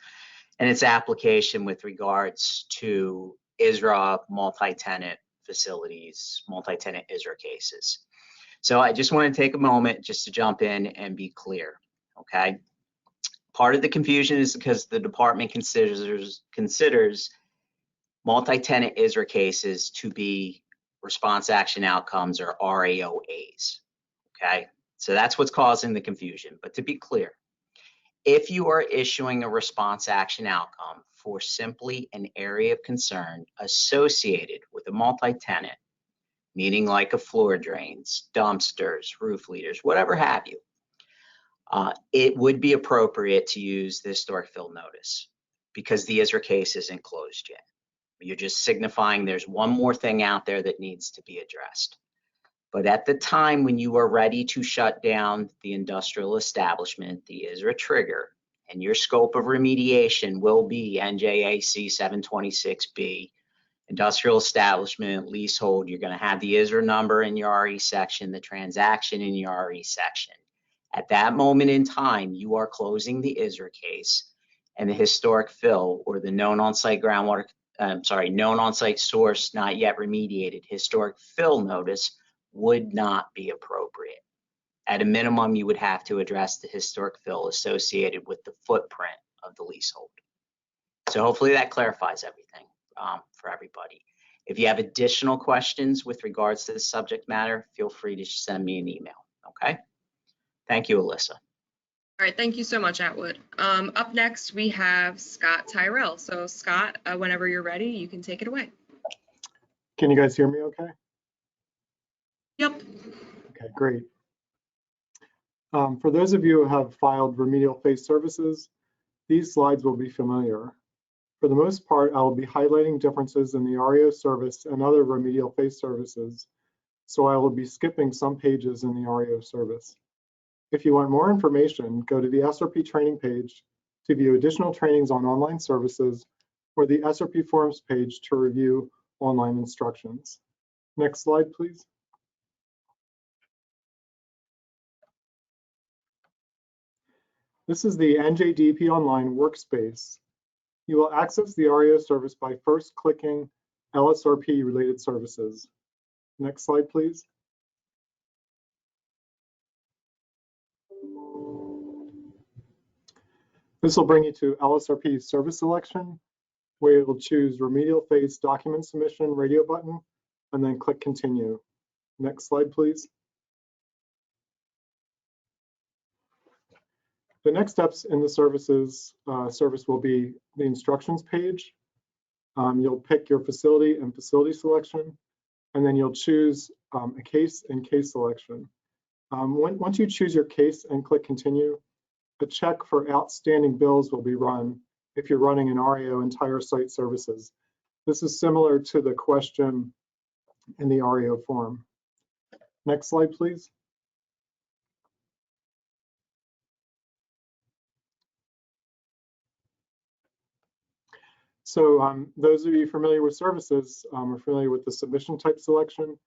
and its application with regards to ISRA multi-tenant facilities, multi-tenant ISRA cases. So I just want to take a moment just to jump in and be clear, okay? Part of the confusion is because the department considers multi-tenant ISRA cases to be response action outcomes or RAOAs, okay? So that's what's causing the confusion. But to be clear, if you are issuing a response action outcome for simply an area of concern associated with a multi-tenant, meaning like a floor drains, dumpsters, roof leaders, whatever have you, it would be appropriate to use the historic fill notice because the ISRA case isn't closed yet. You're just signifying there's one more thing out there that needs to be addressed. But at the time when you are ready to shut down the industrial establishment, the ISRA trigger, and your scope of remediation will be NJAC 726B, industrial establishment, leasehold. You're going to have the ISRA number in your RE section, the transaction in your RE section. At that moment in time, you are closing the ISRA case, and the historic fill or the known on-site groundwater known on-site source not yet remediated historic fill notice would not be appropriate. At a minimum, you would have to address the historic fill associated with the footprint of the leasehold. So hopefully that clarifies everything for everybody. If you have additional questions with regards to this subject matter, feel free to send me an email, okay? Thank you, Alyssa. All right, thank you so much, Atwood. Up next, we have Scott Tyrell. So Scott, whenever you're ready, you can take it away. Can you guys hear me okay? Yep. Okay, great. For those of you who have filed remedial phase services, these slides will be familiar. For the most part, I will be highlighting differences in the Reo service and other remedial phase services, so I will be skipping some pages in the Reo service. If you want more information, go to the SRP training page to view additional trainings on online services or the SRP forums page to review online instructions. Next slide, please. This is the Njdp online workspace. You will access the Reo service by first clicking LSRP related services. Next slide, please. This will bring you to LSRP service selection, where you will choose remedial phase document submission radio button, and then click continue. Next slide, please. The next steps in the services service will be the instructions page. You'll pick your facility and facility selection, and then you'll choose a case and case selection. Once you choose your case and click continue, a check for outstanding bills will be run if you're running an Reo entire site services. This is similar to the question in the Reo form. Next slide, please. So those of you familiar with services are familiar with the submission type selection.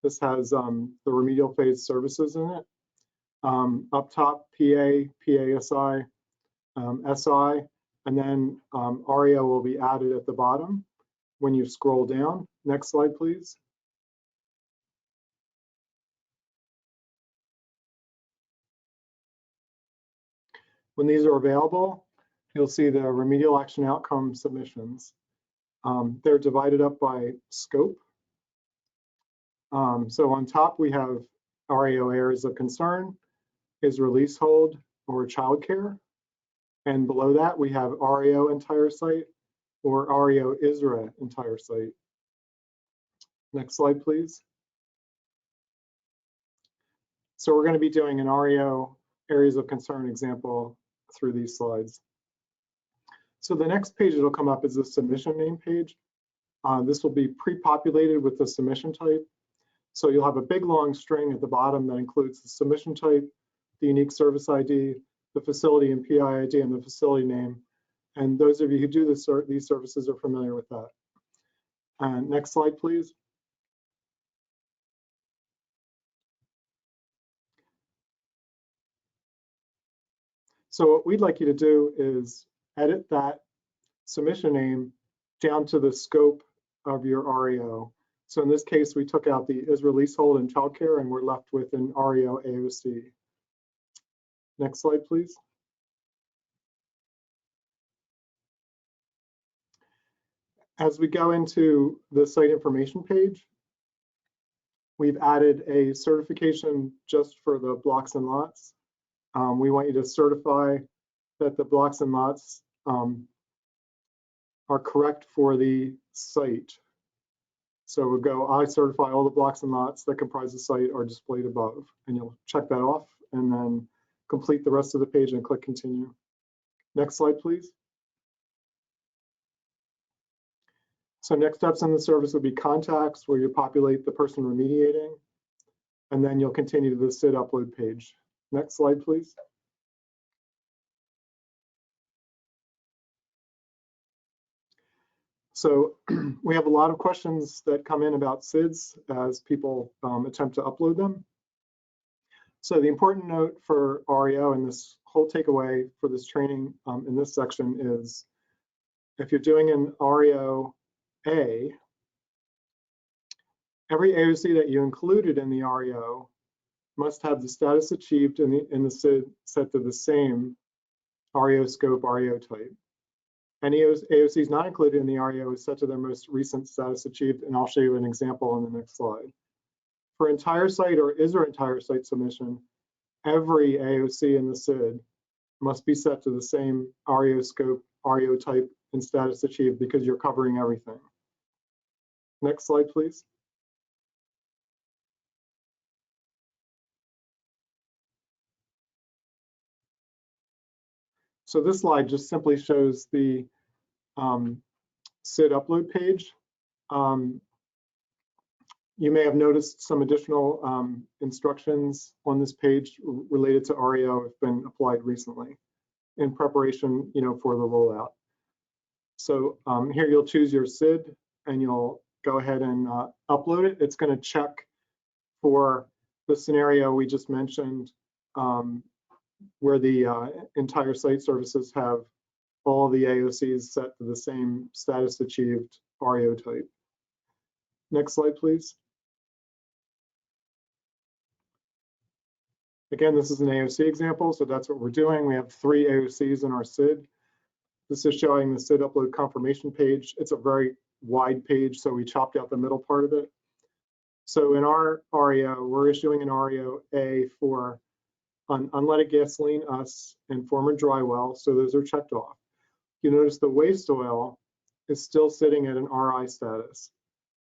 This has the remedial phase services in it. Up top, PA, PASI, SI, and then Aria will be added at the bottom when you scroll down. Next slide, please. When these are available, you'll see the remedial action outcome submissions. They're divided up by scope. So on top, we have REO areas of concern, is release hold, or childcare. And below that, we have REO entire site or REO ISRA entire site. Next slide, please. So we're going to be doing an REO areas of concern example through these slides. So the next page that'll come up is the submission name page. This will be pre-populated with the submission type. So you'll have a big long string at the bottom that includes the submission type, the unique service ID, the facility and PI ID, and the facility name. And those of you who do this, these services are familiar with that. Next slide, please. So what we'd like you to do is edit that submission name down to the scope of your REO. So in this case, we took out the is release hold and childcare, and we're left with an REO AOC. Next slide, please. As we go into the site information page, we've added a certification just for the blocks and lots. We want you to certify that the blocks and lots are correct for the site. So we'll go, I certify all the blocks and lots that comprise the site are displayed above, and you'll check that off and then complete the rest of the page and click continue. Next slide, please. So next steps in the service would be contacts, where you populate the person remediating, and then you'll continue to the Sid Upload Page. Next slide, please. So we have a lot of questions that come in about SIDs as people attempt to upload them. So the important note for REO and this whole takeaway for this training in this section is if you're doing an REO A, every AOC that you included in the REO must have the status achieved in the SID set to the same REO scope, REO type. Any AOCs not included in the REO is set to their most recent status achieved, and I'll show you an example on the next slide. For entire site or ISRA entire site submission, every AOC in the SID must be set to the same REO scope, REO type, and status achieved because you're covering everything. Next slide, please. So this slide just simply shows the Sid Upload Page. You may have noticed some additional instructions on this page related to REO have been applied recently in preparation, for the rollout. So here you'll choose your SID and you'll go ahead and upload it. It's going to check for the scenario we just mentioned, where the entire site services have all the AOCs set to the same status achieved REO type. Next slide, please. Again, this is an AOC example, so that's what we're doing. We have 3 AOCs in our SID. This is showing the SID upload confirmation page. It's a very wide page, so we chopped out the middle part of it. So in our REO, we're issuing an REO A for unleaded gasoline, US, and former dry well, so those are checked off. You notice the waste oil is still sitting at an RI status.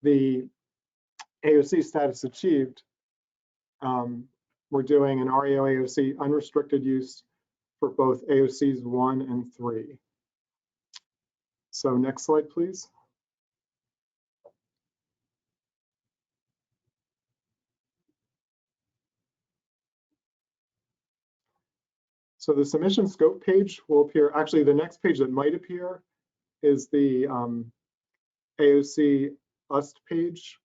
The AOC status achieved, we're doing an REO AOC unrestricted use for both AOCs 1 and 3. So next slide, please. So the submission scope page will appear, actually the next page that might appear is the AOC UST page,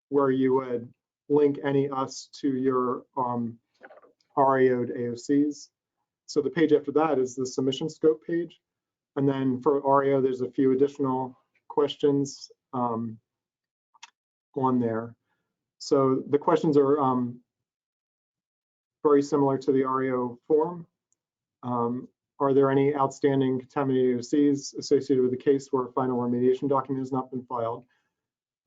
where you would link any UST to your REO'd AOCs. So the page after that is the submission scope page. And then for Reo, there's a few additional questions on there. So the questions are very similar to the Reo form. Are there any outstanding contaminated AOCs associated with the case where a final remediation document has not been filed?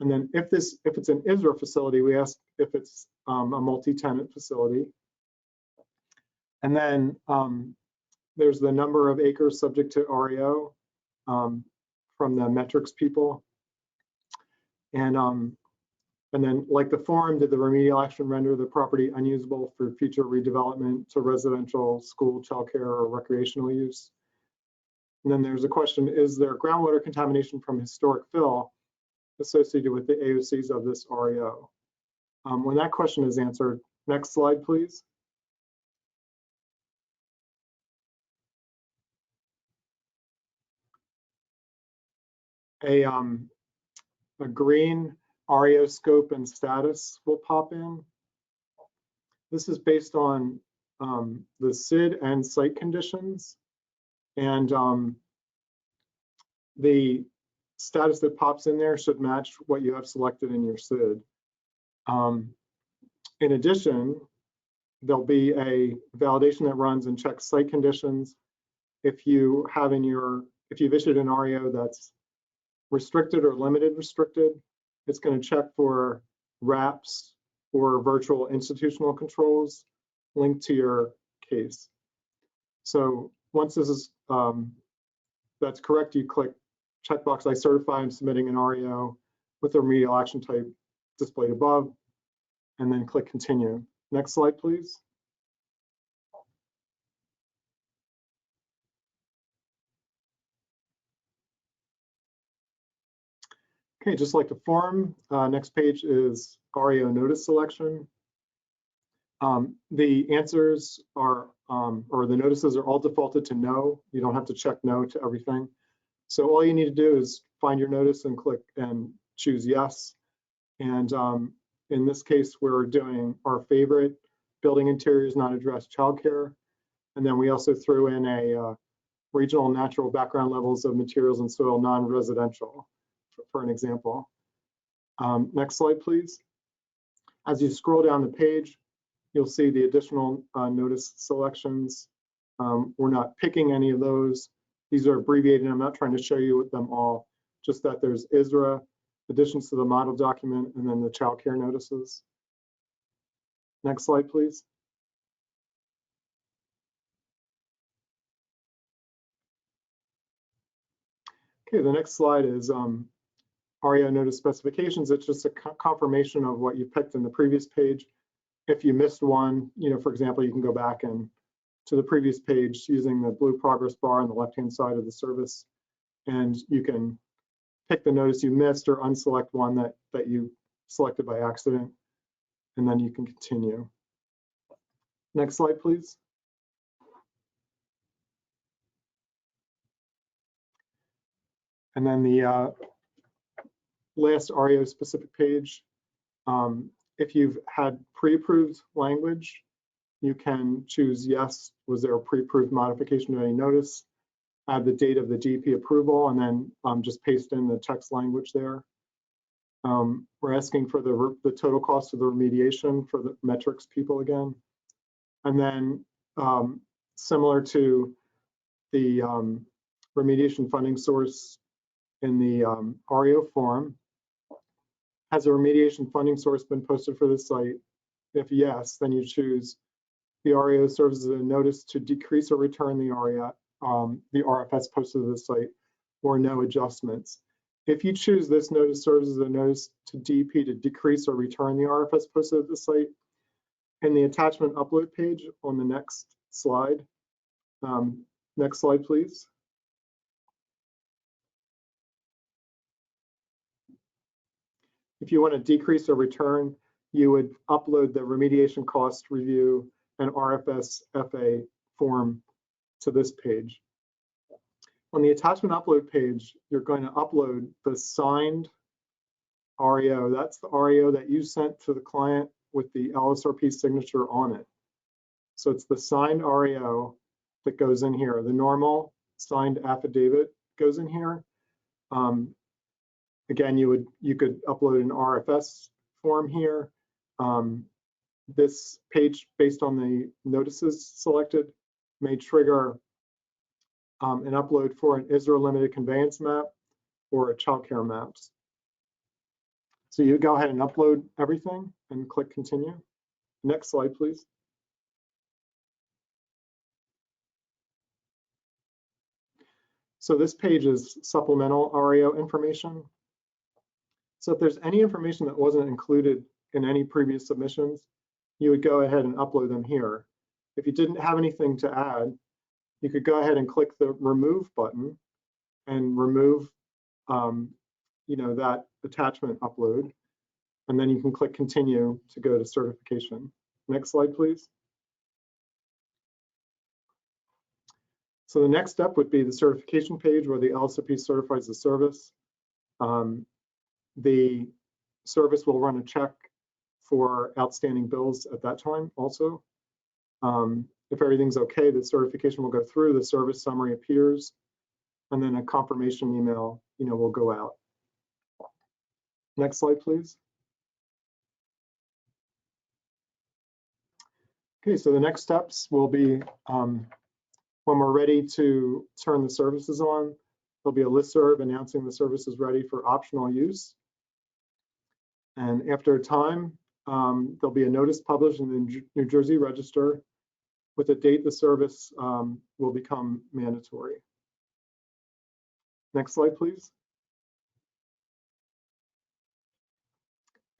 And then if it's an ISRA facility, we ask if it's a multi-tenant facility. And then there's the number of acres subject to REO from the metrics people. And then, like the form, did the remedial action render the property unusable for future redevelopment to residential, school, childcare, or recreational use? And then there's a question, is there groundwater contamination from historic fill associated with the AOCs of this REO? When that question is answered, next slide, please. A green Reo scope and status will pop in. This is based on the SID and site conditions, and the status that pops in there should match what you have selected in your SID. In addition, there'll be a validation that runs and checks site conditions. If you've issued an REO that's restricted or limited restricted, it's going to check for RAPs or virtual institutional controls linked to your case. So once this is that's correct, you click checkbox I certify I'm submitting an REO with the remedial action type displayed above, and then click continue. Next slide, please. Okay, just like the form, next page is Reo notice selection. The answers are, or the notices are all defaulted to no. You don't have to check no to everything. So all you need to do is find your notice and click and choose yes. And in this case, we're doing our favorite, building interiors, not addressed childcare. And then we also threw in a regional natural background levels of materials and soil non-residential, for an example. Next slide, please. As you scroll down the page, you'll see the additional notice selections. We're not picking any of those. These are abbreviated. I'm not trying to show you them all, just that there's ISRA, additions to the model document, and then the childcare notices. Next slide, please. Okay, the next slide is Reo notice specifications. It's just a confirmation of what you picked in the previous page. If you missed one, for example, you can go back and to the previous page using the blue progress bar on the left-hand side of the service, and you can pick the notice you missed or unselect one that you selected by accident, and then you can continue. Next slide, please. And then the last Reo specific page, if you've had pre-approved language, you can choose yes, was there a pre-approved modification to any notice, add the date of the DP approval, and then just paste in the text language there. We're asking for the total cost of the remediation for the metrics people again. And then similar to the remediation funding source in the Reo form, has a remediation funding source been posted for this site? If yes, then you choose the REO serves as a notice to decrease or return the RFS posted to the site, or no adjustments. If you choose this notice serves as a notice to DP to decrease or return the RFS posted to the site, in the attachment upload page on the next slide. Next slide, please. If you want to decrease or return, you would upload the remediation cost review and RFS FA form to this page. On the attachment upload page, you're going to upload the signed REO. That's the REO that you sent to the client with the LSRP signature on it. So it's the signed REO that goes in here. The normal signed affidavit goes in here. Again, you could upload an RFS form here. This page, based on the notices selected, may trigger an upload for an ISRA limited conveyance map or a childcare maps. So you go ahead and upload everything and click continue. Next slide, please. So this page is supplemental REO information. So if there's any information that wasn't included in any previous submissions, you would go ahead and upload them here. If you didn't have anything to add, you could go ahead and click the remove button and remove that attachment upload. And then you can click continue to go to certification. Next slide, please. So the next step would be the certification page where the LSRP certifies the service. The service will run a check for outstanding bills at that time also. If everything's okay, the certification will go through, the service summary appears, and then a confirmation email will go out. Next slide, please. Okay, so the next steps will be when we're ready to turn the services on, there'll be a listserv announcing the service is ready for optional use. And after a time, there'll be a notice published in the New Jersey Register with a date the service will become mandatory. Next slide, please.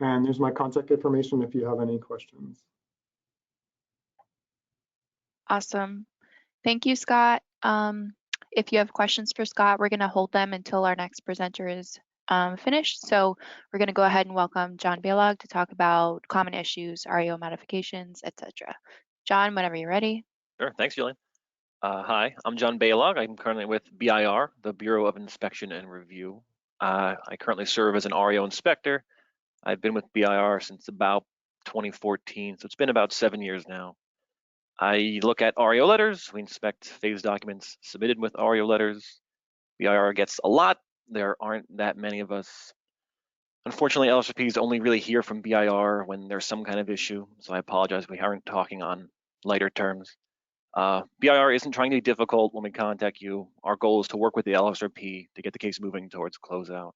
And there's my contact information if you have any questions. Awesome. Thank you, Scott. If you have questions for Scott, we're going to hold them until our next presenter is finished. So we're going to go ahead and welcome John Bailog to talk about common issues, REO modifications, etc. John, whenever you're ready. Sure. Thanks, Julian. Hi, I'm John Bailog. I'm currently with BIR, the Bureau of Inspection and Review. I currently serve as an REO inspector. I've been with BIR since about 2014, so it's been about 7 years now. I look at REO letters. We inspect phase documents submitted with REO letters. BIR gets a lot. There aren't that many of us. Unfortunately, LSRPs only really hear from BIR when there's some kind of issue, so I apologize we aren't talking on lighter terms. BIR isn't trying to be difficult when we contact you. Our goal is to work with the LSRP to get the case moving towards closeout.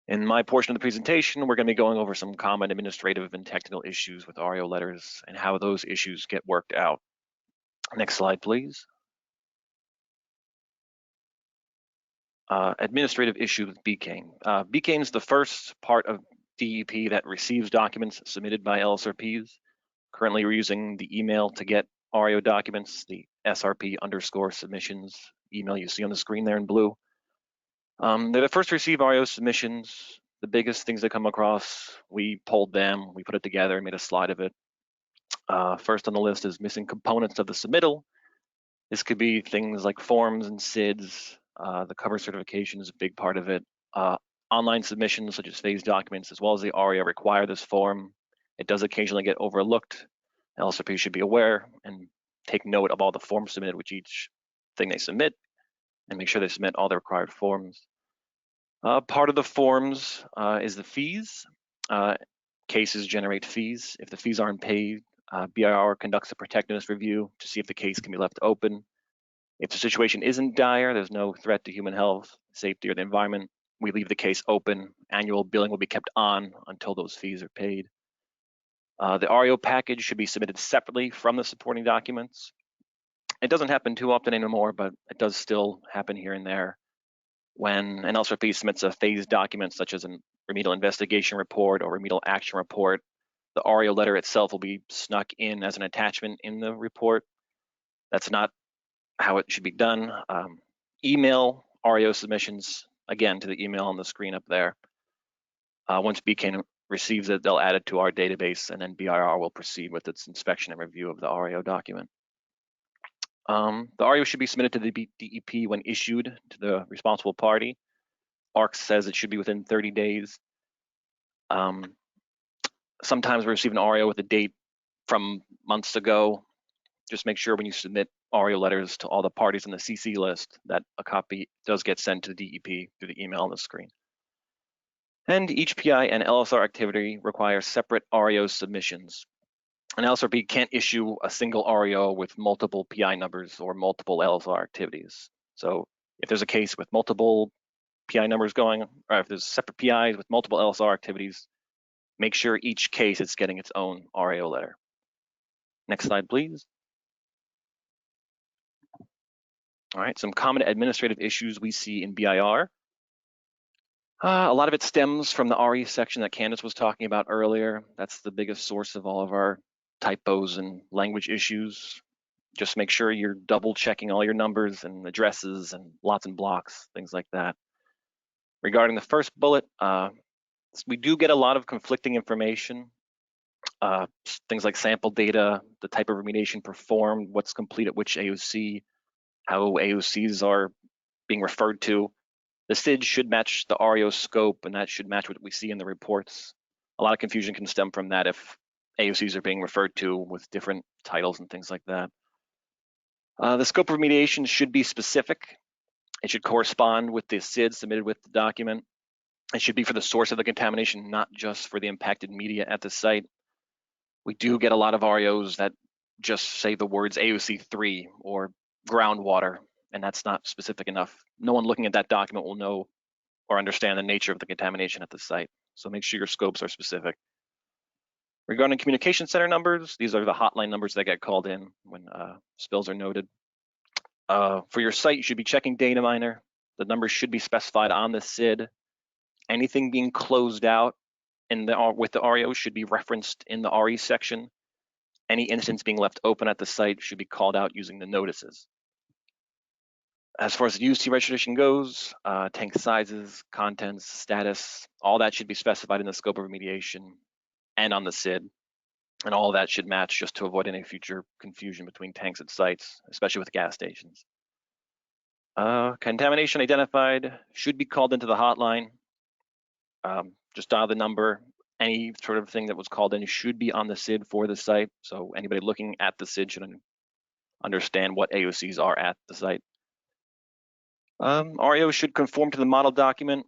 In my portion of the presentation, we're going to be going over some common administrative and technical issues with REO letters and how those issues get worked out. Next slide, please. Administrative issue with BCANE. BCANE is the first part of DEP that receives documents submitted by LSRPs. Currently, we're using the email to get REO documents, the SRP_submissions email you see on the screen there in blue. They're the first to receive REO submissions. The biggest things that come across, we pulled them, we put it together and made a slide of it. First on the list is missing components of the submittal. This could be things like forms and SIDs. The cover certification is a big part of it. Online submissions such as phase documents as well as the Aria require this form. It does occasionally get overlooked. LSRP should be aware and take note of all the forms submitted with each thing they submit and make sure they submit all the required forms. Part of the forms is the fees. Cases generate fees. If the fees aren't paid, BIR conducts a protectiveness review to see if the case can be left open. If the situation isn't dire, there's no threat to human health, safety, or the environment, we leave the case open. Annual billing will be kept on until those fees are paid. The REO package should be submitted separately from the supporting documents. It doesn't happen too often anymore, but it does still happen here and there. When an LSRP submits a phase document such as a remedial investigation report or remedial action report, the REO letter itself will be snuck in as an attachment in the report. That's not how it should be done. Email REO submissions, again, to the email on the screen up there. Once BCANE receives it, they'll add it to our database, and then BIR will proceed with its inspection and review of the REO document. The REO should be submitted to the DEP when issued to the responsible party. Aocs says it should be within 30 days. Sometimes we receive an REO with a date from months ago. Just make sure when you submit REO letters to all the parties on the CC list that a copy does get sent to the DEP through the email on the screen. And each PI and LSR activity requires separate REO submissions. An LSRP can't issue a single REO with multiple PI numbers or multiple LSR activities. So if there's a case with multiple PI numbers going, or if there's separate PIs with multiple LSR activities, make sure each case is getting its own REO letter. Next slide, please. All right, some common administrative issues we see in BIR. A lot of it stems from the RE section that Candace was talking about earlier. That's the biggest source of all of our typos and language issues. Just make sure you're double checking all your numbers and addresses and lots and blocks, things like that. Regarding the first bullet, we do get a lot of conflicting information. Things like sample data, the type of remediation performed, what's complete at which AOC, how AOCs are being referred to. The SID should match the REO scope, and that should match what we see in the reports. A lot of confusion can stem from that if AOCs are being referred to with different titles and things like that. The scope of remediation should be specific. It should correspond with the SID submitted with the document. It should be for the source of the contamination, not just for the impacted media at the site. We do get a lot of REOs that just say the words AOC3 or groundwater, and that's not specific enough. No one looking at that document will know or understand the nature of the contamination at the site. So make sure your scopes are specific. Regarding communication center numbers, these are the hotline numbers that get called in when spills are noted. For your site, you should be checking data miner. The numbers should be specified on the SID. Anything being closed out with the REO should be referenced in the RE section. Any instance being left open at the site should be called out using the notices. As far as the UC registration goes, tank sizes, contents, status, all that should be specified in the scope of remediation and on the SID. And all of that should match just to avoid any future confusion between tanks at sites, especially with gas stations. Contamination identified should be called into the hotline. Just dial the number. Any sort of thing that was called in should be on the SID for the site. So anybody looking at the SID should understand what AOCs are at the site. REO should conform to the model document.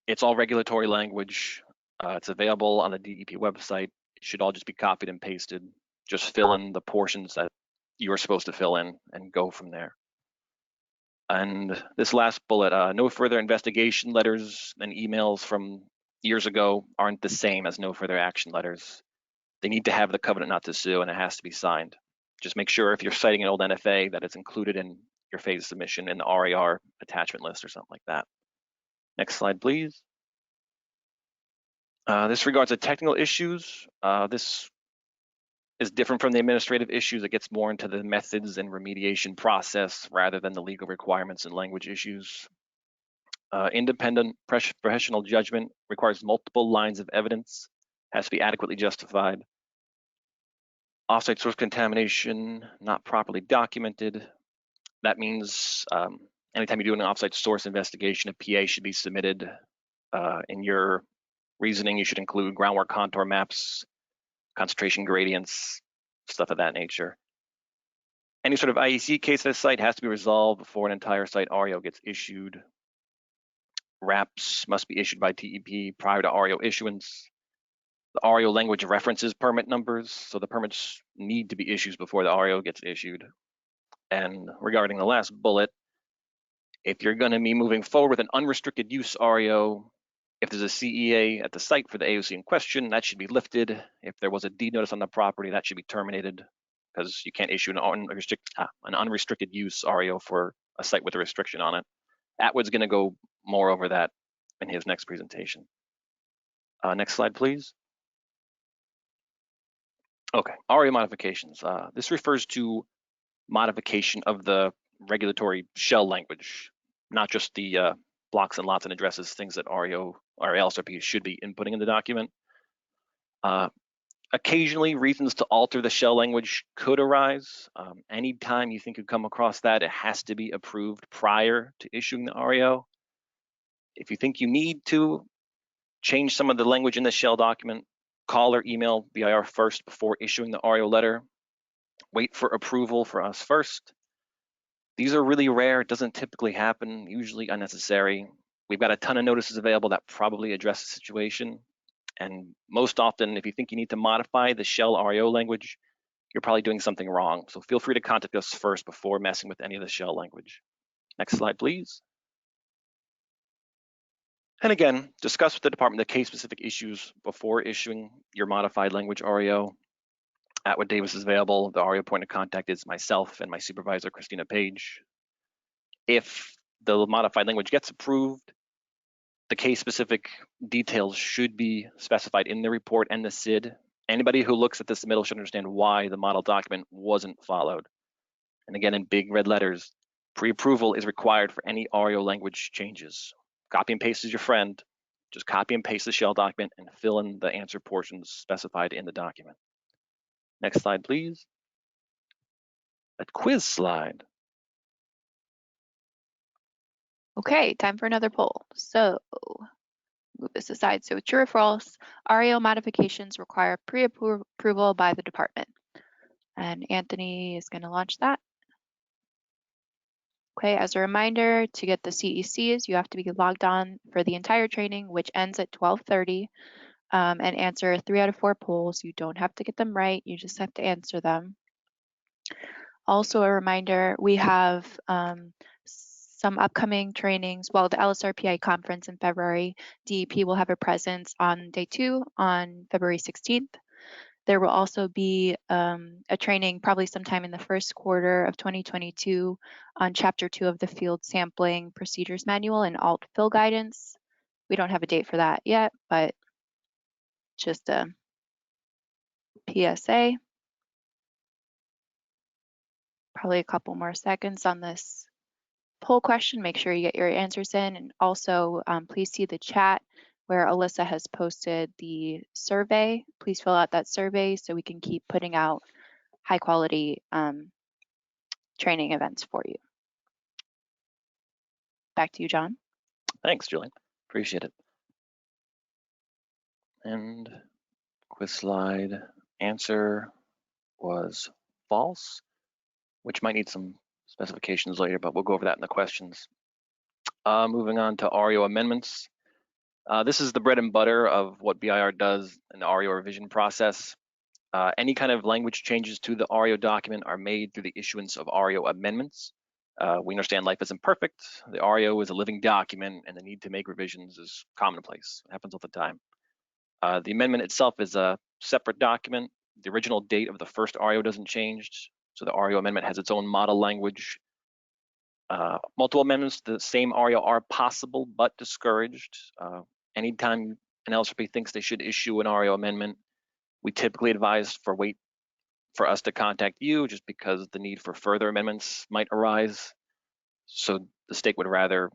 It's all regulatory language. It's available on the DEP website. It should all just be copied and pasted. Just fill in the portions that you are supposed to fill in and go from there. And this last bullet, no further investigation letters and emails from years ago aren't the same as no further action letters. They need to have the covenant not to sue, and it has to be signed. Just make sure if you're citing an old NFA that it's included in your phase submission in the RER attachment list or something like that. Next slide, please. This regards to technical issues. This is different from the administrative issues. It gets more into the methods and remediation process rather than the legal requirements and language issues. Independent professional judgment requires multiple lines of evidence, has to be adequately justified. Offsite source contamination not properly documented. That means anytime you do an offsite source investigation, a PA should be submitted. In your reasoning, you should include groundwater contour maps, concentration gradients, stuff of that nature. Any sort of IEC case at a site has to be resolved before an entire site REO gets issued. RAPs must be issued by DEP prior to REO issuance. The REO language references permit numbers, so the permits need to be issued before the REO gets issued. And regarding the last bullet, if you're going to be moving forward with an unrestricted use REO, if there's a CEA at the site for the AOC in question, that should be lifted. If there was a deed notice on the property, that should be terminated because you can't issue an unrestricted use REO for a site with a restriction on it. Atwood's going to go more over that in his next presentation. Next slide, please. Okay, REO modifications. This refers to modification of the regulatory shell language, not just the blocks and lots and addresses, things that REO or LSRP should be inputting in the document. Occasionally, reasons to alter the shell language could arise. Anytime you think you come across that, it has to be approved prior to issuing the REO. If you think you need to change some of the language in the shell document, call or email BIR first before issuing the REO letter. Wait for approval for us first. These are really rare. It doesn't typically happen, usually unnecessary. We've got a ton of notices available that probably address the situation. And most often, if you think you need to modify the shell REO language, you're probably doing something wrong. So feel free to contact us first before messing with any of the shell language. Next slide, please. And again, discuss with the department the case-specific issues before issuing your modified language REO. Atwood Davis is available. The REO point of contact is myself and my supervisor, Christina Page. If the modified language gets approved, the case-specific details should be specified in the report and the SID. Anybody who looks at the submittal should understand why the model document wasn't followed. And again, in big red letters, pre-approval is required for any REO language changes. Copy and paste is your friend. Just copy and paste the shell document and fill in the answer portions specified in the document. Next slide, please. A quiz slide. Okay, time for another poll. So move this aside. So true or false, REO modifications require pre-approval by the department. And Anthony is going to launch that. Okay, as a reminder, to get the CECs, you have to be logged on for the entire training, which ends at 12:30, and answer 3 out of 4 polls. You don't have to get them right, you just have to answer them. Also a reminder, we have some upcoming trainings. Well, the LSRPI conference in February, DEP will have a presence on day 2 on February 16th. There will also be a training probably sometime in the first quarter of 2022 on Chapter 2 of the Field Sampling Procedures Manual and alt fill guidance. We don't have a date for that yet, but just a PSA. Probably a couple more seconds on this poll question. Make sure you get your answers in, and also please see the chat where Alyssa has posted the survey. Please fill out that survey so we can keep putting out high quality training events for you. Back to you, John. Thanks, Julian. Appreciate it. And quiz slide answer was false, which might need some specifications later, but we'll go over that in the questions. Moving on to REO amendments. This is the bread and butter of what BIR does in the REO revision process. Any kind of language changes to the REO document are made through the issuance of REO amendments. We understand life isn't perfect. The REO is a living document, and the need to make revisions is commonplace. It happens all the time. The amendment itself is a separate document. The original date of the first REO doesn't change, so the REO amendment has its own model language. Multiple amendments to the same REO are possible but discouraged. Anytime an LSRP thinks they should issue an REO amendment, we typically advise wait for us to contact you, just because the need for further amendments might arise. So the state would rather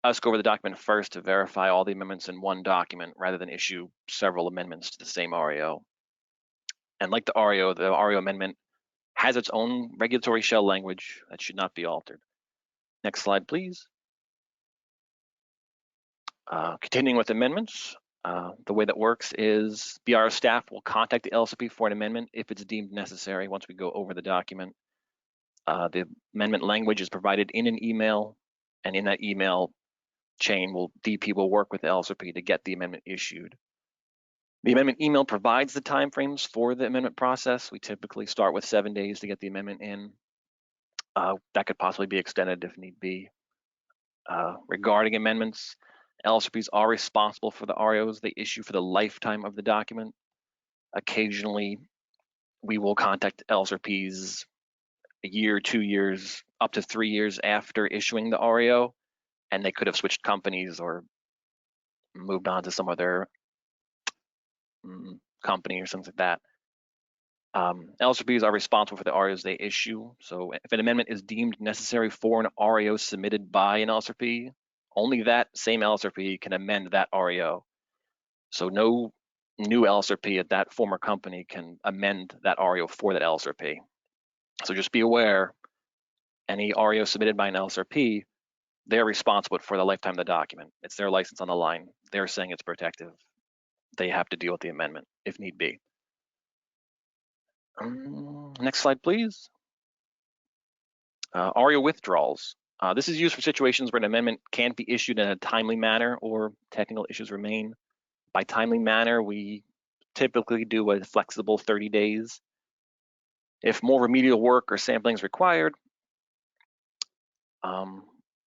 us go over the document first to verify all the amendments in one document rather than issue several amendments to the same REO. And like the REO amendment has its own regulatory shell language that should not be altered. Next slide, please. Continuing with amendments, the way that works is BIR staff will contact the LSRP for an amendment if it's deemed necessary once we go over the document. The amendment language is provided in an email, and in that email chain, DP will work with the LSRP to get the amendment issued. The amendment email provides the timeframes for the amendment process. We typically start with 7 days to get the amendment in. That could possibly be extended if need be. Regarding amendments, LSRPs are responsible for the REOs they issue for the lifetime of the document. Occasionally, we will contact LSRPs a year, 2 years, up to 3 years after issuing the REO, and they could have switched companies or moved on to some other company or something like that. LSRPs are responsible for the REOs they issue. So if an amendment is deemed necessary for an REO submitted by an LSRP, only that same LSRP can amend that REO. So no new LSRP at that former company can amend that REO for that LSRP. So just be aware, any REO submitted by an LSRP, they're responsible for the lifetime of the document. It's their license on the line. They're saying it's protective. They have to deal with the amendment if need be. Next slide, please. REO withdrawals. This is used for situations where an amendment can't be issued in a timely manner or technical issues remain. By timely manner, we typically do a flexible 30 days. If more remedial work or sampling is required,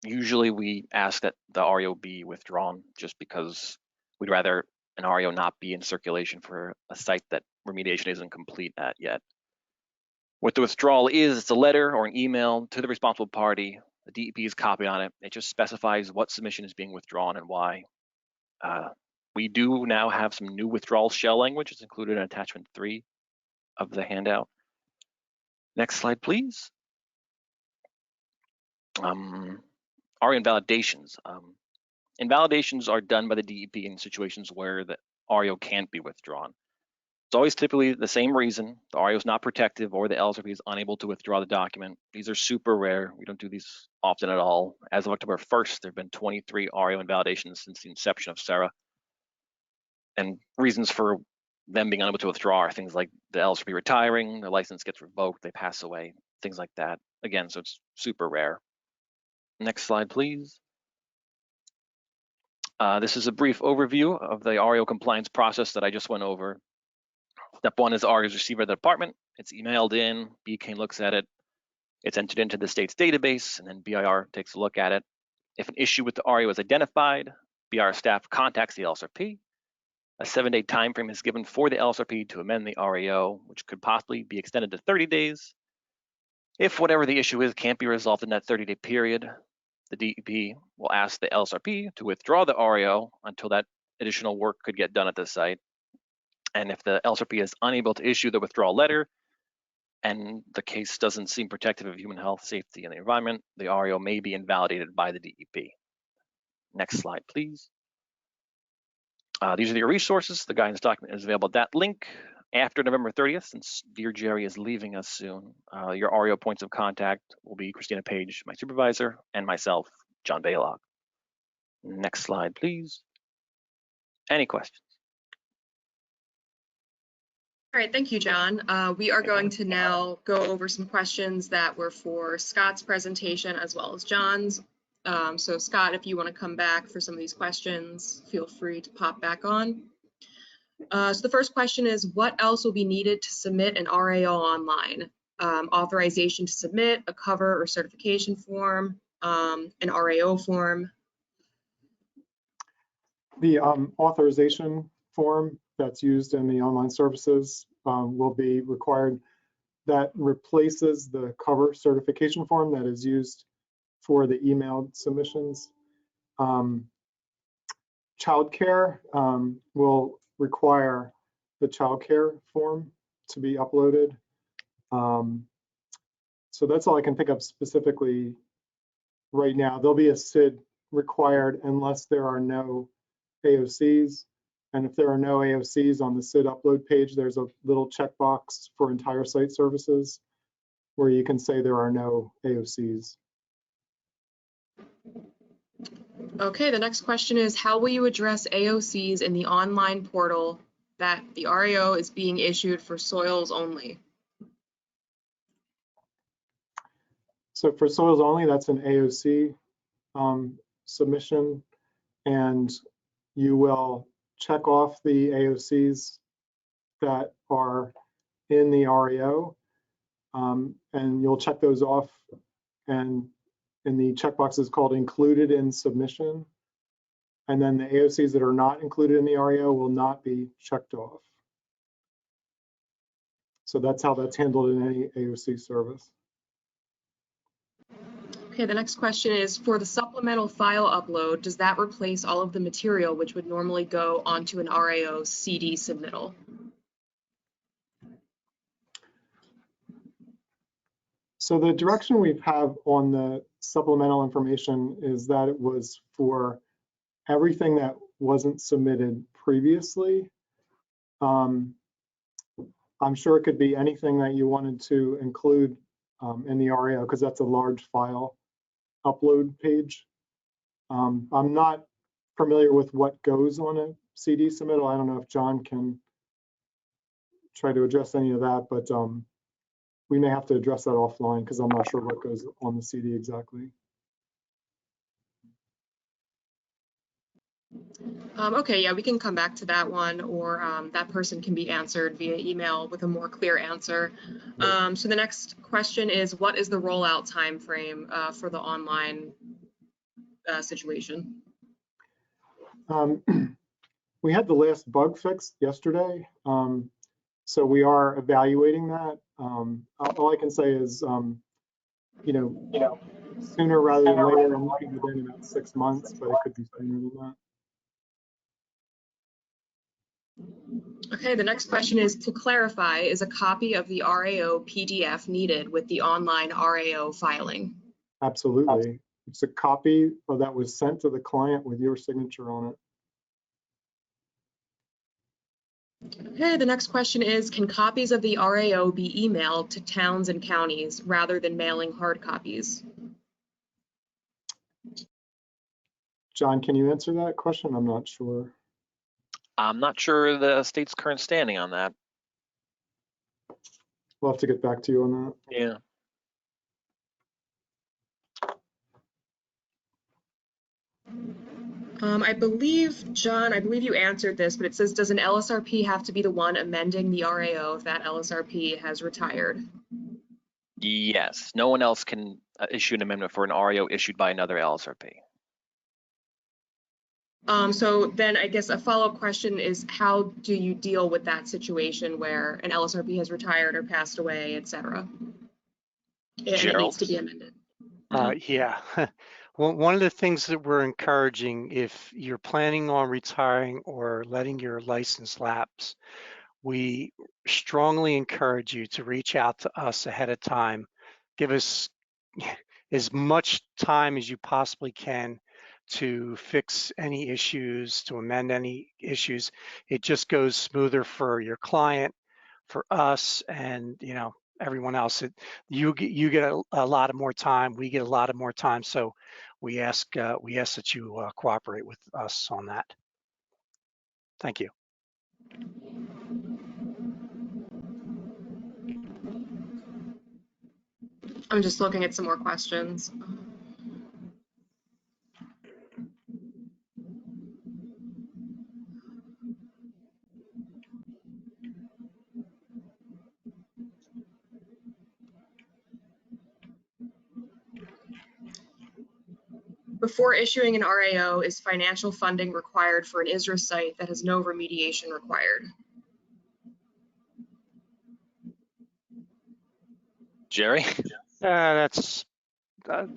usually we ask that the REO be withdrawn just because we'd rather an REO not be in circulation for a site that remediation isn't complete at yet. What the withdrawal is, it's a letter or an email to the responsible party. The DEP is copied on it. It just specifies what submission is being withdrawn and why. We do now have some new withdrawal shell language. It's included in attachment 3 of the handout. Next slide, please. REO invalidations. Invalidations are done by the DEP in situations where the REO can't be withdrawn. It's always typically the same reason. The REO is not protective or the LSRP is unable to withdraw the document. These are super rare. We don't do these often at all. As of October 1st, there have been 23 REO invalidations since the inception of SERA. And reasons for them being unable to withdraw are things like the LSRP retiring, their license gets revoked, they pass away, things like that. Again, so it's super rare. Next slide, please. This is a brief overview of the REO compliance process that I just went over. Step 1 is REO is received by the department. It's emailed in, BCANE looks at it. It's entered into the state's database, and then BIR takes a look at it. If an issue with the REO is identified, BIR staff contacts the LSRP. A 7-day time frame is given for the LSRP to amend the REO, which could possibly be extended to 30 days. If whatever the issue is can't be resolved in that 30-day period, the DEP will ask the LSRP to withdraw the REO until that additional work could get done at the site. And if the LSRP is unable to issue the withdrawal letter and the case doesn't seem protective of human health, safety, and the environment, the REO may be invalidated by the DEP. Next slide, please. These are your resources. The guidance document is available at that link. After November 30th, since Dear Jerry is leaving us soon, your REO points of contact will be Christina Page, my supervisor, and myself, John Baylock. Next slide, please. Any questions? All right, thank you, John. We are going to now go over some questions that were for Scott's presentation as well as John's. So Scott, if you want to come back for some of these questions, feel free to pop back on. So the first question is, what else will be needed to submit an REO online? Authorization to submit, a cover or certification form, an REO form. The authorization form that's used in the online services will be required. That replaces the cover certification form that is used for the emailed submissions. Childcare will require the childcare form to be uploaded. So that's all I can pick up specifically right now. There'll be a SID required unless there are no AOCs. And if there are no AOCs on the Sid Upload page, there's a little checkbox for entire site services where you can say there are no AOCs. Okay, the next question is, how will you address AOCs in the online portal that the REO is being issued for soils only? So for soils only, that's an AOC submission, and you will check off the AOCs that are in the REO, and you'll check those off, and the checkbox is called included in submission, and then the AOCs that are not included in the REO will not be checked off. So that's how that's handled in any AOC service. Okay, the next question is, for the supplemental file upload, does that replace all of the material which would normally go onto an REO CD submittal? So the direction we have on the supplemental information is that it was for everything that wasn't submitted previously. I'm sure it could be anything that you wanted to include in the RAO, because that's a large file upload page. I'm not familiar with what goes on a CD submittal. I don't know if John can try to address any of that, but we may have to address that offline because I'm not sure what goes on the CD exactly. Okay, yeah, we can come back to that one, or that person can be answered via email with a more clear answer. So the next question is, what is the rollout time frame for the online situation? We had the last bug fixed yesterday, so we are evaluating that. All I can say is, sooner rather than later, I'm looking within about 6 months, but it could be sooner than that. Okay, the next question is, to clarify, is a copy of the RAO PDF needed with the online RAO filing? Absolutely. It's a copy that was sent to the client with your signature on it. Okay, the next question is, can copies of the RAO be emailed to towns and counties rather than mailing hard copies? John, can you answer that question? I'm not sure. I'm not sure the state's current standing on that. We'll have to get back to you on that. Yeah. I believe, John, I believe you answered this, but it says, does an LSRP have to be the one amending the RAO if that LSRP has retired? Yes, no one else can issue an amendment for an RAO issued by another LSRP. So then I guess a follow-up question is, how do you deal with that situation where an LSRP has retired or passed away, et cetera, and it needs to be amended? Yeah. Well, one of the things that we're encouraging, if you're planning on retiring or letting your license lapse, we strongly encourage you to reach out to us ahead of time. Give us as much time as you possibly can to fix any issues, to amend any issues. It just goes smoother for your client, for us, and everyone else. You get a lot of more time. We get a lot of more time. So we ask that you cooperate with us on that. Thank you. I'm just looking at some more questions. Before issuing an RAO, is financial funding required for an ISRA site that has no remediation required? Jerry? That's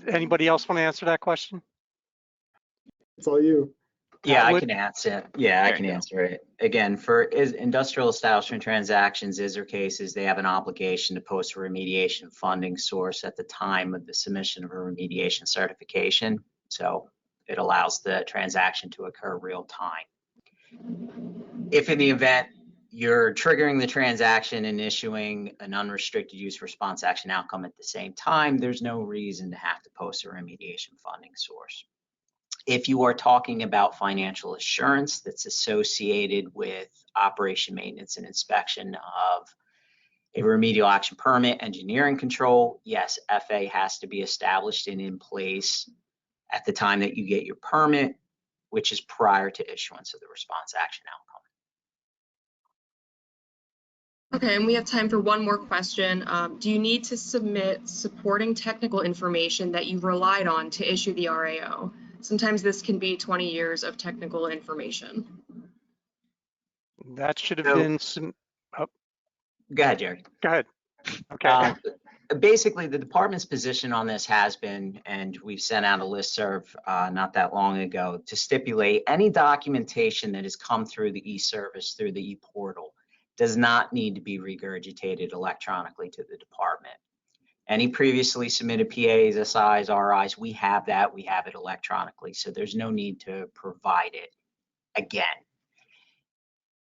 anybody else want to answer that question? It's all you. Yeah, I can answer it. Yeah, I can answer it. Again, for industrial establishment transactions, ISR cases, they have an obligation to post a remediation funding source at the time of the submission of a remediation certification. So it allows the transaction to occur real time. If in the event you're triggering the transaction and issuing an unrestricted use response action outcome at the same time, there's no reason to have to post a remediation funding source. If you are talking about financial assurance that's associated with operation, maintenance, and inspection of a remedial action permit, engineering control, yes, FA has to be established and in place at the time that you get your permit, which is prior to issuance of the response action outcome. Okay, and we have time for one more question. Do you need to submit supporting technical information that you relied on to issue the RAO? Sometimes this can be 20 years of technical information. That should have been some. Oh. Go ahead, Jerry. Go ahead. Okay. Basically, the department's position on this has been, and we've sent out a listserv not that long ago, to stipulate any documentation that has come through the e-service, through the e-portal, does not need to be regurgitated electronically to the department. Any previously submitted PAs, SIs, RIs, we have that, we have it electronically, so there's no need to provide it again.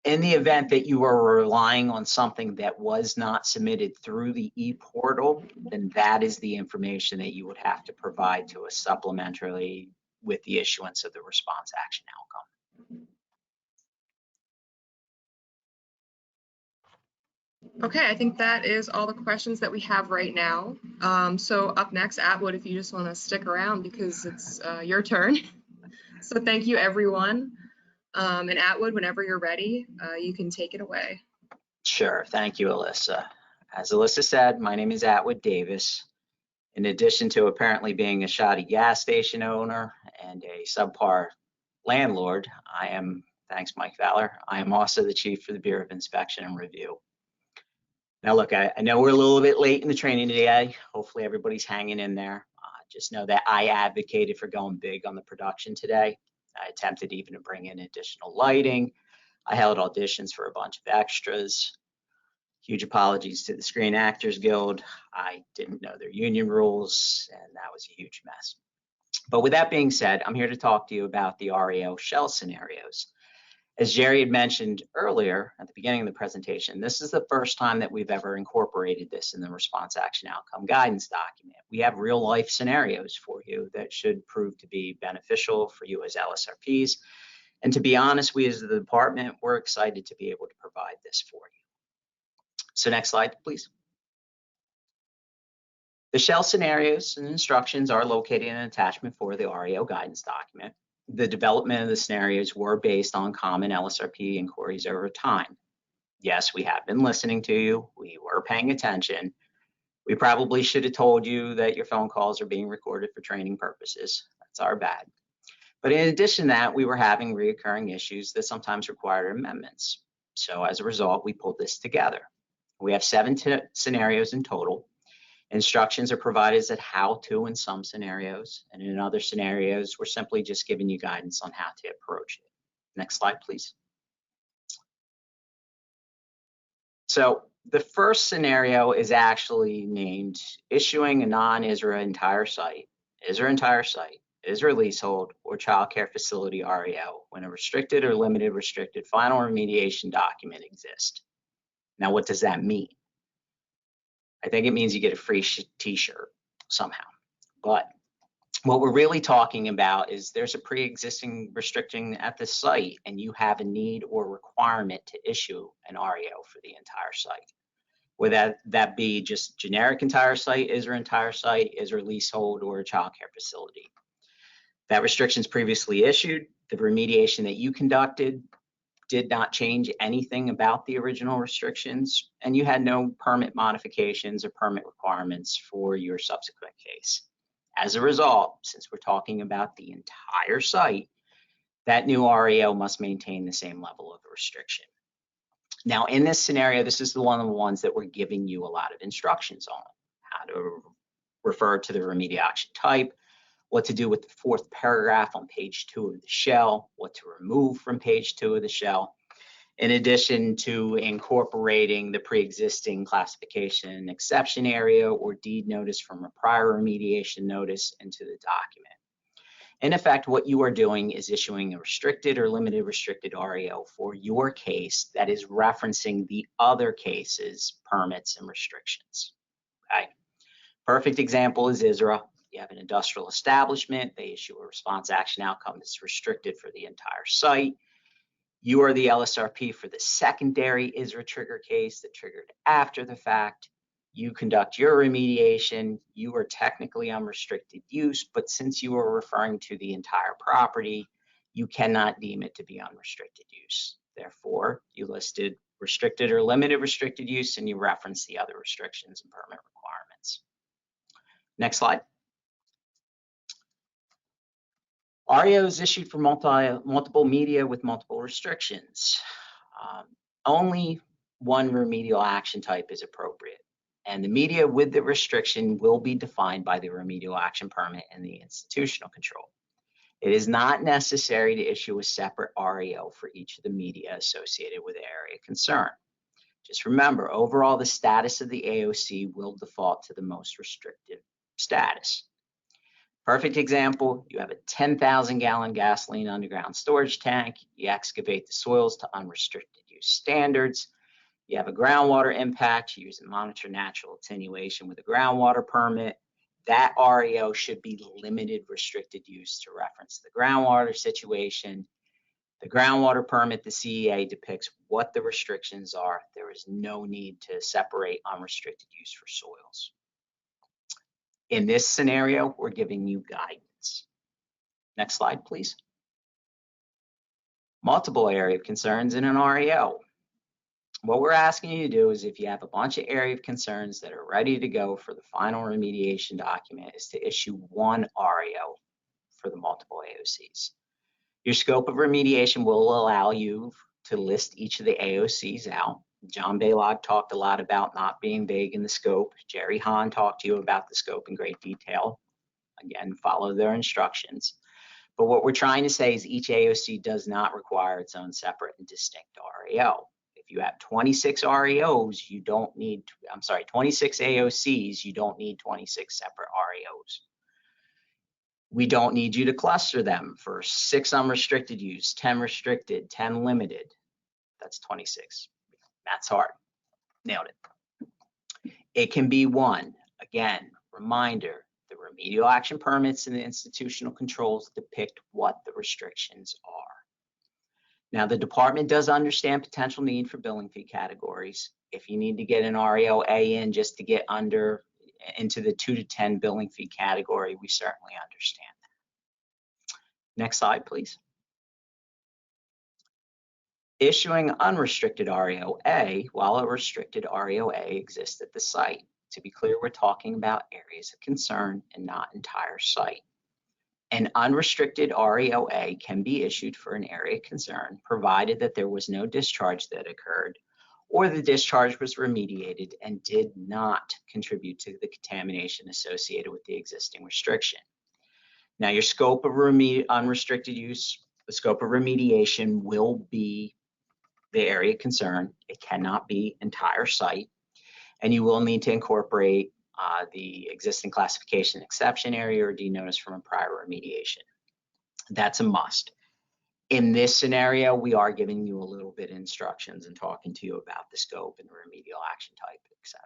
In the event that you are relying on something that was not submitted through the e-portal, then that is the information that you would have to provide to us supplementarily with the issuance of the response action outcome. Okay, I think that is all the questions that we have right now. So up next, Atwood, if you just want to stick around because it's your turn. So thank you, everyone. And Atwood, whenever you're ready, you can take it away. Sure, thank you, Alyssa. As Alyssa said, my name is Atwood Davis. In addition to apparently being a shoddy gas station owner and a subpar landlord, I am, thanks Mike Fowler, I am also the chief for the Bureau of Inspection and Review. Now look, I know we're a little bit late in the training today. Hopefully everybody's hanging in there. Just know that I advocated for going big on the production today. I attempted even to bring in additional lighting. I held auditions for a bunch of extras. Huge apologies to the Screen Actors Guild. I didn't know their union rules, and that was a huge mess. But with that being said, I'm here to talk to you about the Reo shell scenarios. As Jerry had mentioned earlier at the beginning of the presentation, this is the first time that we've ever incorporated this in the response action outcome guidance document. We have real life scenarios for you that should prove to be beneficial for you as LSRPs. And to be honest, we as the department, we're excited to be able to provide this for you. So next slide, please. The shell scenarios and instructions are located in an attachment for the Reo guidance document. The development of the scenarios were based on common LSRP inquiries over time. Yes, we have been listening to you. We were paying attention. We probably should have told you that your phone calls are being recorded for training purposes. That's our bad. But in addition to that, we were having reoccurring issues that sometimes required amendments. So as a result, we pulled this together. We have 7 scenarios in total. Instructions are provided as how to in some scenarios, and in other scenarios, we're simply just giving you guidance on how to approach it. Next slide, please. So the first scenario is actually named issuing a non-ISRA entire site, ISRA leasehold, or child care facility REO when a restricted or limited restricted final remediation document exists. Now, what does that mean? I think it means you get a free t-shirt somehow. But what we're really talking about is there's a pre-existing restriction at the site and you have a need or requirement to issue an REO for the entire site. Whether that be just generic entire site, ISRA entire site, ISRA leasehold, or a child care facility. That restriction is previously issued. The remediation that you conducted did not change anything about the original restrictions, and you had no permit modifications or permit requirements for your subsequent case. As a result, since we're talking about the entire site, that new REO must maintain the same level of restriction. Now, in this scenario, this is one of the ones that we're giving you a lot of instructions on, how to refer to the remediation type, what to do with the 4th paragraph on page 2 of the shell, what to remove from page 2 of the shell, in addition to incorporating the pre-existing classification and exception area or deed notice from a prior remediation notice into the document. In effect, what you are doing is issuing a restricted or limited restricted REO for your case that is referencing the other cases, permits, and restrictions. Okay. Perfect example is ISRA. You have an industrial establishment, they issue a response action outcome that's restricted for the entire site. You are the LSRP for the secondary ISRA trigger case that triggered after the fact. You conduct your remediation. You are technically unrestricted use, but since you are referring to the entire property, you cannot deem it to be unrestricted use. Therefore, you listed restricted or limited restricted use, and you reference the other restrictions and permit requirements. Next slide. REO is issued for multiple media with multiple restrictions. Only one remedial action type is appropriate, and the media with the restriction will be defined by the remedial action permit and the institutional control. It is not necessary to issue a separate REO for each of the media associated with area concern. Just remember, overall, the status of the AOC will default to the most restrictive status. Perfect example, you have a 10,000 gallon gasoline underground storage tank, you excavate the soils to unrestricted use use standards. You have a groundwater impact, you use and monitor natural attenuation with a groundwater permit. That REO should be limited restricted use to reference the groundwater situation. The groundwater permit, the CEA, depicts what the restrictions are. There is no need to separate unrestricted use for soils. In this scenario, we're giving you guidance. Next slide, please. Multiple area of concerns in an REO. What we're asking you to do is, if you have a bunch of area of concerns that are ready to go for the final remediation document, is to issue one REO for the multiple AOCs. Your scope of remediation will allow you to list each of the AOCs out. John Baylog talked a lot about not being vague in the scope. Jerry Hahn talked to you about the scope in great detail. Again, follow their instructions. But what we're trying to say is each AOC does not require its own separate and distinct REO. If you have 26 REOs, you don't need, 26 AOCs, you don't need 26 separate REOs. We don't need you to cluster them for 6 unrestricted use, 10 restricted, 10 limited. That's 26. That's hard. Nailed it. It can be 1. Again, reminder, the remedial action permits and the institutional controls depict what the restrictions are. Now, the department does understand potential need for billing fee categories. If you need to get an REO A in just to get into the 2 to 10 billing fee category, we certainly understand that. Next slide, please. Issuing unrestricted REO A while a restricted REO A exists at the site. To be clear, we're talking about areas of concern and not entire site. An unrestricted REO A can be issued for an area of concern, provided that there was no discharge that occurred, or the discharge was remediated and did not contribute to the contamination associated with the existing restriction. Now, your scope of unrestricted use, the scope of remediation will be the area of concern. It cannot be entire site, and you will need to incorporate the existing classification exception area or denotice from a prior remediation. That's a must. In this scenario, we are giving you a little bit of instructions and talking to you about the scope and remedial action type, etc.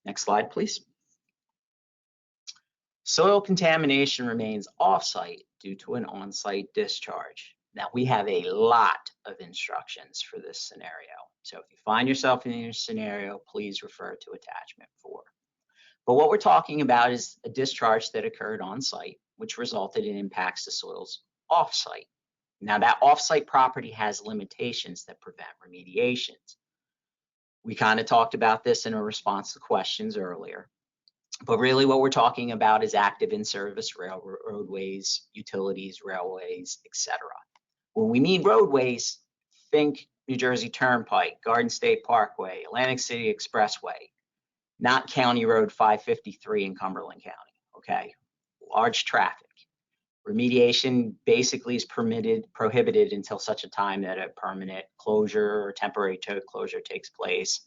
Next slide, please. Soil contamination remains off-site due to an on-site discharge. Now, we have a lot of instructions for this scenario. So if you find yourself in your scenario, please refer to attachment 4. But what we're talking about is a discharge that occurred on site, which resulted in impacts to soils off site. Now, that off site property has limitations that prevent remediations. We kind of talked about this in a response to questions earlier. But really what we're talking about is active in-service roadways, utilities, railways, etc. When we mean roadways, think New Jersey Turnpike, Garden State Parkway, Atlantic City Expressway, not County Road 553 in Cumberland County, okay? Large traffic. Remediation basically is prohibited until such a time that a permanent closure or temporary closure takes place,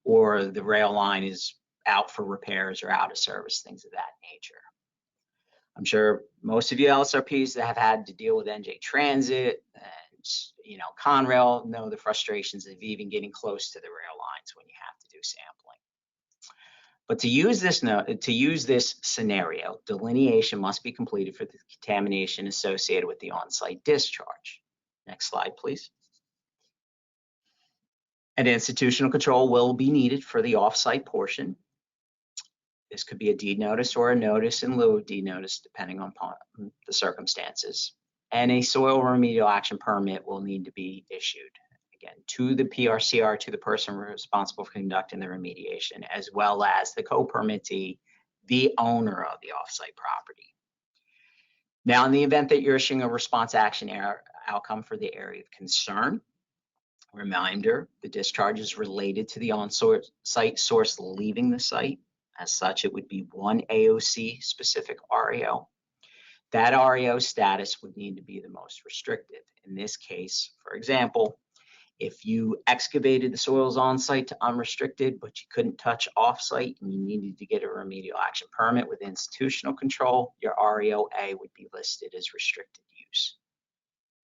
or the rail line is out for repairs or out of service, things of that nature. I'm sure most of you LSRPs that have had to deal with NJ Transit and Conrail know the frustrations of even getting close to the rail lines when you have to do sampling. But to use this scenario, delineation must be completed for the contamination associated with the on-site discharge. Next slide, please. An institutional control will be needed for the off-site portion. This could be a deed notice or a notice in lieu of deed notice, depending on the circumstances. And a soil remedial action permit will need to be issued, again, to the PRCR, to the person responsible for conducting the remediation, as well as the co-permittee, the owner of the offsite property. Now, in the event that you're issuing a response action outcome for the area of concern, reminder, the discharge is related to the on-site source leaving the site. As such, it would be one AOC specific REO. That REO status would need to be the most restrictive. In this case, for example, if you excavated the soils on site to unrestricted, but you couldn't touch off site and you needed to get a remedial action permit with institutional control, your REO A would be listed as restricted use.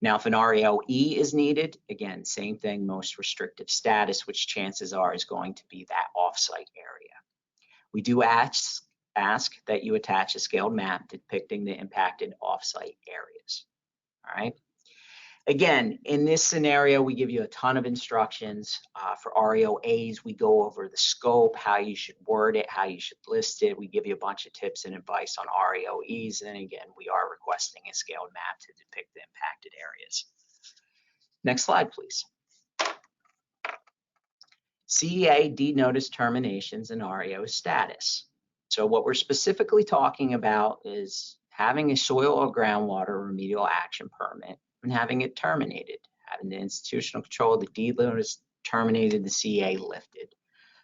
Now, if an REOE is needed, again, same thing, most restrictive status, which chances are is going to be that offsite area. We do ask that you attach a scaled map depicting the impacted offsite areas. All right. Again, in this scenario, we give you a ton of instructions. For REOAs, we go over the scope, how you should word it, how you should list it. We give you a bunch of tips and advice on REOEs. And again, we are requesting a scaled map to depict the impacted areas. Next slide, please. CEA denotice terminations and REO status. So what we're specifically talking about is having a soil or groundwater remedial action permit and having it terminated, having the institutional control of the deed notice terminated, the CEA lifted.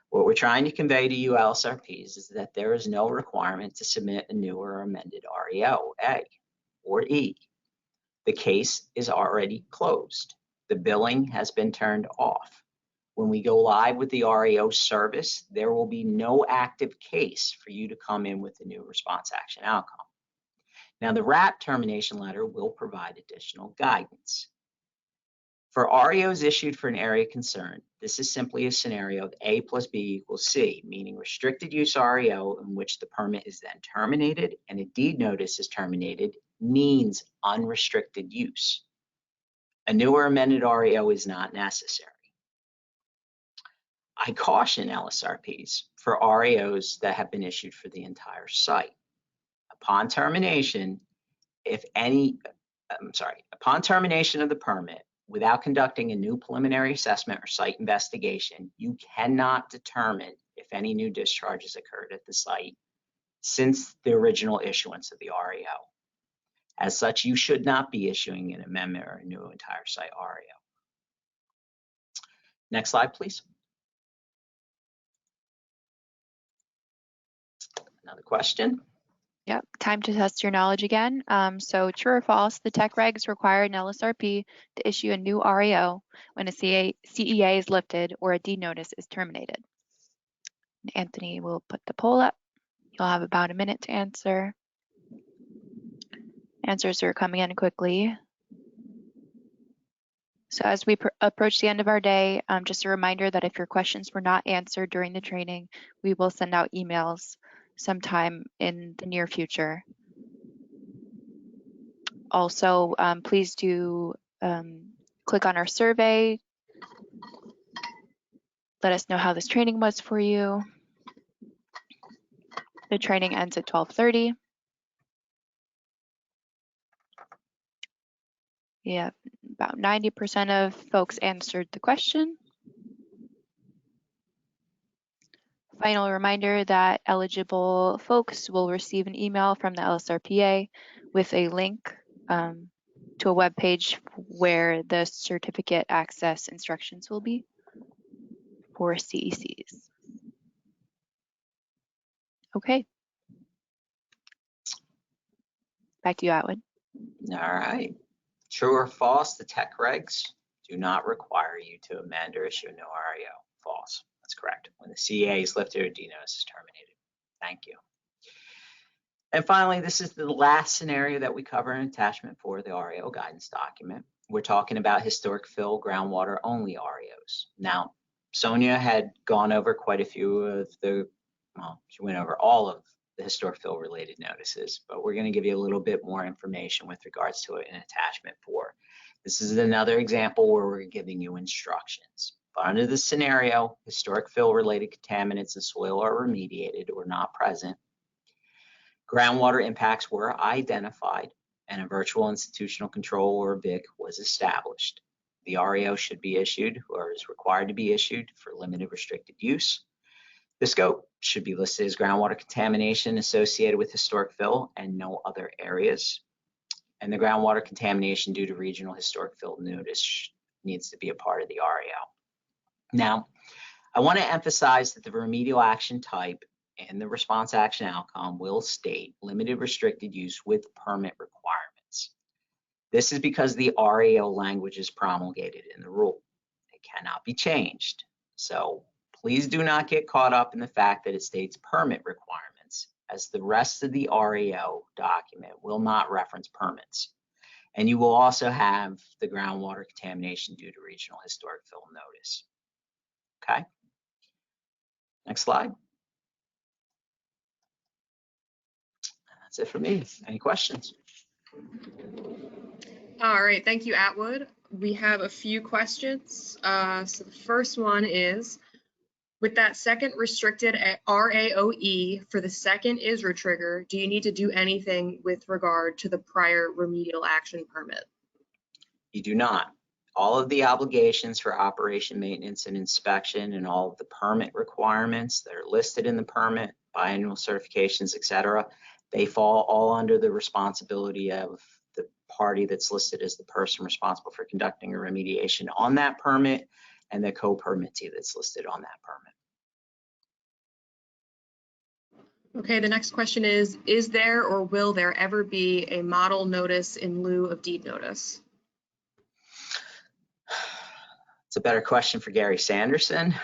What we're trying to convey to you LSRPs is that there is no requirement to submit a new or amended REO, A or E. The case is already closed. The billing has been turned off. When we go live with the REO service, there will be no active case for you to come in with a new response action outcome. Now, the RAP termination letter will provide additional guidance. For REOs issued for an area concern, this is simply a scenario of A plus B equals C, meaning restricted use REO in which the permit is then terminated and a deed notice is terminated means unrestricted use. A new or amended REO is not necessary. I caution LSRPs for REOs that have been issued for the entire site. Upon termination of the permit, without conducting a new preliminary assessment or site investigation, you cannot determine if any new discharges occurred at the site since the original issuance of the REO. As such, you should not be issuing an amendment or a new entire site REO. Next slide, please. Another question. Yep, time to test your knowledge again. So true or false, the tech regs require an LSRP to issue a new REO when a CEA is lifted or a deed notice is terminated. And Anthony will put the poll up. You'll have about a minute to answer. Answers are coming in quickly. So as we approach the end of our day, just a reminder that if your questions were not answered during the training, we will send out emails sometime in the near future. Also, please do click on our survey. Let us know how this training was for you. The training ends at 12:30. Yeah, about 90% of folks answered the question. Final reminder that eligible folks will receive an email from the LSRPA with a link to a web page where the certificate access instructions will be for CECs. Okay. Back to you, Atwood. All right. True or false, the tech regs do not require you to amend or issue a new REO. False. That's correct. When the CEA is lifted or deed notice is terminated. Thank you. And finally, this is the last scenario that we cover in attachment 4 of the REO guidance document. We're talking about historic fill groundwater only REOs. Now, Sonia had gone over quite a few of the, well, she went over all of the historic fill related notices, but we're going to give you a little bit more information with regards to it in attachment 4. This is another example where we're giving you instructions. But under this scenario, historic fill related contaminants in soil are remediated or not present. Groundwater impacts were identified and a virtual institutional control or VIC was established. The REO should be issued or is required to be issued for limited restricted use. The scope should be listed as groundwater contamination associated with historic fill and no other areas. And the groundwater contamination due to regional historic fill notice needs to be a part of the REO. Now, I want to emphasize that the remedial action type and the response action outcome will state limited restricted use with permit requirements. This is because the REO language is promulgated in the rule. It cannot be changed. So please do not get caught up in the fact that it states permit requirements, as the rest of the REO document will not reference permits. And you will also have the groundwater contamination due to regional historic fill notice. Okay. Next slide. That's it for me. Any questions? All right, thank you, Atwood. We have a few questions. So the first one is, with that second restricted RAOE for the second ISRA trigger, do you need to do anything with regard to the prior remedial action permit? You do not. All of the obligations for operation, maintenance, and inspection, and all of the permit requirements that are listed in the permit, biannual certifications, etc., they fall all under the responsibility of the party that's listed as the person responsible for conducting a remediation on that permit and the co-permittee that's listed on that permit. Okay, the next question is there or will there ever be a model notice in lieu of deed notice? It's a better question for Gary Sanderson,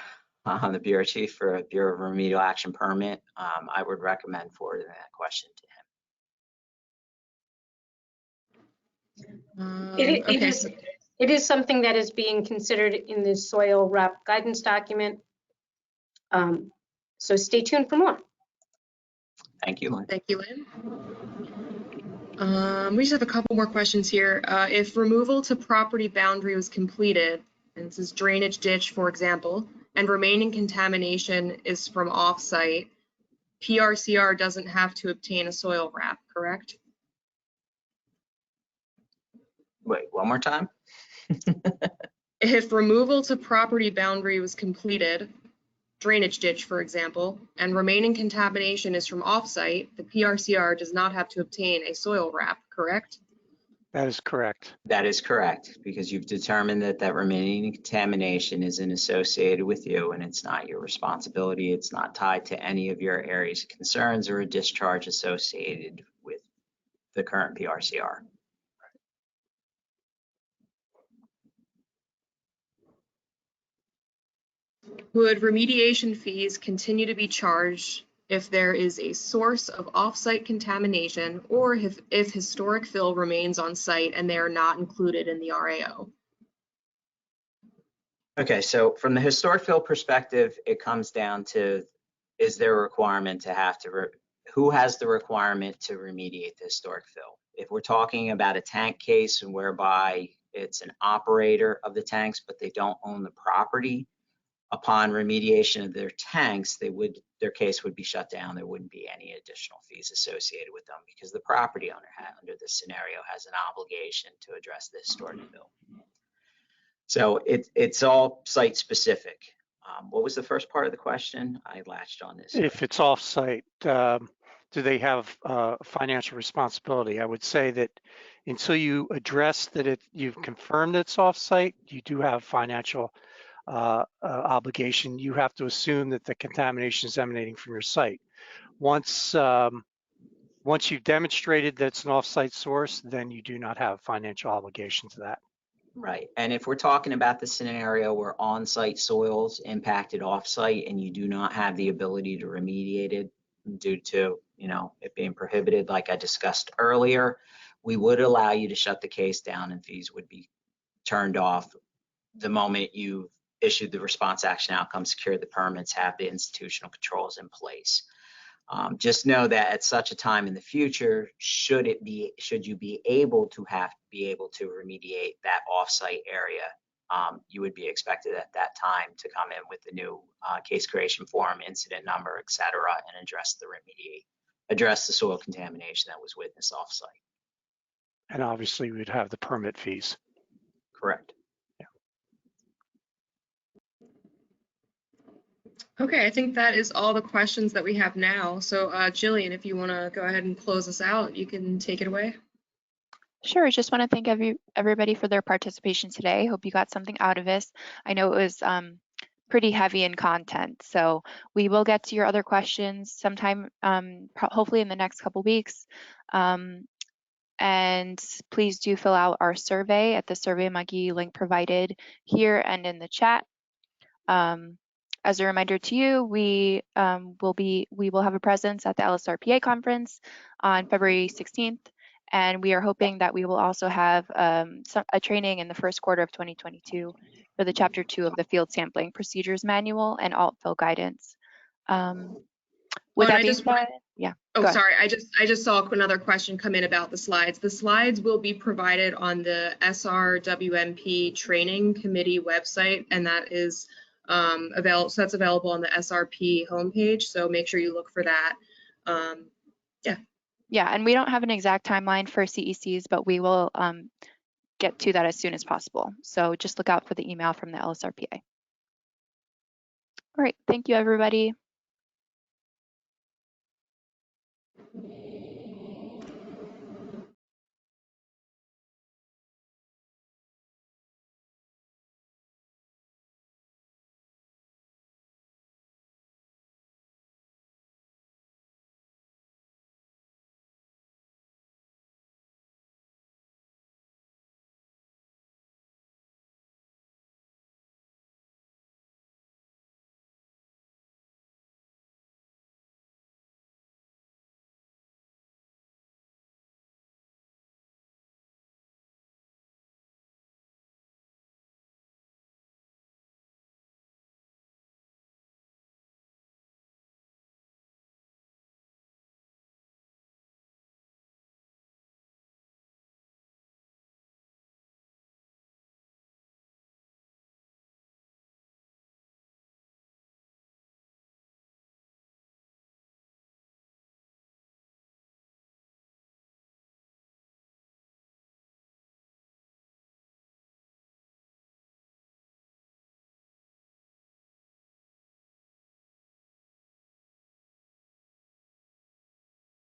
the Bureau Chief for Bureau of Remedial Action Permit. I would recommend forwarding that question to him. It is something that is being considered in the soil RAP guidance document. So stay tuned for more. Thank you, Lynn. Thank you, Lynn. We just have a couple more questions here. If removal to property boundary was completed, and this is drainage ditch, for example, and remaining contamination is from off-site, PRCR doesn't have to obtain a soil RAP, correct? Wait, one more time? If removal to property boundary was completed, drainage ditch, for example, and remaining contamination is from off-site, the PRCR does not have to obtain a soil RAP, correct? That is correct. That is correct, because you've determined that that remaining contamination isn't associated with you and it's not your responsibility. It's not tied to any of your areas of concerns or a discharge associated with the current PRCR. Would remediation fees continue to be charged if there is a source of off-site contamination or if historic fill remains on site and they are not included in the RAO? Okay, so from the historic fill perspective, it comes down to, is there a requirement to have to, who has the requirement to remediate the historic fill? If we're talking about a tank case and whereby it's an operator of the tanks, but they don't own the property, upon remediation of their tanks, their case would be shut down. There wouldn't be any additional fees associated with them because the property owner under this scenario has an obligation to address the historic fill. So it's all site specific. What was the first part of the question? I latched on this. If it's off-site, do they have financial responsibility? I would say that until you address that you've confirmed it's off-site, you do have financial obligation. You have to assume that the contamination is emanating from your site. Once you've demonstrated that it's an off-site source, then you do not have financial obligation to that. Right, and if we're talking about the scenario where on-site soils impacted off-site and you do not have the ability to remediate it due to, it being prohibited, like I discussed earlier, we would allow you to shut the case down and fees would be turned off the moment you've issued the response action outcome, secured the permits, have the institutional controls in place. Just know that at such a time in the future, should you be able to remediate that off-site area, you would be expected at that time to come in with the new case creation form, incident number, et cetera, and address the soil contamination that was witnessed off-site. And obviously we'd have the permit fees. Correct. Okay, I think that is all the questions that we have now. So Jillian, if you want to go ahead and close us out, you can take it away. Sure, I just want to thank everybody for their participation today. Hope you got something out of this. I know it was pretty heavy in content, so we will get to your other questions sometime, hopefully in the next couple weeks. And please do fill out our survey at the SurveyMonkey link provided here and in the chat. As a reminder to you, we will have a presence at the LSRPA conference on February 16th, And we are hoping that we will also have a training in the first quarter of 2022 for the Chapter 2 of the Field Sampling Procedures Manual and alt fill guidance. With that being said, yeah. Oh, sorry, I just saw another question come in about the slides. The slides will be provided on the SRWMP Training Committee website, and that is available. So that's available on the SRP homepage. So make sure you look for that. Yeah. Yeah, and we don't have an exact timeline for CECs, but we will get to that as soon as possible. So just look out for the email from the LSRPA. All right, thank you, everybody.